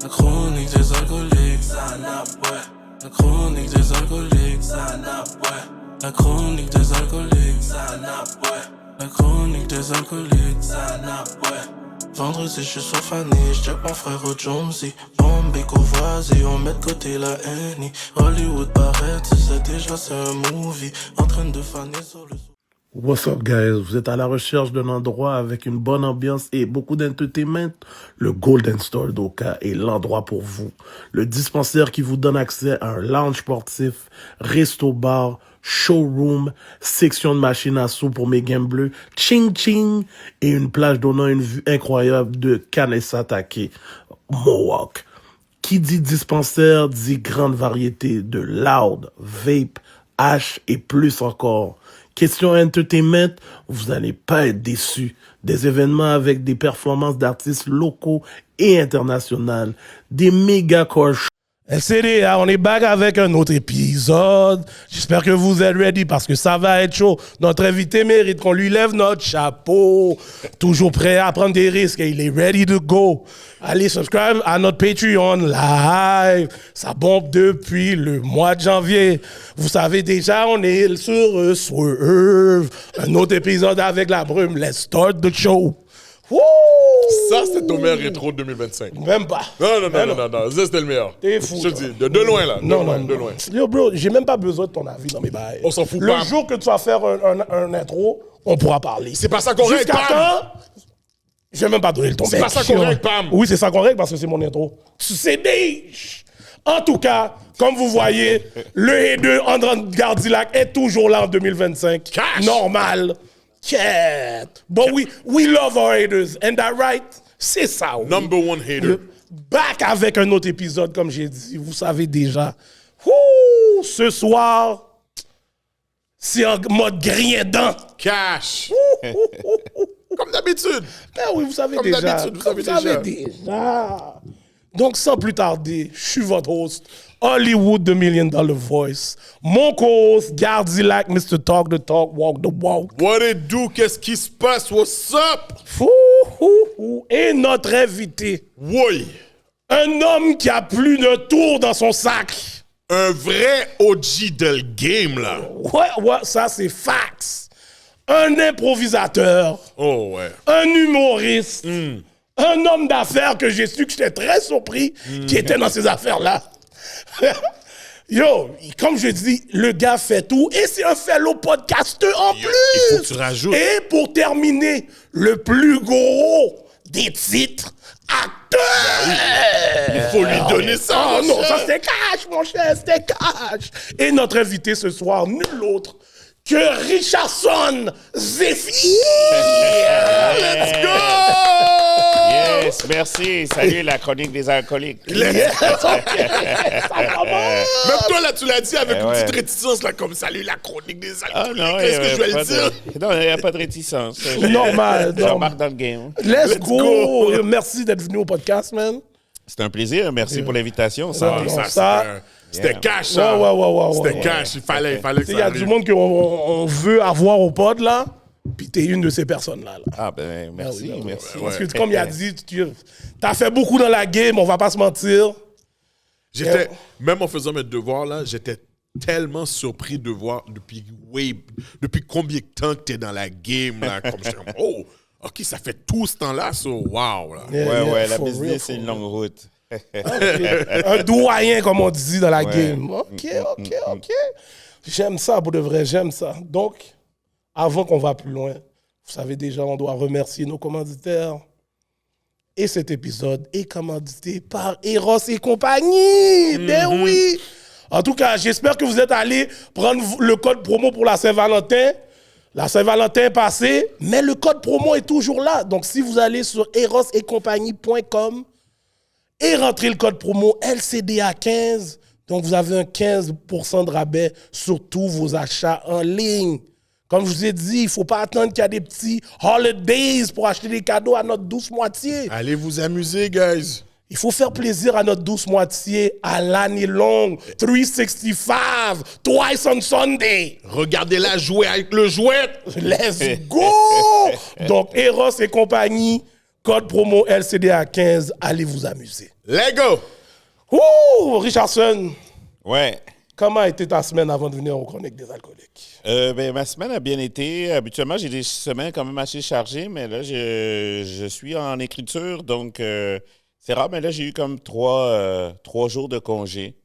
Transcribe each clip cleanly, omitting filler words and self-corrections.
La chronique des alcooliques, la chronique des alcooliques, la chronique des alcooliques, la chronique des alcooliques, Vendredi, je suis sur Fanny, j'check mon frère au Jonesy. Bombay, Courvoisier, on met de côté la haine. Hollywood paraît, tu sais déjà c'est un movie. En train de faner sur le... What's up, guys? Vous êtes à la recherche d'un endroit avec une bonne ambiance et beaucoup d'entertainment? Le Golden Store d'Oka est l'endroit pour vous. Le dispensaire qui vous donne accès à un lounge sportif, resto-bar, showroom, section de machines à sous pour mes games bleus, ching-ching, et une plage donnant une vue incroyable de Kanesatake, Mohawk. Qui dit dispensaire dit grande variété de loud, vape, hash et plus encore. Question entertainment, vous n'allez pas être déçus. Des événements avec des performances d'artistes locaux et internationaux. Des méga core shows. LCDA, on est back avec un autre épisode. J'espère que vous êtes ready parce que ça va être chaud. Notre invité mérite qu'on lui lève notre chapeau. Toujours prêt à prendre des risques et il est ready to go. Allez, subscribe à notre Patreon live. Ça bombe depuis le mois de janvier. Vous savez déjà, on est sur Swerve. Un autre épisode avec la brume. Let's start the show. Woo! Ça, c'était ton meilleur rétro 2025. Même pas. Non. Ça, c'était le meilleur. T'es fou. Je te dis, de loin, là. De loin. Yo, bro, j'ai même pas besoin de ton avis dans mes bails. On s'en fout pas. Le jour que tu vas faire un intro, on pourra parler. C'est pas ça qu'on règle, Jusqu'à Pam. temps, je vais même pas donner le ton. C'est pas ça qu'on règle, Pam. Oui, c'est ça qu'on règle parce que c'est mon intro. C'est déjà. En tout cas, comme vous voyez, le hater André Gardilac est toujours là en 2025. Cash. Normal. Yeah. But we love our haters. And that right? C'est ça. Oui. Number one hater. Back avec un autre épisode, comme j'ai dit. Vous savez déjà. Ouh, ce soir, c'est en mode griendant. Cash. Comme d'habitude. Ben oui, vous savez Comme déjà. d'habitude, vous savez déjà. Donc, sans plus tarder, je suis votre host, Hollywood, the $1 Million Voice. Mon co-host, Gardilac, Mr. Talk the Talk, Walk the Walk. What it do? Qu'est-ce qui se passe? What's up? Et notre invité. Oui. Un homme qui a plus de tours dans son sac. Un vrai OG de game, là. Ouais, ça c'est facts. Un improvisateur. Oh, ouais. Un humoriste. Un homme d'affaires que j'ai su que j'étais très surpris qui était dans ces affaires-là. Yo, comme je dis, le gars fait tout et c'est un fellow podcaster en plus. Il faut que tu rajoutes. Et pour terminer, le plus gros des titres, acteur. Il faut lui donner ça. Oh non, ça c'était cash, mon cher, c'était cash. Et notre invité ce soir, nul autre que Richardson Zephyr. Let's go! Yes, merci. Salut la chronique des alcooliques. Même toi, là, tu l'as dit avec une petite réticence, là, comme salut la chronique des alcooliques. Non, Qu'est-ce que je vais le dire? Non, il n'y a pas de réticence. Normal. J'embarque dans le game. Let's go! Merci d'être venu au podcast, man. C'est un plaisir. Merci pour l'invitation. C'était cash, ça. C'était cash. Il fallait que ça Il y a du monde qu'on veut avoir au pod, là, puis t'es une de ces personnes-là. Là. Ah, ben, merci, merci. Parce que, comme il a dit, t'as fait beaucoup dans la game, on va pas se mentir. Même en faisant mes devoirs, là, j'étais tellement surpris de voir depuis combien de temps que t'es dans la game, là. Comme j'étais comme, oh, OK, ça fait tout ce temps-là, ça. Wow, là. Ouais, la business, c'est une longue route. Un doyen, comme on dit dans la game. OK. J'aime ça, pour de vrai, j'aime ça. Donc, avant qu'on va plus loin, vous savez déjà, on doit remercier nos commanditaires. Et cet épisode est commandité par Eros et compagnie. Ben oui. En tout cas, j'espère que vous êtes allés prendre le code promo pour la Saint-Valentin. La Saint-Valentin est passée, mais le code promo est toujours là. Donc, si vous allez sur erosetcompagnie.com et rentrez le code promo LCDA15, donc vous avez un 15% de rabais sur tous vos achats en ligne. Comme je vous ai dit, il ne faut pas attendre qu'il y a des petits holidays pour acheter des cadeaux à notre douce moitié. Allez vous amuser, guys. Il faut faire plaisir à notre douce moitié à l'année longue. 365, twice on Sunday. Regardez-la jouer avec le jouet. Let's go! Donc, Eros et compagnie, Code promo LCDA 15, allez vous amuser. Let's go! Ouh, Richardson, Ouais. comment a été ta semaine avant de venir aux Chroniques des alcooliques? Ma semaine a bien été. Habituellement, j'ai des semaines quand même assez chargées, mais là, je suis en écriture, donc c'est rare. Mais là, j'ai eu comme 3 jours de congé.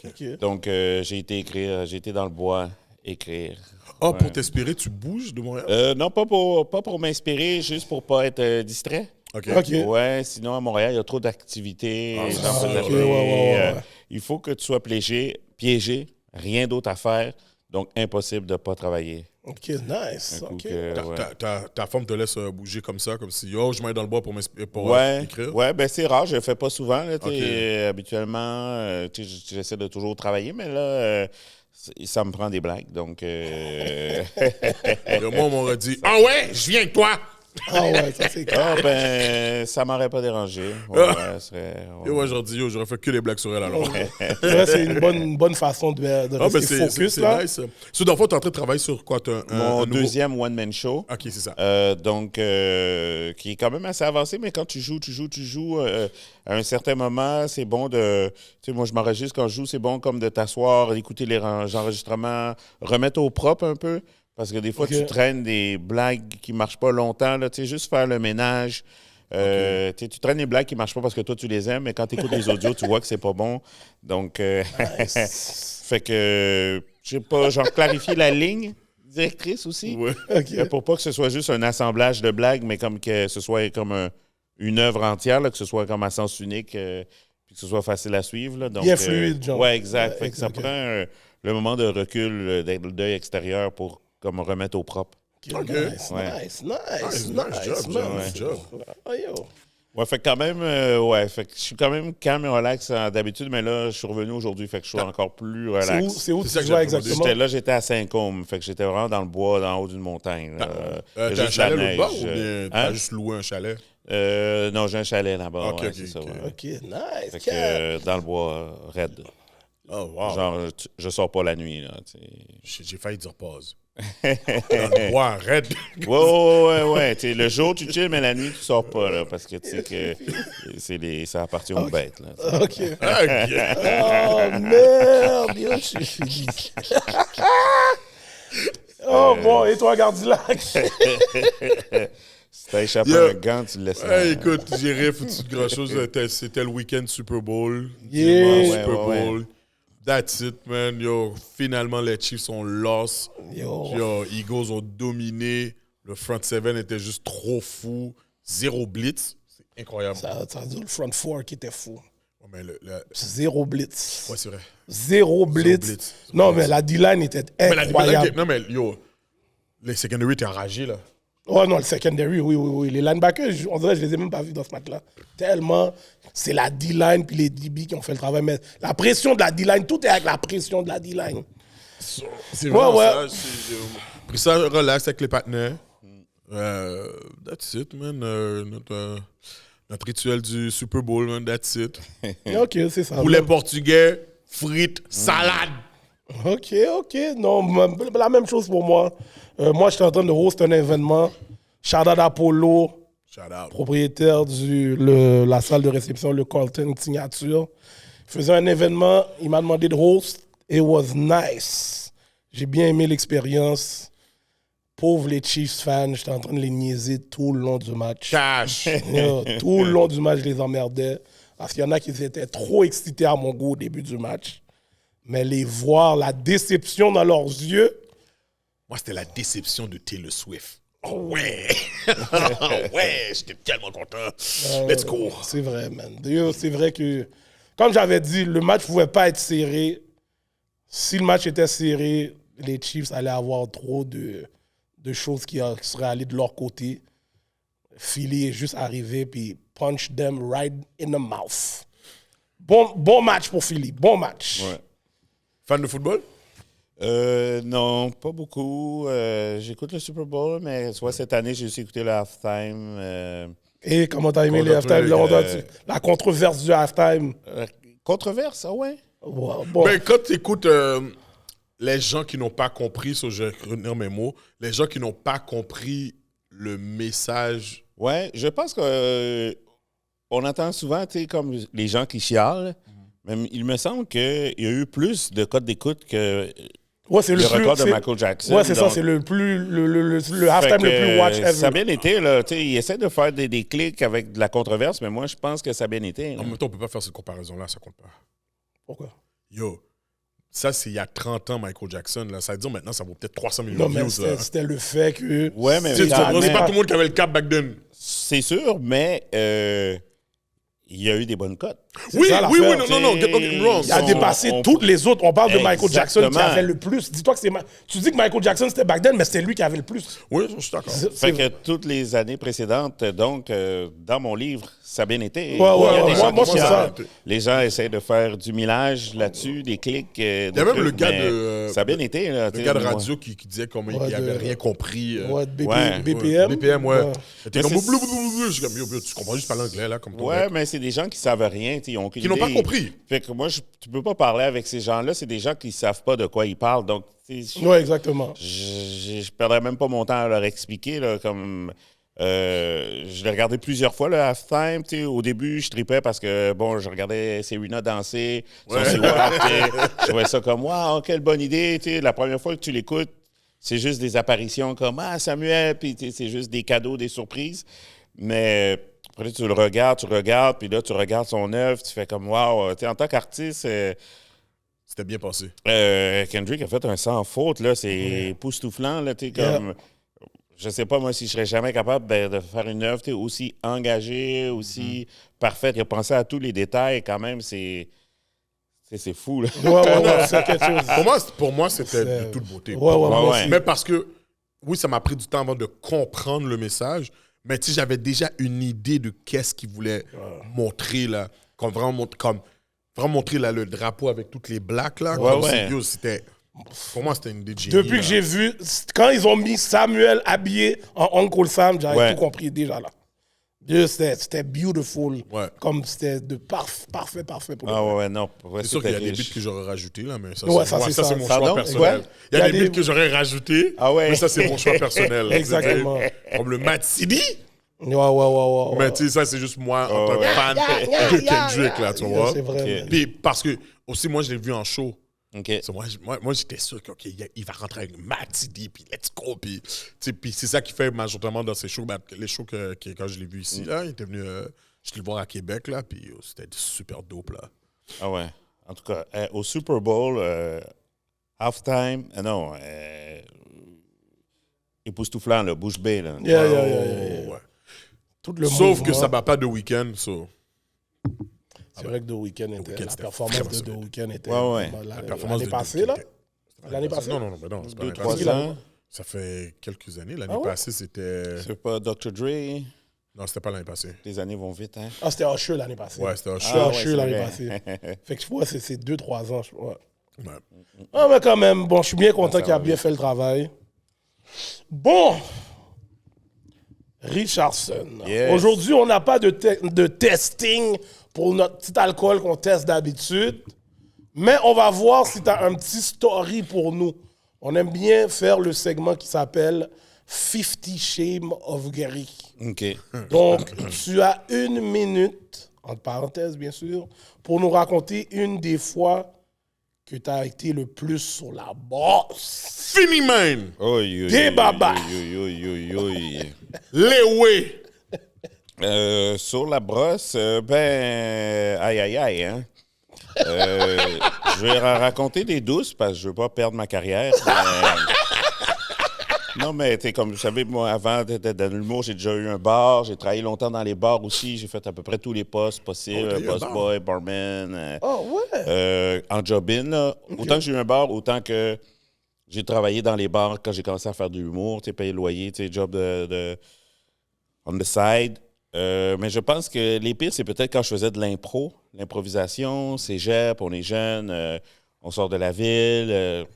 Ok. Donc, j'ai été écrire. J'ai été dans le bois écrire. Oh, pour t'inspirer, tu bouges de Montréal? Non, pas pour m'inspirer, juste pour pas être distrait. OK. Ouais, sinon à Montréal, il y a trop d'activités. Les gens peuvent ok, l'appeler. ouais. Il faut que tu sois piégé, rien d'autre à faire, donc impossible de ne pas travailler. Ok, nice. Un coup Ok. que, ouais. Ta femme te laisse bouger comme ça, comme si, yo, je m'aille dans le bois pour m'inspirer, pour Ouais, écrire? ouais, ben c'est rare, je le fais pas souvent. Là, Ok. Habituellement, j'essaie de toujours travailler, mais là, ça me prend des blagues. Donc, Et moi, on m'aurait dit, ah ouais, je viens avec toi! Ah ouais, ça c'est clair. ça m'aurait pas dérangé. Ouais, Et moi, j'aurais dit, yo, j'aurais fait que des blagues sur elle alors. Ouais, c'est une bonne façon de Ah, ben rester focus, c'est là. nice. So, dans le fond, t'es en train de travailler sur quoi? Mon un nouveau- deuxième one-man show. OK, c'est ça. Donc, qui est quand même assez avancé, mais quand tu joues, à un certain moment, c'est bon de... Tu sais, moi, je m'enregistre quand je joue, c'est bon comme de t'asseoir, d'écouter les enregistrements, remettre au propre un peu, parce que des fois, Ok. tu traînes des blagues qui ne marchent pas longtemps, là, tu sais, juste faire le ménage. Tu traînes des blagues qui ne marchent pas parce que toi, tu les aimes, mais quand tu écoutes les audios, tu vois que c'est pas bon. Donc, fait que, je sais pas, genre, clarifier la ligne directrice aussi. Ouais. Ok. Pour pas que ce soit juste un assemblage de blagues, mais comme que ce soit comme une œuvre entière, là, que ce soit comme à sens unique, puis que ce soit facile à suivre. Là. Donc, Bien fluide, genre. Ouais, exact. Ouais, Fait que ça exact. prend le moment de recul, d'œil extérieur pour comme remettre au propre. Ok, nice, Ouais. nice, Nice job, man. nice job. Ah, yo. Ouais, fait que quand même, fait que je suis quand même calme et relax d'habitude, mais là, je suis revenu aujourd'hui, fait que je suis encore plus relax. C'est où C'est ça tu que joues j'ai exactement? J'étais à Saint-Côme, fait que j'étais vraiment dans le bois, en haut d'une montagne. là. Il y a T'as un juste la chalet l'autre neige. bord ou bien t'as Hein? juste loué un chalet? Non, j'ai un chalet là-bas. Ok, ouais, ok, c'est ça, ok. ouais. Ok, nice. Fait que, Cap. dans le bois, raide. Oh, wow. Genre, je sors pas la nuit, là, tu sais. J'ai failli dire pause. Dans le bois, raide. Ouais. Tu sais, le jour, tu chill, mais la nuit, tu sors pas, là, parce que tu sais que ça appartient aux bêtes, là. tu sais. Ok. Ok. Oh merde, yo, je suis fini. Oh bon, et toi, Gardilac? Si t'as échappé Yo. un gant, tu le laisses. Hey, écoute, j'ai rien foutu de grand-chose. C'était le week-end Super Bowl. Yeah. Dimanche, Ouais, Super ouais, Bowl. That's it, man. Yo, finalement, les Chiefs sont lost. Yo. Eagles ont dominé. Le front seven était juste trop fou. 0 blitz. C'est incroyable. Ça a dit le front four qui était fou. Ouais, mais Zéro blitz. ouais, c'est vrai. Zéro blitz. blitz. Non, mais la D-line était Mais incroyable. non, mais yo, les secondary étaient enragés, là. Oh non, le secondary, oui. Les linebackers, on dirait que je les ai même pas vus dans ce match-là. Tellement, c'est la D-line puis les DB qui ont fait le travail. Mais la pression de la D-line, tout est avec la pression de la D-line. C'est vraiment ouais. ça. J'ai pris ça relax avec les partenaires. That's it, man. Notre rituel du Super Bowl, man. That's it. OK, c'est ça. Poulet portugais, frites, salade. OK. Non, la même chose pour moi. Moi, j'étais en train de host un événement. Shout out Apollo, Shout out. propriétaire la salle de réception, le Carlton Signature. Il faisait un événement, il m'a demandé de host. It was nice. J'ai bien aimé l'expérience. Pauvres les Chiefs fans, j'étais en train de les niaiser tout le long du match. Cash. Yo, tout le long du match, je les emmerdais. Parce qu'il y en a qui étaient trop excités à mon goût au début du match. Mais les voir, la déception dans leurs yeux, Moi, c'était la déception de Taylor Swift. Oh ouais! Ouais, j'étais tellement content. Let's go. c'est vrai, man. Yo, c'est vrai que, comme j'avais dit, le match ne pouvait pas être serré. Si le match était serré, les Chiefs allaient avoir trop de choses qui seraient allées de leur côté. Philly est juste arrivé puis punch them right in the mouth. Bon match pour Philly. Bon match. Ouais. Fan de football? Non, pas beaucoup. J'écoute le Super Bowl, mais soit cette année, j'ai aussi écouté le halftime. Et comment t'as aimé les halftime? La controverse du halftime. Controverse, ah ouais? Ouais, bon. Ben, quand tu écoutes les gens qui n'ont pas compris, je vais retenir mes mots, les gens qui n'ont pas compris le message Ouais, je pense que on entend souvent, tu sais, comme les gens qui chialent, mais il me semble qu'il y a eu plus de codes d'écoute que Ouais, c'est le record de c'est- Michael Jackson. Ouais, c'est ça, Donc, c'est le halftime fait le plus que watch ever. ça a bien été, là. Tu sais, il essaie de faire des clics avec de la controverse, mais moi, je pense que ça a bien été. là. En même temps, on peut pas faire cette comparaison-là, ça compte pas. Pourquoi? Yo, ça, c'est il y a 30 ans, Michael Jackson. Là. Ça veut dire maintenant, ça vaut peut-être 300 millions Non, de mais views. Là. c'était le fait que... Ouais, mais Tu sais, ça- c'est pas tout le monde qui avait le cap back then. c'est sûr, mais il y a eu des bonnes cotes. Oui, ça, oui, l'affaire. non, get me wrong. Il a On- dépassé on- toutes les autres. On parle de Michael Jackson qui Exactement. avait le plus. Dis-toi que c'est... Tu dis que Michael Jackson, c'était back then, mais c'était lui qui avait le plus. Oui, je suis d'accord. Fait que toutes les années précédentes, donc, dans mon livre, ça a bien été. Ouais, Il y a ouais, des gens moi, qui c'est chialent. ça. Les gens essaient de faire du millage là-dessus, des clics. Il y a même le gars de... Ça a bien été. Là, Le gars de radio qui disait qu'il Ouais, avait de- rien compris. Ouais, Ouais. BPM. BPM, ouais. Ouais. T'es Mais comme... c'est- Je suis comme, yo, tu comprends juste pas l'anglais, là, comme toi. Ouais, mais c'est des gens qui savent rien. Ils ont aucune Qui n'ont pas idée. compris. Fait que moi, tu peux pas parler avec ces gens-là. C'est des gens qui savent pas de quoi ils parlent. Donc, Ouais, exactement. je perdrais même pas mon temps à leur expliquer. Là, comme je l'ai regardé plusieurs fois, le halftime. Au début, je tripais parce que, bon, je regardais Serena danser. Son Siwak, je trouvais ça comme, waouh, quelle bonne idée. La première fois que tu l'écoutes, c'est juste des apparitions comme, ah, Samuel, puis c'est juste des cadeaux, des surprises. Mais après, tu le regardes, puis là, tu regardes son œuvre, tu fais comme, waouh, en tant qu'artiste, C'était bien passé. Kendrick a fait un sans faute, là, c'est époustouflant, là, comme... Je sais pas, moi, si je serais jamais capable de faire une œuvre aussi engagée, aussi parfaite. Il a pensé à tous les détails, quand même, c'est fou, là. Ouais, c'est quelque chose. Pour moi, c'était C'est- de toute beauté. Ouais, moi Ouais. aussi. Mais parce que, oui, ça m'a pris du temps avant de comprendre le message, mais tu sais, j'avais déjà une idée de qu'est-ce qu'il voulait montrer, là. Comme vraiment montrer là, le drapeau avec toutes les blacks, là. Ouais, Comme ouais. si, yo, c'était... Pour moi, c'était une idée de génie. Depuis là. que j'ai vu, quand ils ont mis Samuel habillé en Uncle Sam, j'avais Ouais. tout compris déjà là. Dieu, c'était beautiful. Ouais. Comme c'était de parfait pour le Ah vrai. ouais, non. Ouais, C'est sûr qu'il y a des riche. beats que j'aurais rajoutés, là, mais ça, Ouais, c'est ça, moi, c'est ça, ça. c'est mon Pardon? choix personnel. Ouais. Il y a des beats que j'aurais rajoutés, Ah ouais. mais ça, c'est mon choix personnel. Exactement. Comme le Mad City, Ouais. mais tu sais, ça, c'est juste moi en tant que fan de Kendrick, là, tu vois. C'est vrai. Ok. Puis parce que, aussi, moi, je l'ai vu en show. OK. So, moi j'étais sûr qu'il va rentrer avec Mad City, puis let's go. Puis c'est ça qui fait majoritairement dans ces shows. Ben, les shows que quand je l'ai vu ici, là, il était venu, je l'ai vu voir à Québec, là, puis c'était super dope, là. Ah ouais. En tout cas, au Super Bowl, halftime, époustouflant, là, bouche bée, là. Yeah. Ouais. Tout le Sauf que mouvement. ça bat pas de week-end, so. C'est vrai que The Weeknd était. Weeknd, La c'était performance vraiment de The solide. Weeknd était. Ouais. La performance L'année de passée, là? était- L'année passée? Non, mais non, c'est pas l'année 2-3 passée. ans. Ça fait quelques années. L'année Ah ouais? passée, c'était. C'est pas Dr. Dre. Non, c'était pas l'année passée. Les années vont vite, hein? Ah, c'était Usher l'année passée. Ouais, c'était C'était Usher. Usher c'est l'année vrai. passée. Fait que je vois, c'est 2-3 ans. Ouais. Ouais. Ah, mais quand même, bon, je suis bien content ça qu'il a va bien fait le travail. Bon. Richardson. Yes. Aujourd'hui, on n'a pas de testing pour notre petit alcool qu'on teste d'habitude. Mais on va voir si tu as un petit story pour nous. On aime bien faire le segment qui s'appelle 50 Shame of Gary. OK. Donc, tu as 1 minute, entre parenthèses bien sûr, pour nous raconter une des fois que tu as été le plus sur la bosse. Fini, man! Des babas. Les way! Sur la brosse, aïe, hein. Je vais raconter des douces parce que je veux pas perdre ma carrière. Non, mais tu sais, comme vous savez, moi, avant d'être dans l'humour, j'ai déjà eu un bar. J'ai travaillé longtemps dans les bars aussi. J'ai fait à peu près tous les postes possibles. Oh, t'as eu un Boss bar? boy, barman. Oh, ouais. En job-in, là. Autant que j'ai eu un bar, autant que j'ai travaillé dans les bars quand j'ai commencé à faire de l'humour, tu sais, payer le loyer, tu sais, job de on the side. Mais je pense que les pires, c'est peut-être quand je faisais de l'impro, l'improvisation, cégep, on est jeune, on sort de la ville.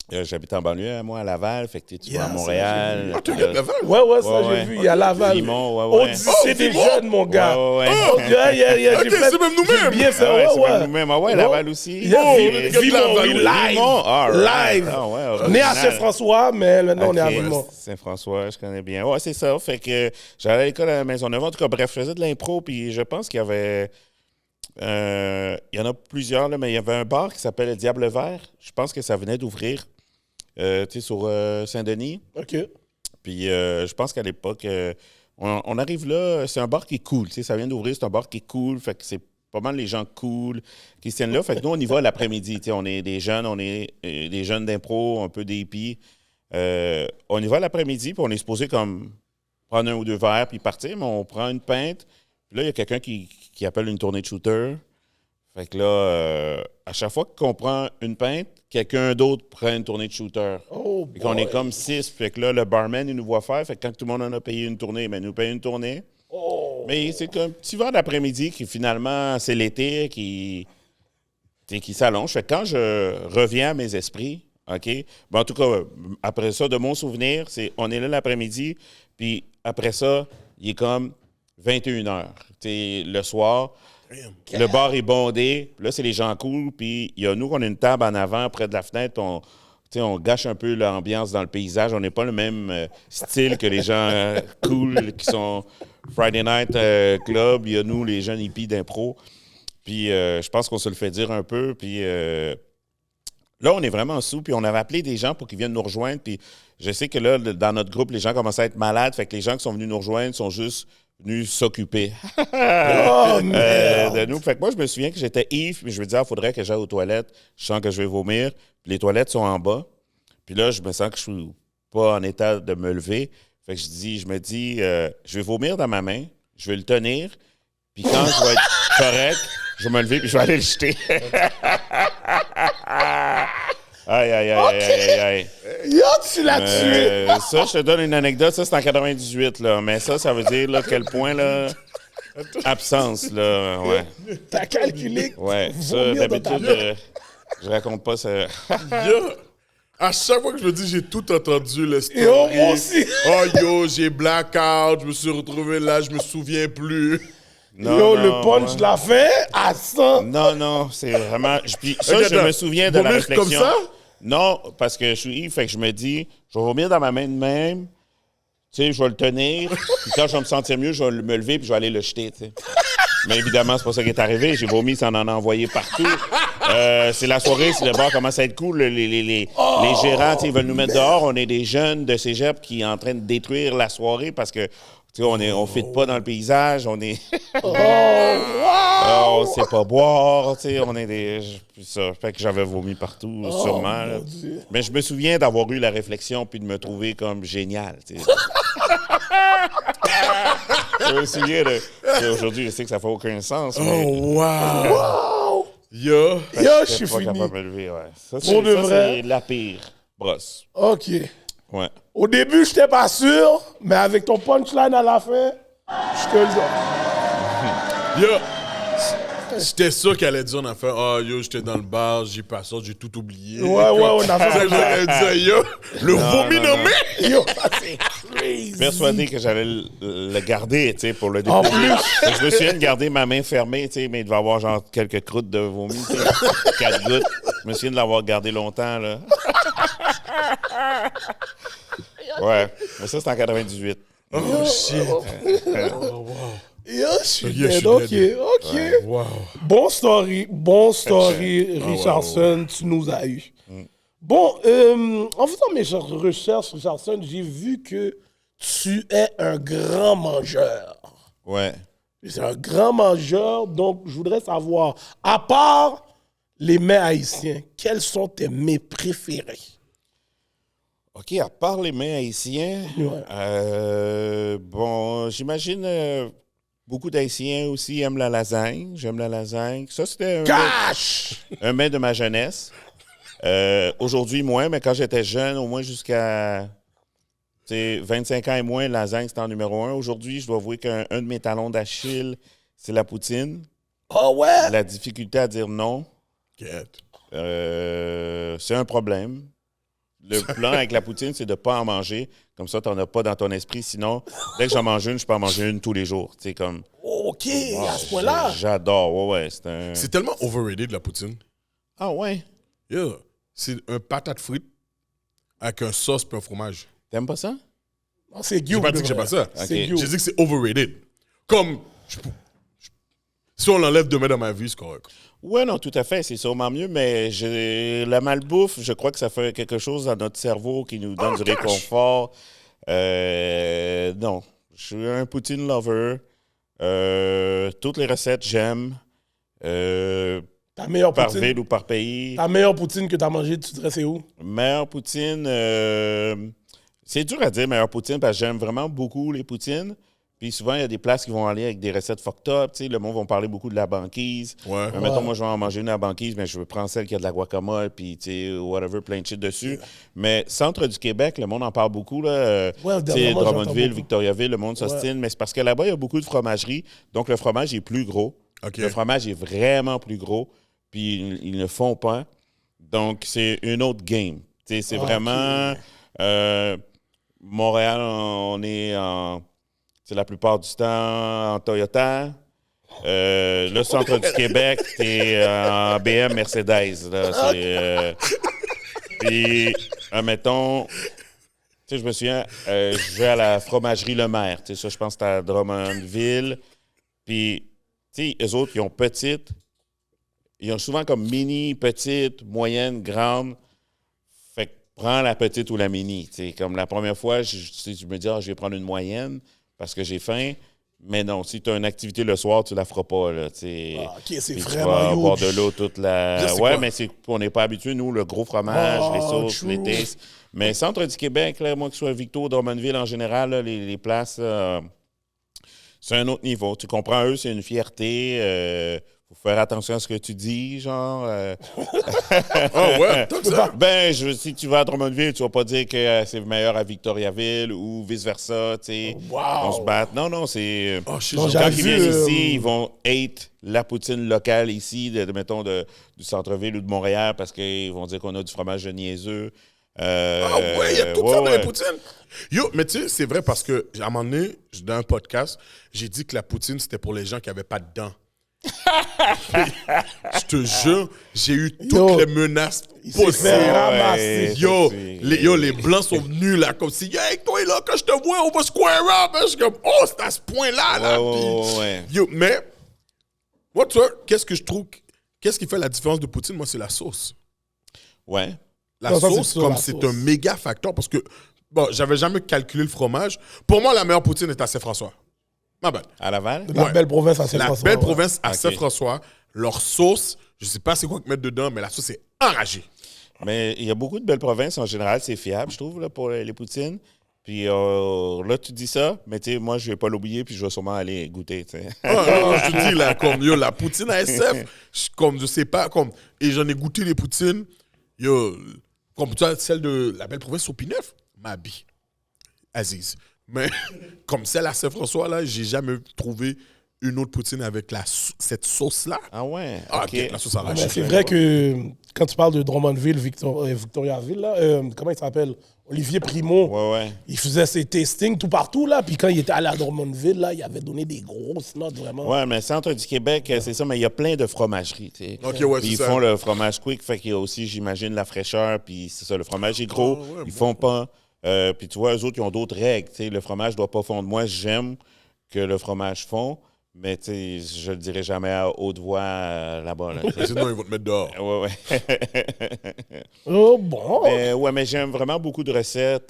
J'habite en banlieue, moi, à Laval. Fait que tu vas à ça, Montréal. Ah, tu puis es là- de Laval? Ouais, ça, Ouais, j'ai vu. Il y a Laval. Vimont, ouais. Odyssée des jeunes, mon gars. Ouais. J'ai Ok, c'est même nous-mêmes. j'ai bien fait, Ah ouais, c'est ouais. même nous-mêmes. Ah ouais, Laval aussi. Il y a Oh, Vimont, le gars de Vimont, Laval, oui, oui. live. Vimont, all right. Live. Ah ouais, Né à original. Saint-François, mais maintenant, on est à Ok. Vimont. Saint-François, je connais bien. Ouais, c'est ça. Fait que j'allais à l'école à la Maisonneuve. En tout cas, bref, je faisais de l'impro, puis je pense qu'il y avait... il y en a plusieurs, là, mais il y avait un bar qui s'appelle le Diable Vert. Je pense que ça venait d'ouvrir, tu sais, sur Saint-Denis. OK. Puis je pense qu'à l'époque, on arrive là, c'est un bar qui est cool. Tu sais, ça vient d'ouvrir, c'est un bar qui est cool. Fait que c'est pas mal les gens cool qui se tiennent là. Fait que nous, on y va l'après-midi. Tu sais, on est des jeunes, des jeunes d'impro, un peu des hippies. On y va l'après-midi, puis on est supposé comme prendre un ou deux verres, puis partir, mais on prend une pinte. Puis là, il y a quelqu'un qui appelle une tournée de shooter. Fait que là, à chaque fois qu'on prend une pinte, quelqu'un d'autre prend une tournée de shooter. Oh, Puis qu'on est boy. comme 6. Fait que là, le barman, il nous voit faire. Fait que quand tout le monde en a payé une tournée, ben, il nous paye une tournée. Oh. Mais c'est un petit verre d'après-midi qui, finalement, c'est l'été, qui s'allonge. Fait que quand je reviens à mes esprits, OK? Ben, en tout cas, après ça, de mon souvenir, on est là l'après-midi, puis après ça, il est comme 21h. Le soir, le bar est bondé, puis là, c'est les gens cool, puis il y a nous qu'on a une table en avant, près de la fenêtre, on gâche un peu l'ambiance dans le paysage. On n'est pas le même style que les gens cool qui sont Friday Night Club. Il y a nous, les jeunes hippies d'impro. Puis je pense qu'on se le fait dire un peu. Puis là, on est vraiment sous. Puis on avait appelé des gens pour qu'ils viennent nous rejoindre. Puis je sais que là, dans notre groupe, les gens commençaient à être malades. Fait que les gens qui sont venus nous rejoindre sont juste venus s'occuper de nous. Fait que moi, je me souviens que j'étais ivre. Puis je me disais, il faudrait que j'aille aux toilettes. Je sens que je vais vomir. Puis les toilettes sont en bas. Puis là, je me sens que je suis pas en état de me lever. Fait que je me dis, je vais vomir dans ma main, je vais le tenir, puis quand je vais être correct, je vais me lever puis je vais aller le jeter. Aïe, aïe, aïe, aïe, aïe. Yo, tu l'as tué. Ça, je te donne une anecdote, ça c'est en 98, là. Mais ça veut dire là, quel point, là, absence, là, ouais. T'as calculé. Ouais, ça, Vomir dans ta d'habitude, je raconte pas ça. Yo, à chaque fois que je me dis, j'ai tout entendu le story. Yo, moi aussi. Oh yo, j'ai blackout, je me suis retrouvé là, je me souviens plus. Yo, le punch de la fin à 100. Non, c'est vraiment. Puis ça, Ok, je attends. me souviens de la Vomir réflexion. comme ça? Non, parce que je suis ivre, fait que je me dis, je vais vomir dans ma main de même, tu sais, je vais le tenir, puis quand je vais me sentir mieux, je vais me lever puis je vais aller le jeter, tu sais. Mais évidemment, c'est pas ça qui est arrivé. J'ai vomi, ça en a envoyé partout. C'est la soirée, si le bar commence à être cool. Les gérants, tu sais, ils veulent nous mettre dehors. On est des jeunes de cégep qui sont en train de détruire la soirée parce que tu sais, on ne fit pas dans le paysage. On est. On sait pas boire. Tu sais, on est des. Ça fait que j'avais vomi partout, sûrement. Là. Mais je me souviens d'avoir eu la réflexion puis de me trouver comme génial. Tu sais. Je me souviens aujourd'hui, je sais que ça fait aucun sens. Mais Oh wow! Yo! Yo, je suis pas fini. capable de me lever, ouais. Ça, Pour de vrai? c'est la pire brosse. OK. Ouais. Au début, j'étais pas sûr, mais avec ton punchline à la fin, je te le dis. Yo! J'étais sûr qu'elle allait dire, on a fait, oh yo, j'étais dans le bar, j'ai pas ça, j'ai tout oublié. Ouais, on a fait C'est ça que j'allais dire, yo! Le vomi non. nommé! Yo, ça, c'est crazy. Persuadé que j'allais le garder, tu sais, pour le En début. plus. Je me souviens de garder ma main fermée, tu sais, mais il devait avoir genre quelques croûtes de vomi, tu sais, 4 gouttes. Je me souviens de l'avoir gardé longtemps, là. Ouais, mais ça, c'était en 98. Oh shit! Yo, je suis Yo, je suis dead. OK, dead. OK. Wow! Bon story, Richardson, tu nous as eu. Bon, en faisant mes recherches, Richardson, j'ai vu que tu es un grand mangeur. Ouais. C'est un grand mangeur, donc je voudrais savoir, à part les mets haïtiens, quels sont tes mets préférés? OK, à part les mets haïtiens, Ouais. bon, j'imagine beaucoup d'Haïtiens aussi aiment la lasagne. J'aime la lasagne. Ça, c'était Cash! un mets de ma jeunesse. Aujourd'hui, moins, mais quand j'étais jeune, au moins jusqu'à 25 ans et moins, la lasagne, c'était en numéro 1. Aujourd'hui, je dois avouer qu'un de mes talons d'Achille, c'est la poutine. Oh ouais? La difficulté à dire non, Get. c'est un problème. Le plan avec la poutine, c'est de ne pas en manger. Comme ça, tu n'en as pas dans ton esprit. Sinon, dès que j'en mange une, je peux en manger une tous les jours. Tu sais, comme... OK, à ce point-là. J'adore. Ouais. C'est tellement overrated, la poutine. Ah ouais? Yeah. C'est un patate frite avec un sauce et un fromage. T'aimes pas ça? Non, c'est J'ai Guy. pas dit que j'aime pas ça. C'est Ok. Guy. J'ai dit que c'est overrated. Comme, si on l'enlève demain dans ma vie, c'est correct. Oui, non, tout à fait. C'est sûrement mieux, mais la malbouffe, je crois que ça fait quelque chose dans notre cerveau qui nous donne du réconfort. Non, je suis un poutine lover. Toutes les recettes, j'aime. Ta meilleure Par poutine. ville ou par pays. Ta meilleure poutine que t'as mangée, tu dirais c'est où? Meilleure poutine, c'est dur à dire meilleure poutine parce que j'aime vraiment beaucoup les poutines. Puis souvent, il y a des places qui vont aller avec des recettes fucked up. Tu sais, le monde va parler beaucoup de la banquise. Ouais. Mettons, moi, je vais en manger une à la banquise, mais je veux prendre celle qui a de la guacamole, puis, tu sais, whatever, plein de shit dessus. Mais centre du Québec, le monde en parle beaucoup, là. Ouais, Tu sais, dernièrement, j'entends Drummondville, beaucoup. Victoriaville, le monde s'ostine. Mais c'est parce que là-bas, il y a beaucoup de fromageries. Donc, le fromage est plus gros. OK. Le fromage est vraiment plus gros, puis ils ne font pas. Donc, c'est une autre game. Tu sais, c'est vraiment... Montréal, on est en... C'est la plupart du temps en Toyota. Le centre du Québec, c'est en BM Mercedes. Là, puis, admettons, tu sais, je me souviens, je vais à la fromagerie Le Maire. Tu sais, ça, je pense que c'est à Drummondville. Puis, tu sais, eux autres, ils ont petites. Ils ont souvent comme mini, petite, moyenne, grande. Fait que prends la petite ou la mini. Tu sais, comme la première fois, je me dis, je vais prendre une moyenne parce que j'ai faim. Mais non, si tu as une activité le soir, tu la feras pas. Là, tu sais. Ah, OK, c'est Puis vraiment tu vas boire huge. de l'eau toute la... Ça, c'est Ouais, quoi? mais on n'est pas habitués, nous, le gros fromage, Ah, les sauces, true. les tastes. Mais centre du Québec, là, moi, que ce soit Victo, Drummondville en général, là, les places, c'est un autre niveau. Tu comprends, eux, c'est une fierté. Faut faire attention à ce que tu dis, genre. Ah ouais, tant que ça. Ben, si tu vas à Drummondville, tu vas pas dire que c'est meilleur à Victoriaville ou vice-versa, tu sais. Wow. On se bat. Non, c'est... Oh, shit, Non, j'en- j'avais Quand ils vu, viennent ici, ils vont hate la poutine locale ici, mettons, du centre-ville ou de Montréal, parce qu'ils vont dire qu'on a du fromage de niaiseux. Ah ouais, il y a tout ouais, ça dans les ouais. poutines. Yo, mais tu sais, c'est vrai parce que, à un moment donné, dans un podcast, j'ai dit que la poutine, c'était pour les gens qui n'avaient pas de dents. Je te jure, j'ai eu toutes Yo, les menaces il s'est fait possibles. ramasser. Yo, c'est- les Blancs sont venus là, comme si, hey, toi là, quand je te vois, on va square up. Hein. Je suis comme, oh, c'est à ce point-là. Là. Puis, Ouais. Yo, mais, moi, tu vois, qu'est-ce que je trouve, qu'est-ce qui fait la différence de poutine? Moi, c'est la sauce. Ouais. La Non, ça, c'est sauce, sûr, comme la c'est sauce. un méga facteur parce que, bon, j'avais jamais calculé le fromage. Pour moi, la meilleure poutine est à Saint-François. Ma bad. À Laval? La Ouais. belle province à La Saint-François. belle ouais. province à Ok. Saint-François, leur sauce, je sais pas c'est quoi qu'ils mettent dedans, mais la sauce est enragée. Mais il y a beaucoup de belles provinces. En général, c'est fiable, je trouve, là, pour les poutines. Puis là, tu dis ça, mais tu sais, moi, je vais pas l'oublier, puis je vais sûrement aller goûter, tu sais. Ah, non, je te dis, là, comme, yo, la poutine à SF, comme, je sais pas, comme, et j'en ai goûté les poutines, yo, comme, tu vois, celle de la belle province au P9, Mabi, Aziz. Mais, comme celle à Saint-François, là, j'ai jamais trouvé une autre poutine avec cette sauce-là. Ah ouais? Ah, OK. ok, la sauce Ouais, enragée. mais c'est vrai que quand tu parles de Drummondville, Victoriaville, là, comment il s'appelle? Olivier Primo. Ouais. Il faisait ses tastings tout partout, là. Puis quand il était allé à Drummondville, là, il avait donné des grosses notes, vraiment. Ouais, mais centre du Québec, c'est ça, mais il y a plein de fromageries, tu sais. Ok, ouais, Puis c'est ils ça. font le fromage quick, fait qu'il y a aussi, j'imagine, la fraîcheur, puis c'est ça, le fromage est gros, Ah, ouais, ils font pas. Puis tu vois, eux autres, ils ont d'autres règles, tu sais. Le fromage doit pas fondre. Moi, j'aime que le fromage fond, mais tu sais, je le dirai jamais à haute voix là-bas, là, tu sais. Sinon, ils vont te mettre dehors. Ouais. Oh, bon. Mais j'aime vraiment beaucoup de recettes.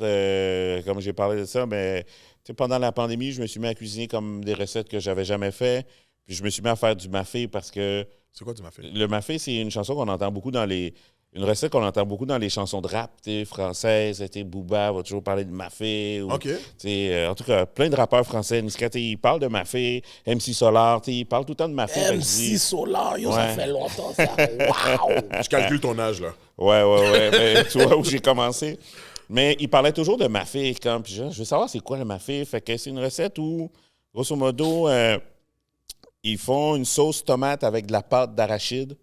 Comme j'ai parlé de ça, mais tu sais, pendant la pandémie, je me suis mis à cuisiner comme des recettes que j'avais jamais fait. Puis je me suis mis à faire du mafé parce que C'est quoi tu m'as fait? le mafé, c'est une chanson qu'on entend beaucoup une recette qu'on entend beaucoup dans les chansons de rap, tu sais, françaises. Tu sais, Booba va toujours parler de mafé. Ou, OK. tu sais, en tout cas, plein de rappeurs français. Niska, tu sais, ils parlent de mafé. MC Solar, tu sais, ils parlent tout le temps de mafé. Fait que je dis- MC Solar, yo, ça Ouais. fait longtemps, ça. Waouh! Je calcule ton âge, là. Ouais. Ben, tu vois où j'ai commencé. Mais il parlait toujours de mafé. Puis je veux savoir c'est quoi le mafé. Fait que c'est une recette où, grosso modo, ils font une sauce tomate avec de la pâte d'arachide.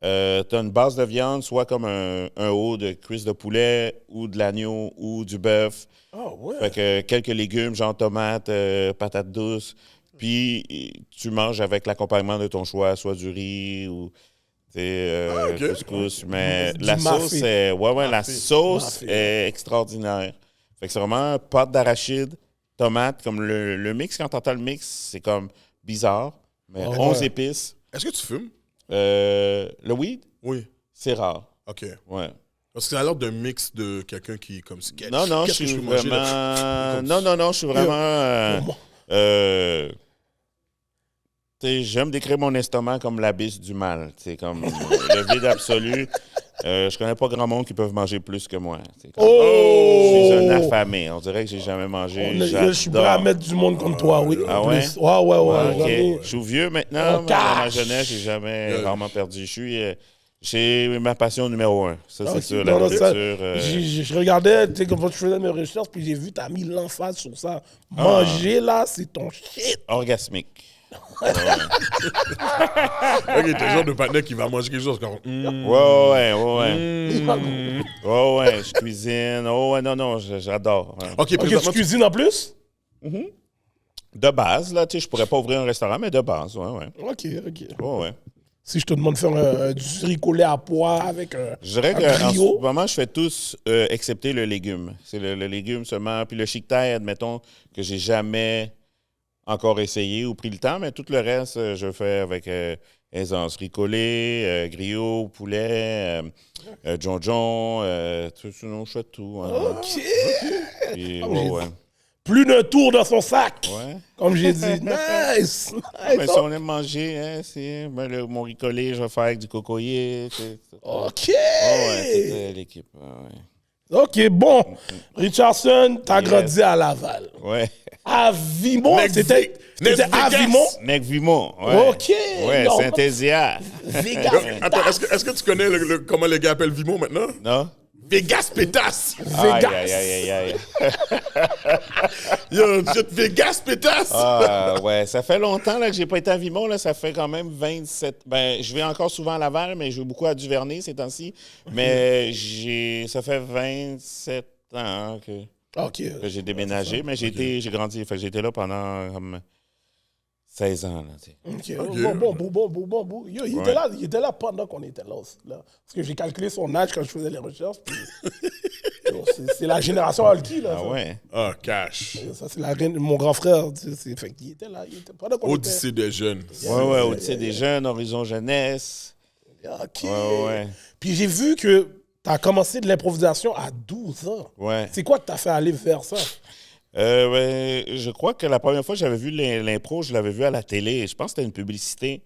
Tu as une base de viande, soit comme un haut de cuisse de poulet ou de l'agneau ou du bœuf. Ah ouais. Fait que quelques légumes, genre tomates, patates douces. Puis tu manges avec l'accompagnement de ton choix, soit du riz ou couscous. Mais Du la mafé. sauce, la sauce Mafé. est extraordinaire. Fait que c'est vraiment pâte d'arachide, tomate, comme le mix. Quand t'entends le mix, c'est comme bizarre, mais 11 épices. Est-ce que tu fumes? Le weed, Oui. c'est rare. OK. Ouais. Parce que ça a l'air d'un mix de quelqu'un qui est comme... Non, je Qu'est-ce que suis peux manger, vraiment... là? Non, je suis vraiment... j'aime décrire mon estomac comme l'abysse du mal. C'est comme le vide absolu. Je connais pas grand monde qui peuvent manger plus que moi. Comme, je suis un affamé. On dirait que j'ai jamais mangé. Je suis prêt à mettre du monde comme toi, oui. Ah ouais? Plus. Ouais. Ok. Jamais. Je suis vieux maintenant, On mais dans ma cache. jeunesse, j'ai jamais vraiment perdu. J'ai ma passion numéro 1. Ça, c'est Ok, sûr, non, la ça, nourriture. je regardais, tu sais, quand je faisais mes recherches, puis j'ai vu, t'as mis l'emphase sur ça. Manger, là, c'est ton shit. Orgasmique. OK, t'es le genre de partenaire qui va manger quelque chose comme... Ouais. Ouais, je cuisine. Oh, ouais, non, j'adore. Ouais. OK, Ok, présentement, tu cuisines en plus? De base, là, tu sais, je pourrais pas ouvrir un restaurant, mais de base, ouais. Ok. Ouais. Si je te demande de faire du riz collé à pois avec un Je dirais un qu'en ce brio. moment, je fais tous excepté le légume. C'est le légume seulement. Puis le chic thai, admettons, que j'ai jamais encore essayé ou pris le temps, mais tout le reste, je fais avec aisance. Riz collé, griot, poulet, jonjon, sinon je fais tout. Hein. Ok. Puis, j'ai ouais. Plus d'un tour dans son sac. Ouais. Comme j'ai dit. Nice. Mais si on aime manger, hein, mon riz collé, je vais faire avec du cocoyer. Ok. Ouais, toute l'équipe. Ouais. Ok, bon. Richardson, t'as Yes. grandi à Laval. Ouais. À Vimont, c'était à Vegas. Vimont? Mec Vimont. Ouais. Ok. Ouais, Non. Saint-Ésia. Vegas. Attends, est-ce que tu connais comment les gars appellent Vimont maintenant? Non? Vegas pétasse! Vegas. Aïe. Yo, Vegas pétasse! Ouais, ça fait longtemps là, que j'ai pas été à Vimont. Là, ça fait quand même 27... Ben, je vais encore souvent à Laval, mais je vais beaucoup à Duvernay ces temps-ci. Mais ça fait 27 ans que j'ai déménagé. Mais j'ai grandi. Fait que j'ai été là pendant comme 16 ans. Là, tu sais. Ok. Bon. Yo, il était là pendant qu'on était là aussi. Là. Parce que j'ai calculé son âge quand je faisais les recherches. Puis... Yo, c'est la génération Alki, là. Ah ça. ouais? Ah, cash. Ça, c'est mon grand frère. Tu sais, fait qu'il était là. Il était pendant qu'on était... Odyssée des jeunes. Ouais, Odyssée des jeunes, Horizon Jeunesse. Ok. Ouais. Puis j'ai vu que tu as commencé de l'improvisation à 12 ans. Ouais. C'est quoi que t'as fait aller vers ça? Je crois que la première fois que j'avais vu l'impro, je l'avais vu à la télé. Je pense que c'était une publicité,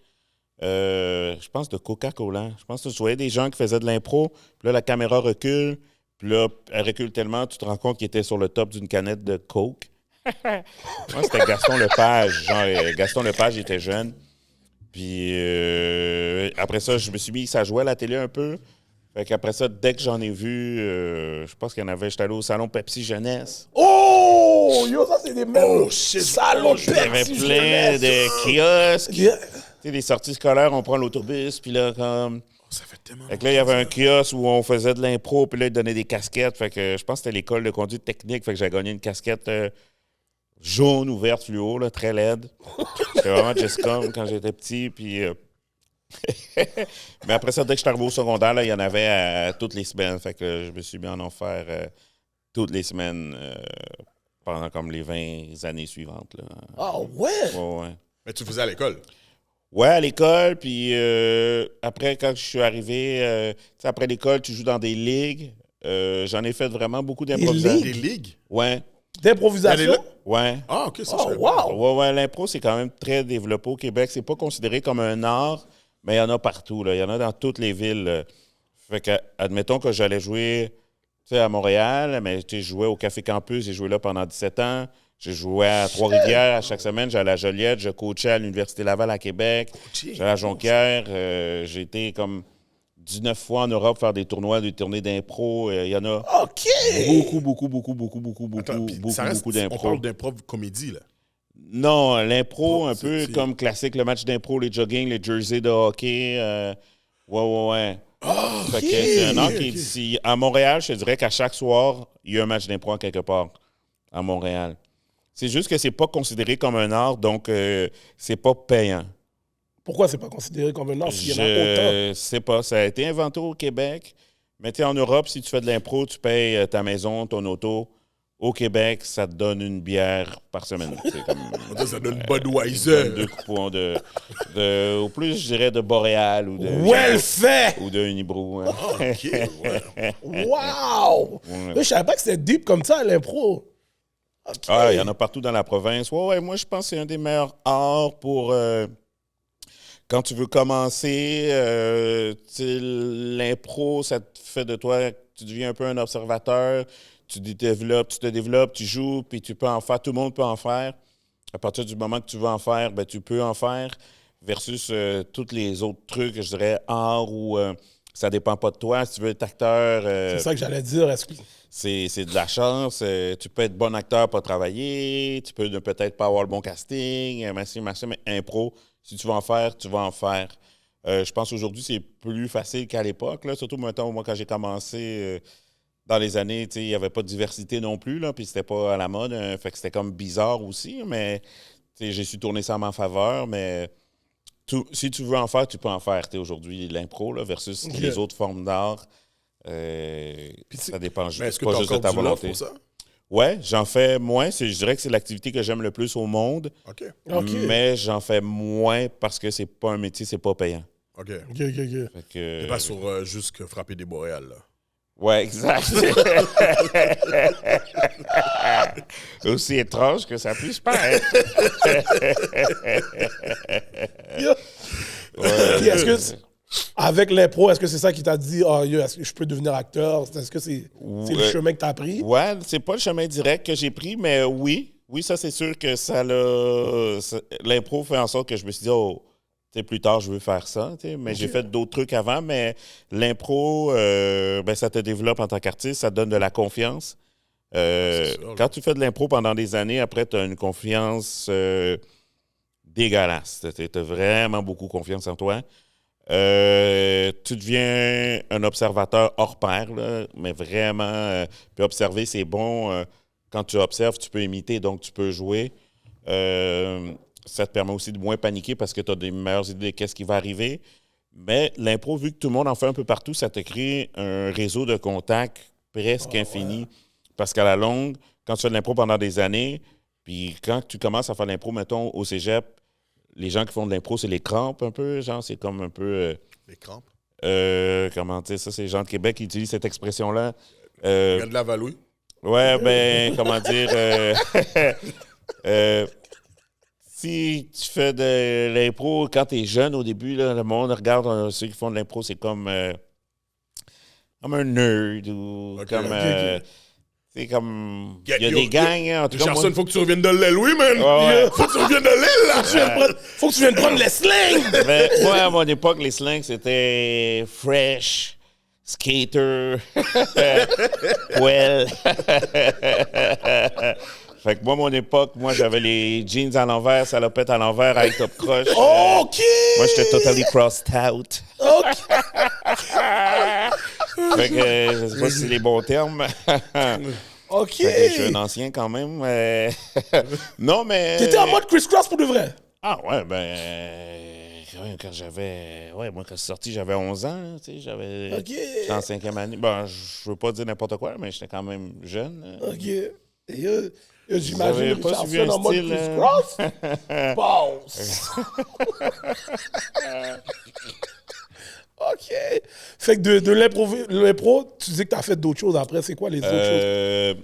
je pense de Coca-Cola. Je pense que tu voyais des gens qui faisaient de l'impro, puis là, la caméra recule, puis là, elle recule tellement, tu te rends compte qu'il était sur le top d'une canette de Coke. Moi, c'était Gaston Lepage. Gaston Lepage était jeune. Puis après ça, je me suis mis, ça jouait à la télé un peu. Fait qu'après ça, dès que j'en ai vu, je pense qu'il y en avait, j'étais allé au salon Pepsi Jeunesse. Oh! Yo, ça, c'est des mêmes Oh, shit. salons Il y avait plein de kiosques. Yeah. Tu sais, les sorties scolaires, on prend l'autobus, puis là, comme... Ça fait tellement... Fait que là, il y avait un kiosque où on faisait de l'impro, puis là, ils donnaient des casquettes. Fait que je pense que c'était l'école de conduite technique. Fait que j'ai gagné une casquette jaune ouverte fluo, là, très laide. C'était vraiment just comme quand j'étais petit, puis... Mais après ça, dès que je suis arrivé au secondaire, là, il y en avait toutes les semaines. Fait que je me suis mis à en faire toutes les semaines pendant comme les 20 années suivantes. Là. Ah ouais? Ouais. Mais tu faisais à l'école? Ouais, à l'école. Puis après, quand je suis arrivé, après l'école, tu joues dans des ligues. J'en ai fait vraiment beaucoup d'improvisation. Des ligues? Ouais. D'improvisation? Ouais. Ah, OK, ça, Oh, je savais pas. wow! Ouais, l'impro, c'est quand même très développé au Québec. C'est pas considéré comme un art, mais il y en a partout. Là. Il y en a dans toutes les villes. Fait que, admettons que j'allais jouer à Montréal, mais je jouais au Café Campus. J'ai joué là pendant 17 ans. J'ai joué à Trois-Rivières à chaque semaine. J'allais à Joliette. Je coachais à l'Université Laval à Québec. J'allais à Jonquière. J'ai été comme 19 fois en Europe faire des tournois, des tournées d'impro. Il y en a OK! beaucoup Attends, puis ça reste, on d'impro. parle d'improv comédie, là. Non, l'impro, un peu c'est- comme classique, le match d'impro, les jogging, les jerseys de hockey. Ouais. Fait que c'est un art qui est ici. À Montréal, je te dirais qu'à chaque soir, il y a un match d'impro à quelque part. À Montréal. C'est juste que c'est pas considéré comme un art, donc c'est pas payant. Pourquoi c'est pas considéré comme un art s'il y en a autant? Je sais pas. Ça a été inventé au Québec. Mais tu sais, en Europe, si tu fais de l'impro, tu payes ta maison, ton auto. Au Québec, ça te donne une bière par semaine. C'est comme, Ça donne ça Budweiser. donne 2 coupons au plus, je dirais, de Boréal ou de... Well fait! Ou de Unibroue. Hein. OK, ouais. Wow! Je savais pas que c'était deep comme ça, l'impro. OK. Ah, il y en a partout dans la province. Ouais, moi, je pense que c'est un des meilleurs arts pour... quand tu veux commencer, l'impro, ça te fait de toi... Tu deviens un peu un observateur. Tu te développes, tu joues, puis tu peux en faire. Tout le monde peut en faire. À partir du moment que tu veux en faire, ben, tu peux en faire. Versus tous les autres trucs, je dirais, art où ça dépend pas de toi. Si tu veux être acteur... c'est ça que j'allais dire. Est-ce que... C'est de la chance. Tu peux être bon acteur, pas travailler. Tu peux peut-être pas avoir le bon casting. Mais impro, si tu veux en faire, tu vas en faire. Je pense qu'aujourd'hui, c'est plus facile qu'à l'époque. Là. Surtout maintenant, moi, quand j'ai commencé... dans les années, il n'y avait pas de diversité non plus, là, puis c'était pas à la mode. Fait que c'était comme bizarre aussi, mais j'ai su tourner ça en ma faveur. Mais si tu veux en faire, tu peux en faire. Aujourd'hui, l'impro là, versus les autres formes d'art, ça dépend Mais est-ce que pas tu as juste de encore ta du love volonté. pour ça? Ouais, j'en fais moins. Je dirais que c'est l'activité que j'aime le plus au monde. OK. Mais j'en fais moins parce que c'est pas un métier, c'est pas payant. OK. OK. Fait que, T'es pas sur juste que frapper des boréales, là. ouais, exact. Aussi étrange que ça puisse paraître. Puis est-ce que, avec l'impro, est-ce que c'est ça qui t'a dit, est-ce que je peux devenir acteur? Est-ce que c'est le chemin que t'as pris? Ouais, c'est pas le chemin direct que j'ai pris, mais oui. Oui, ça, c'est sûr que l'impro fait en sorte que je me suis dit, plus tard, je veux faire ça. Mais j'ai fait d'autres trucs avant, mais l'impro, ça te développe en tant qu'artiste, ça te donne de la confiance. Quand tu fais de l'impro pendant des années, après, tu as une confiance dégueulasse. Tu as vraiment beaucoup confiance en toi. Tu deviens un observateur hors pair, là, mais vraiment, puis observer, c'est bon. Quand tu observes, tu peux imiter, donc tu peux jouer. Ça te permet aussi de moins paniquer parce que tu as des meilleures idées de qu'est-ce qui va arriver. Mais l'impro, vu que tout le monde en fait un peu partout, ça te crée un réseau de contacts presque infini. Ouais. Parce qu'à la longue, quand tu fais de l'impro pendant des années, puis quand tu commences à faire de l'impro, mettons, au cégep, les gens qui font de l'impro, c'est les crampes un peu, genre, c'est comme un peu... les crampes? Comment dire ça? C'est les gens de Québec qui utilisent cette expression-là. De la Valouille? Ouais, comment dire... si tu fais de l'impro quand tu es jeune au début, là, le monde regarde ceux qui font de l'impro, c'est comme un nerd ou comme... c'est comme... Il y a des gangs, hein, en tout cas. Gerson, faut que tu reviennes de l'aile, oui, man! Ouais. Faut que tu reviennes de l'aile, là! Faut que tu viennes prendre les slings! Mais moi, à mon époque, les slings, c'était fresh, skater, well... Fait que moi, mon époque, j'avais les jeans à l'envers, salopette à l'envers, avec top croche. OK! Moi, j'étais totally crossed out. OK! Fait que je sais pas si c'est les bons termes. OK! Fait que je suis un ancien quand même. Non, mais... T'étais en mode criss-cross pour de vrai? Ah ouais, quand j'avais... Ouais, moi, quand je suis sorti, j'avais 11 ans. Tu sais, j'avais... OK. J'étais en 5e année. Bon, je veux pas dire n'importe quoi, mais j'étais quand même jeune. OK. Et j'imagine pas suivi Richardson un en mode style, criss-cross. Boss! OK. Fait que de l'impro, tu dis que tu as fait d'autres choses après. C'est quoi les autres choses?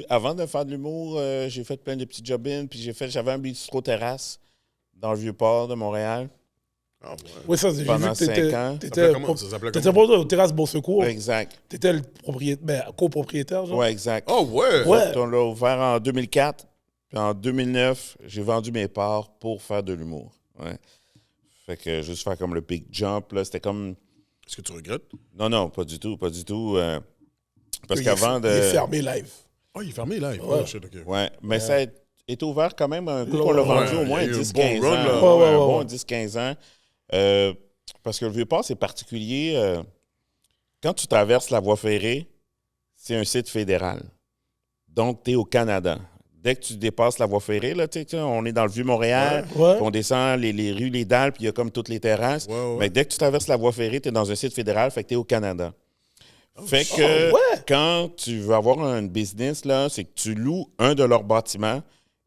Avant de faire de l'humour, j'ai fait plein de petits job-ins, puis j'avais un bistrot terrasse dans le Vieux-Port de Montréal. Ah, ouais. Oui, ça, j'ai vu Pendant que t'étais... 5 ans. Ça s'appelait T'étais comment? pas au Terrasse Bon Secours. Exact. T'étais le copropriétaire, genre? Oui, exact. Oh, ouais! Ouais. On l'a ouvert en 2004. Puis en 2009, j'ai vendu mes parts pour faire de l'humour. Ouais. Fait que juste faire comme le big jump, là, c'était comme... Est-ce que tu regrettes? Non, pas du tout. Parce Il qu'avant est de... fermé live. Oh, il est fermé, là. Ouais. Shit, OK. Ouais, mais ça, été ouvert quand même un coup qu'on l'a vendu au moins il y a eu un 10-15 bon run, ans. là. Ouais, Ouais. bon 10-15 ans. Parce que le Vieux-Port, c'est particulier. Quand tu traverses la voie ferrée, c'est un site fédéral. Donc, tu es au Canada. Dès que tu dépasses la voie ferrée, là, on est dans le Vieux-Montréal, Ouais. puis on descend les rues, les dalles, puis il y a comme toutes les terrasses. Ouais. Mais dès que tu traverses la voie ferrée, tu es dans un site fédéral, fait que tu es au Canada. Fait que quand tu veux avoir un business, là, c'est que tu loues un de leurs bâtiments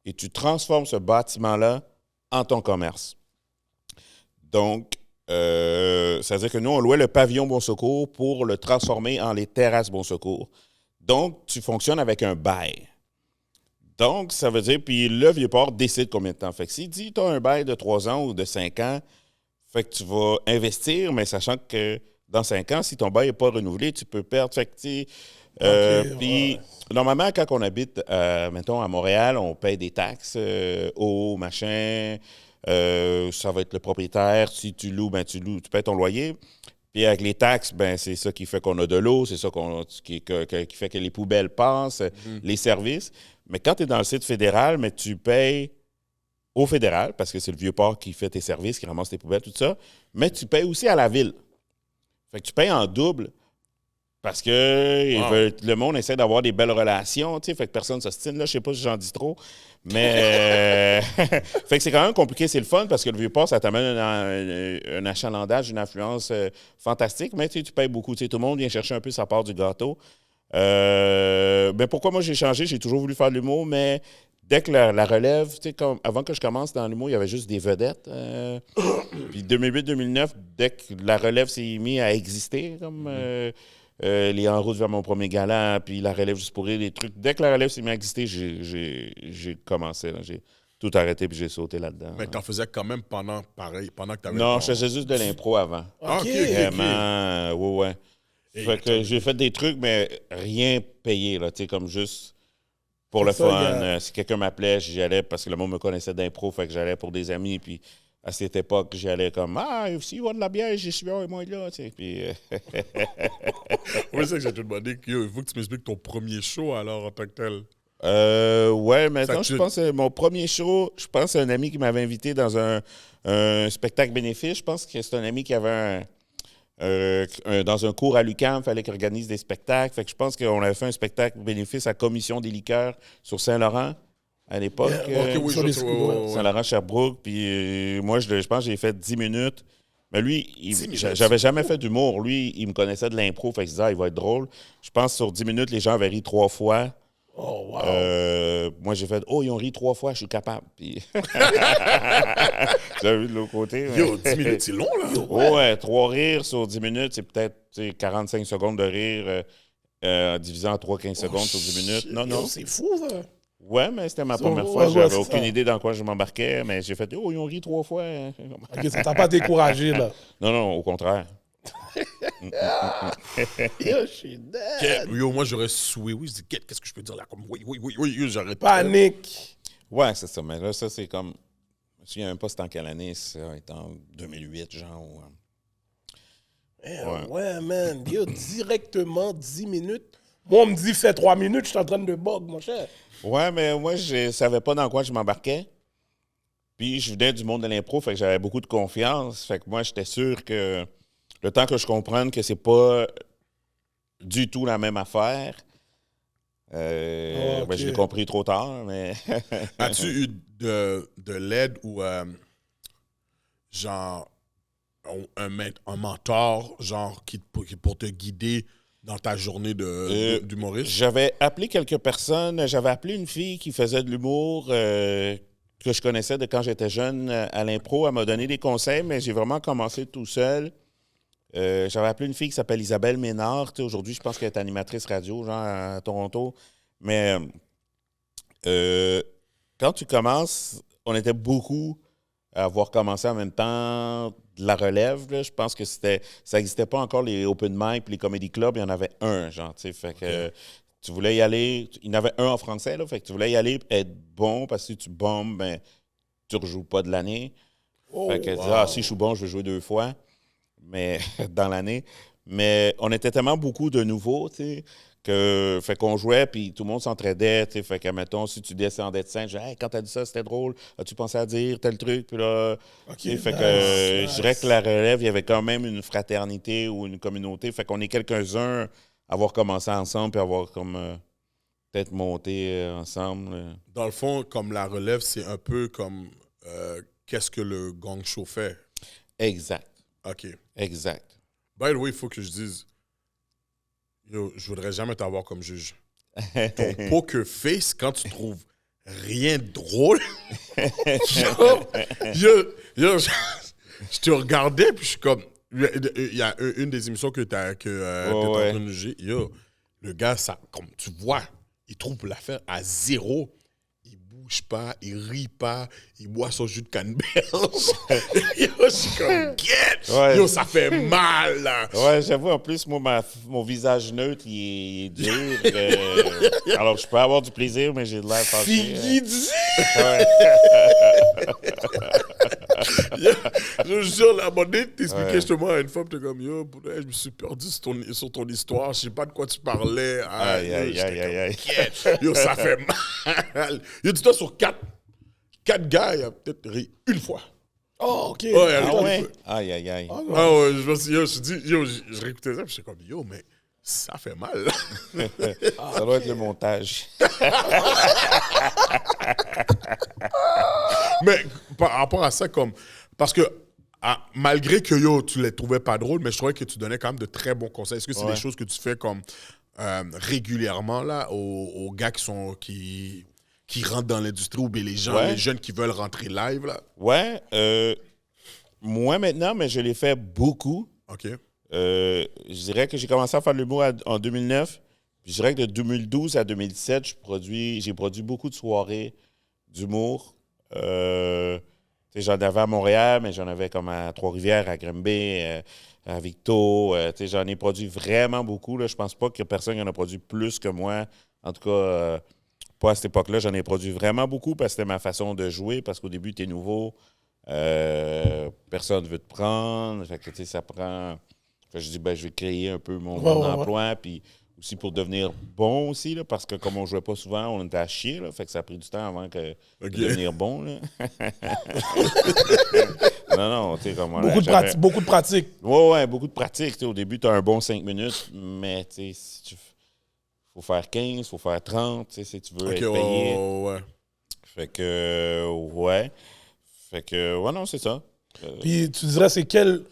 et tu transformes ce bâtiment-là en ton commerce. Donc, ça veut dire que nous, on louait le pavillon Bon Secours pour le transformer en les terrasses Bon Secours. Donc, tu fonctionnes avec un bail. Donc, ça veut dire, puis le Vieux-Port décide combien de temps. Fait que s'il dit, tu as un bail de 3 ans ou de 5 ans, fait que tu vas investir, mais sachant que dans 5 ans, si ton bail n'est pas renouvelé, tu peux perdre. Fait que, tu sais, puis, normalement, quand on habite, mettons, à Montréal, on paye des taxes, eau, machin, ça va être le propriétaire. Si tu loues, ben tu payes ton loyer. Puis avec les taxes, ben c'est ça qui fait qu'on a de l'eau, c'est ça qui fait que les poubelles passent, les services. Mais quand tu es dans le site fédéral, mais tu payes au fédéral, parce que c'est le Vieux-Port qui fait tes services, qui ramasse tes poubelles, tout ça, mais tu payes aussi à la ville. Fait que tu payes en double parce que le monde essaie d'avoir des belles relations, tu sais, fait que personne ne s'ostine. Là, je sais pas si j'en dis trop, mais fait que c'est quand même compliqué. C'est le fun parce que le Vieux-Port, ça t'amène un achalandage, une influence fantastique, mais tu payes beaucoup. Tu sais, tout le monde vient chercher un peu sa part du gâteau. Mais pourquoi moi j'ai changé? J'ai toujours voulu faire de l'humour, mais dès que la relève, tu sais, avant que je commence dans l'humour, il y avait juste des vedettes. Puis 2008-2009, dès que la relève s'est mise à exister, comme les En route vers mon premier gala, puis la relève juste pour rire, les trucs. Dès que la relève s'est mise à exister, j'ai commencé. Là, j'ai tout arrêté puis j'ai sauté là-dedans. Mais t'en faisais quand même pendant que t'avais... Non, je faisais juste de l'impro avant. OK. Vraiment, ouais. Fait que j'ai fait des trucs, mais rien payé, là, tu sais, comme juste pour le ça, fun. Si quelqu'un m'appelait, j'y allais parce que le monde me connaissait d'impro, fait que j'allais pour des amis, puis à cette époque, j'y allais comme « Ah, s'il y a de la bière, j'y suis et moi là », tu sais, puis... Oui, c'est ça que j'ai te demandé. Il faut que tu m'expliques ton premier show, alors, en tant que tel. Ouais, maintenant, Ça, je pense que mon premier show, je pense que c'est un ami qui m'avait invité dans un spectacle bénéfice. Je pense que c'est un ami qui avait dans un cours à l'UQAM, il fallait qu'il organise des spectacles. Fait que je pense qu'on avait fait un spectacle bénéfice à Commission des liqueurs sur Saint-Laurent à l'époque. Saint-Laurent-Sherbrooke. Puis moi, je pense que j'ai fait 10 minutes. Mais lui, j'avais jamais fait d'humour. Lui, il me connaissait de l'impro. Fait que je disais, il va être drôle. Je pense que sur 10 minutes, les gens avaient ri 3 fois. Oh, wow. Moi, j'ai fait « Oh, ils ont ri 3 fois, je suis capable. » Puis... J'avais vu de l'autre côté. Mais... Yo, 10 minutes, c'est long, là. Ouais, 3 rires sur 10 minutes, c'est peut-être 45 secondes de rire divisé en 3-15 secondes sur 10 minutes. Non. Yo, c'est fou, ça. Ouais, mais c'était ma première fois. J'avais aucune idée dans quoi je m'embarquais, mais j'ai fait « Oh, ils ont ri 3 fois. » OK, ça t'a pas découragé, là. Non, au contraire. Yo, je suis dead. Yo, moi, j'aurais souhaité. Oui, je dis, qu'est-ce que je peux dire là? Comme, oui, j'arrête. Panique. Ouais, c'est ça. Mais là, ça, c'est comme... Je me souviens même pas c'était en quelle année. Ça est en 2008, genre. Ouais, man. Yo, directement 10 minutes. Moi, on me dit, fais 3 minutes, je suis en train de bug, mon cher. Ouais, mais moi, je savais pas dans quoi je m'embarquais. Puis, je venais du monde de l'impro, fait que j'avais beaucoup de confiance. Fait que moi, j'étais sûr que le temps que je comprenne que c'est pas du tout la même affaire, ben, je l'ai compris trop tard, mais... As-tu eu de l'aide ou, genre, un mentor, genre, pour te guider dans ta journée d'humoriste? J'avais appelé quelques personnes. J'avais appelé une fille qui faisait de l'humour que je connaissais de quand j'étais jeune à l'impro. Elle m'a donné des conseils, mais j'ai vraiment commencé tout seul. J'avais appelé une fille qui s'appelle Isabelle Ménard. Aujourd'hui, je pense qu'elle est animatrice radio, genre à Toronto. Mais quand tu commences, on était beaucoup à avoir commencé en même temps de la relève. Là. Je pense que ça n'existait pas encore les open mic et les comedy clubs. Il y en avait un, genre. Fait que tu voulais y aller. Il y en avait un en français, là. Fait que tu voulais y aller être bon parce que si tu bombes, ben, tu ne rejoues pas de l'année. Fait que si je suis bon, je vais jouer 2 fois. Mais dans l'année. Mais on était tellement beaucoup de nouveaux, tu sais, Fait qu'on jouait, puis tout le monde s'entraidait. Fait que, mettons, si tu descendais de scène, je disais, hey, quand t'as dit ça, c'était drôle. As-tu pensé à dire tel truc? Puis là, fait que je dirais que la relève, il y avait quand même une fraternité ou une communauté. Fait qu'on est quelques-uns à avoir commencé ensemble, puis avoir comme peut-être monté ensemble. Dans le fond, comme la relève, c'est un peu comme qu'est-ce que le gang show fait. Exact. OK. Exact. By the way, il faut que je dise, yo, je voudrais jamais t'avoir comme juge. Ton poker face, quand tu trouves rien de drôle, je te regardais, puis je suis comme... Il y a une des émissions que tu es en train de juger. Yo, le gars, ça, comme tu vois, il trouve l'affaire à zéro. Il bouge pas, il rit pas, il boit son jus de canneberge. Yo, je suis comme, get! Ouais. Yo, ça fait mal, là. Ouais, j'avoue, en plus, moi, mon visage neutre, il est dur. Alors, je peux avoir du plaisir, mais j'ai de l'air fâché. Figidi! Je jure, là, à un moment donné, t'expliquais justement à une femme, t'es comme, yo, je me suis perdu sur ton histoire, je sais pas de quoi tu parlais. Aïe. Yo, ça fait mal. Yo, dis-toi, sur quatre gars, il a peut-être ri une fois. Oh, OK. Ouais, Ah ouais? une fois. Aïe. Ah ouais, je me suis dit, yo, je réécoutais ça, puis j'étais comme, yo, mais ça fait mal. Ça doit être le montage. Mais par rapport à ça, comme, parce que malgré que yo, tu les trouvais pas drôles, mais je trouvais que tu donnais quand même de très bons conseils. Est-ce que c'est des choses que tu fais comme régulièrement là, aux gars qui rentrent dans l'industrie ou bien les jeunes qui veulent rentrer live là? Ouais, moi maintenant, mais je l'ai fait beaucoup. OK. Je dirais que j'ai commencé à faire de l'humour en 2009. Puis je dirais que de 2012 à 2017, j'ai produit beaucoup de soirées d'humour. J'en avais à Montréal, mais j'en avais comme à Trois-Rivières, à Grimby, à Victo. J'en ai produit vraiment beaucoup. Là. Je pense pas qu'il y a personne qui en a produit plus que moi. En tout cas, pas à cette époque-là. J'en ai produit vraiment beaucoup parce que c'était ma façon de jouer. Parce qu'au début, tu es nouveau. Personne ne veut te prendre. Fait que, ça prend... Fait que je dis, je vais créer un peu mon emploi. Puis aussi pour devenir bon aussi, là, parce que comme on ne jouait pas souvent, on était à chier. Là, fait que ça a pris du temps avant de devenir bon. Là. non, tu sais, comme... Beaucoup de pratique. Ouais, beaucoup de pratique. Au début, tu as un bon 5 minutes, mais tu sais, faut faire 15, il faut faire 30, si tu veux être payé. Ouais. Fait que, ouais. Fait que, ouais, non, c'est ça. Puis tu dirais, c'est quel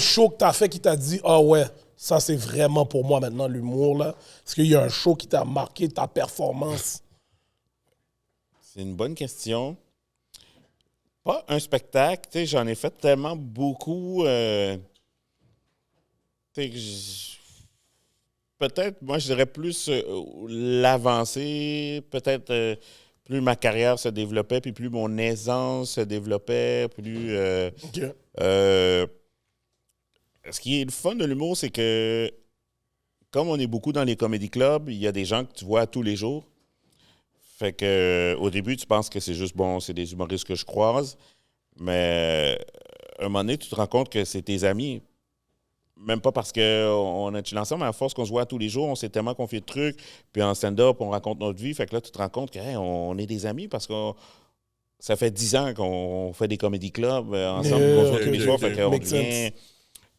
show que t'as fait qui t'a dit, ah ouais, ça c'est vraiment pour moi maintenant, l'humour, là? Est-ce qu'il y a un show qui t'a marqué ta performance? C'est une bonne question. Pas un spectacle, tu sais, j'en ai fait tellement beaucoup. Peut-être, moi, je dirais plus l'avancée, peut-être plus ma carrière se développait, puis plus mon aisance se développait, plus... ce qui est le fun de l'humour, c'est que comme on est beaucoup dans les comedy clubs, il y a des gens que tu vois tous les jours. Fait que au début, tu penses que c'est juste, c'est des humoristes que je croise, mais à un moment donné, tu te rends compte que c'est tes amis. Même pas parce qu'on a chillé ensemble, mais à force qu'on se voit tous les jours, on s'est tellement confié de trucs, puis en stand-up, on raconte notre vie. Fait que là, tu te rends compte qu'on est des amis parce que ça fait 10 ans qu'on fait des comedy clubs ensemble, on se voit tous les jours, fait qu'on devient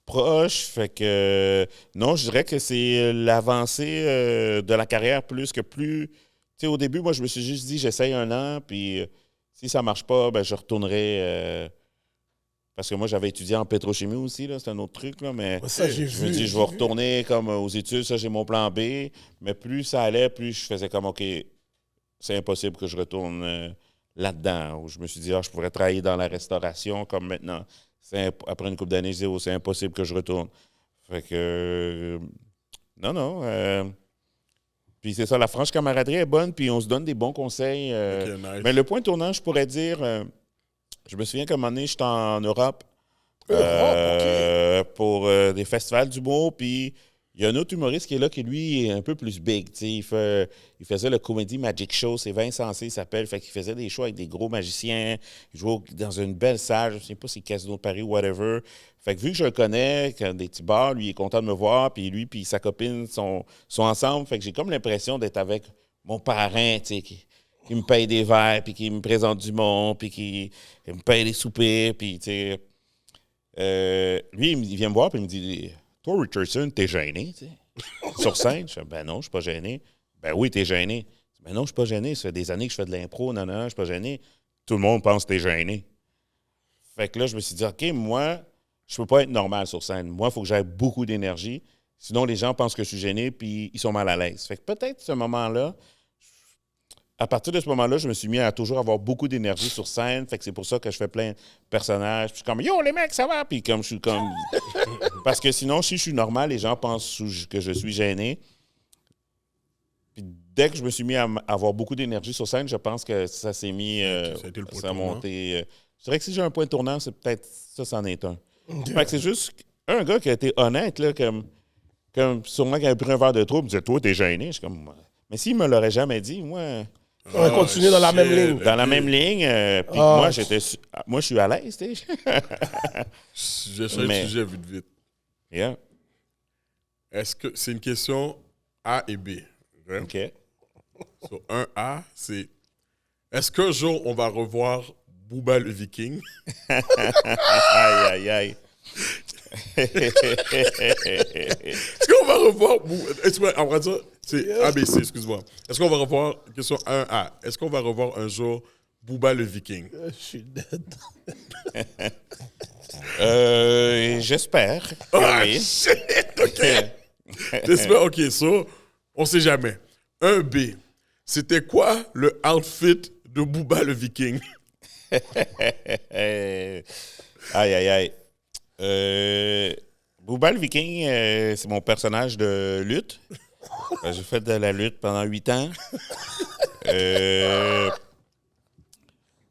proche. Fait que non, je dirais que c'est l'avancée de la carrière plus. Tu sais, au début, moi, je me suis juste dit, j'essaye 1 an, puis si ça marche pas, je retournerai... Parce que moi, j'avais étudié en pétrochimie aussi, là, c'est un autre truc, là, mais ça, je me dis, je vais retourner comme aux études, ça, j'ai mon plan B. Mais plus ça allait, plus je faisais comme, OK, c'est impossible que je retourne là-dedans. Où je me suis dit, je pourrais travailler dans la restauration comme maintenant. Après une couple d'années, je dis, c'est impossible que je retourne. Fait que, non. Puis c'est ça, la franche camaraderie est bonne, puis on se donne des bons conseils. Nice. Mais le point tournant, je pourrais dire... je me souviens qu'à un moment donné, j'étais en Europe pour des festivals d'humour, puis Il y a un autre humoriste qui est là, qui lui est un peu plus big. Il faisait le Comedy Magic Show, c'est Vincent C. il s'appelle. Fait qu'il faisait des shows avec des gros magiciens. Il jouait dans une belle salle, je ne sais pas si c'est Casino de Paris ou whatever. Fait que vu que je le connais, quand des petits bars, lui il est content de me voir, puis lui puis sa copine sont ensemble. Fait que j'ai comme l'impression d'être avec mon parrain, qui me paye des verres, puis qui me présente du monde, puis qui me paye des soupers, puis lui, il vient me voir, puis il me dit... Toi, Richardson, t'es gêné, tu sais. Sur scène, je dis, ben non, je suis pas gêné. Ben oui, t'es gêné. Ben non, je suis pas gêné. Ça fait des années que je fais de l'impro. Non, je suis pas gêné. Tout le monde pense que t'es gêné. Fait que là, je me suis dit, OK, moi, je peux pas être normal sur scène. Moi, il faut que j'aie beaucoup d'énergie. Sinon, les gens pensent que je suis gêné puis ils sont mal à l'aise. Fait que peut-être ce moment-là, à partir de ce moment-là, je me suis mis à toujours avoir beaucoup d'énergie sur scène. Fait que c'est pour ça que je fais plein de personnages. Puis je suis comme, yo, les mecs, ça va? Puis comme je suis comme... Parce que sinon, si je suis normal, les gens pensent que je suis gêné. Puis dès que je me suis mis à avoir beaucoup d'énergie sur scène, je pense que ça s'est mis... ça a monté. Je dirais que si j'ai un point tournant, c'est peut-être... Ça, c'en est un. Fait que c'est juste un gars qui a été honnête, là, comme sûrement qu'il avait pris un verre de trop, il me disait, toi, t'es gêné. Je suis comme... Mais s'il me l'aurait jamais dit, moi... On va continuer dans la même ligne. Dans la même ligne. Puis moi, je suis à l'aise, tu sais. Je sais le sujet vite. Yeah. Est-ce que c'est une question A et B? OK. So, 1A, c'est est-ce qu'un jour on va revoir Booba le Viking? Aïe, aïe, aïe. Est-ce qu'on va revoir on va dire, c'est ABC, excuse-moi. Est-ce qu'on va revoir, question 1A, est-ce qu'on va revoir un jour Booba le Viking? Je suis dead. J'espère. Ah, Oui. shit! OK. J'espère, OK, so, on sait jamais. 1B, c'était quoi le outfit de Booba le Viking? Aïe, aïe, aïe. Booba le Viking, c'est mon personnage de lutte. J'ai fait de la lutte pendant 8 ans.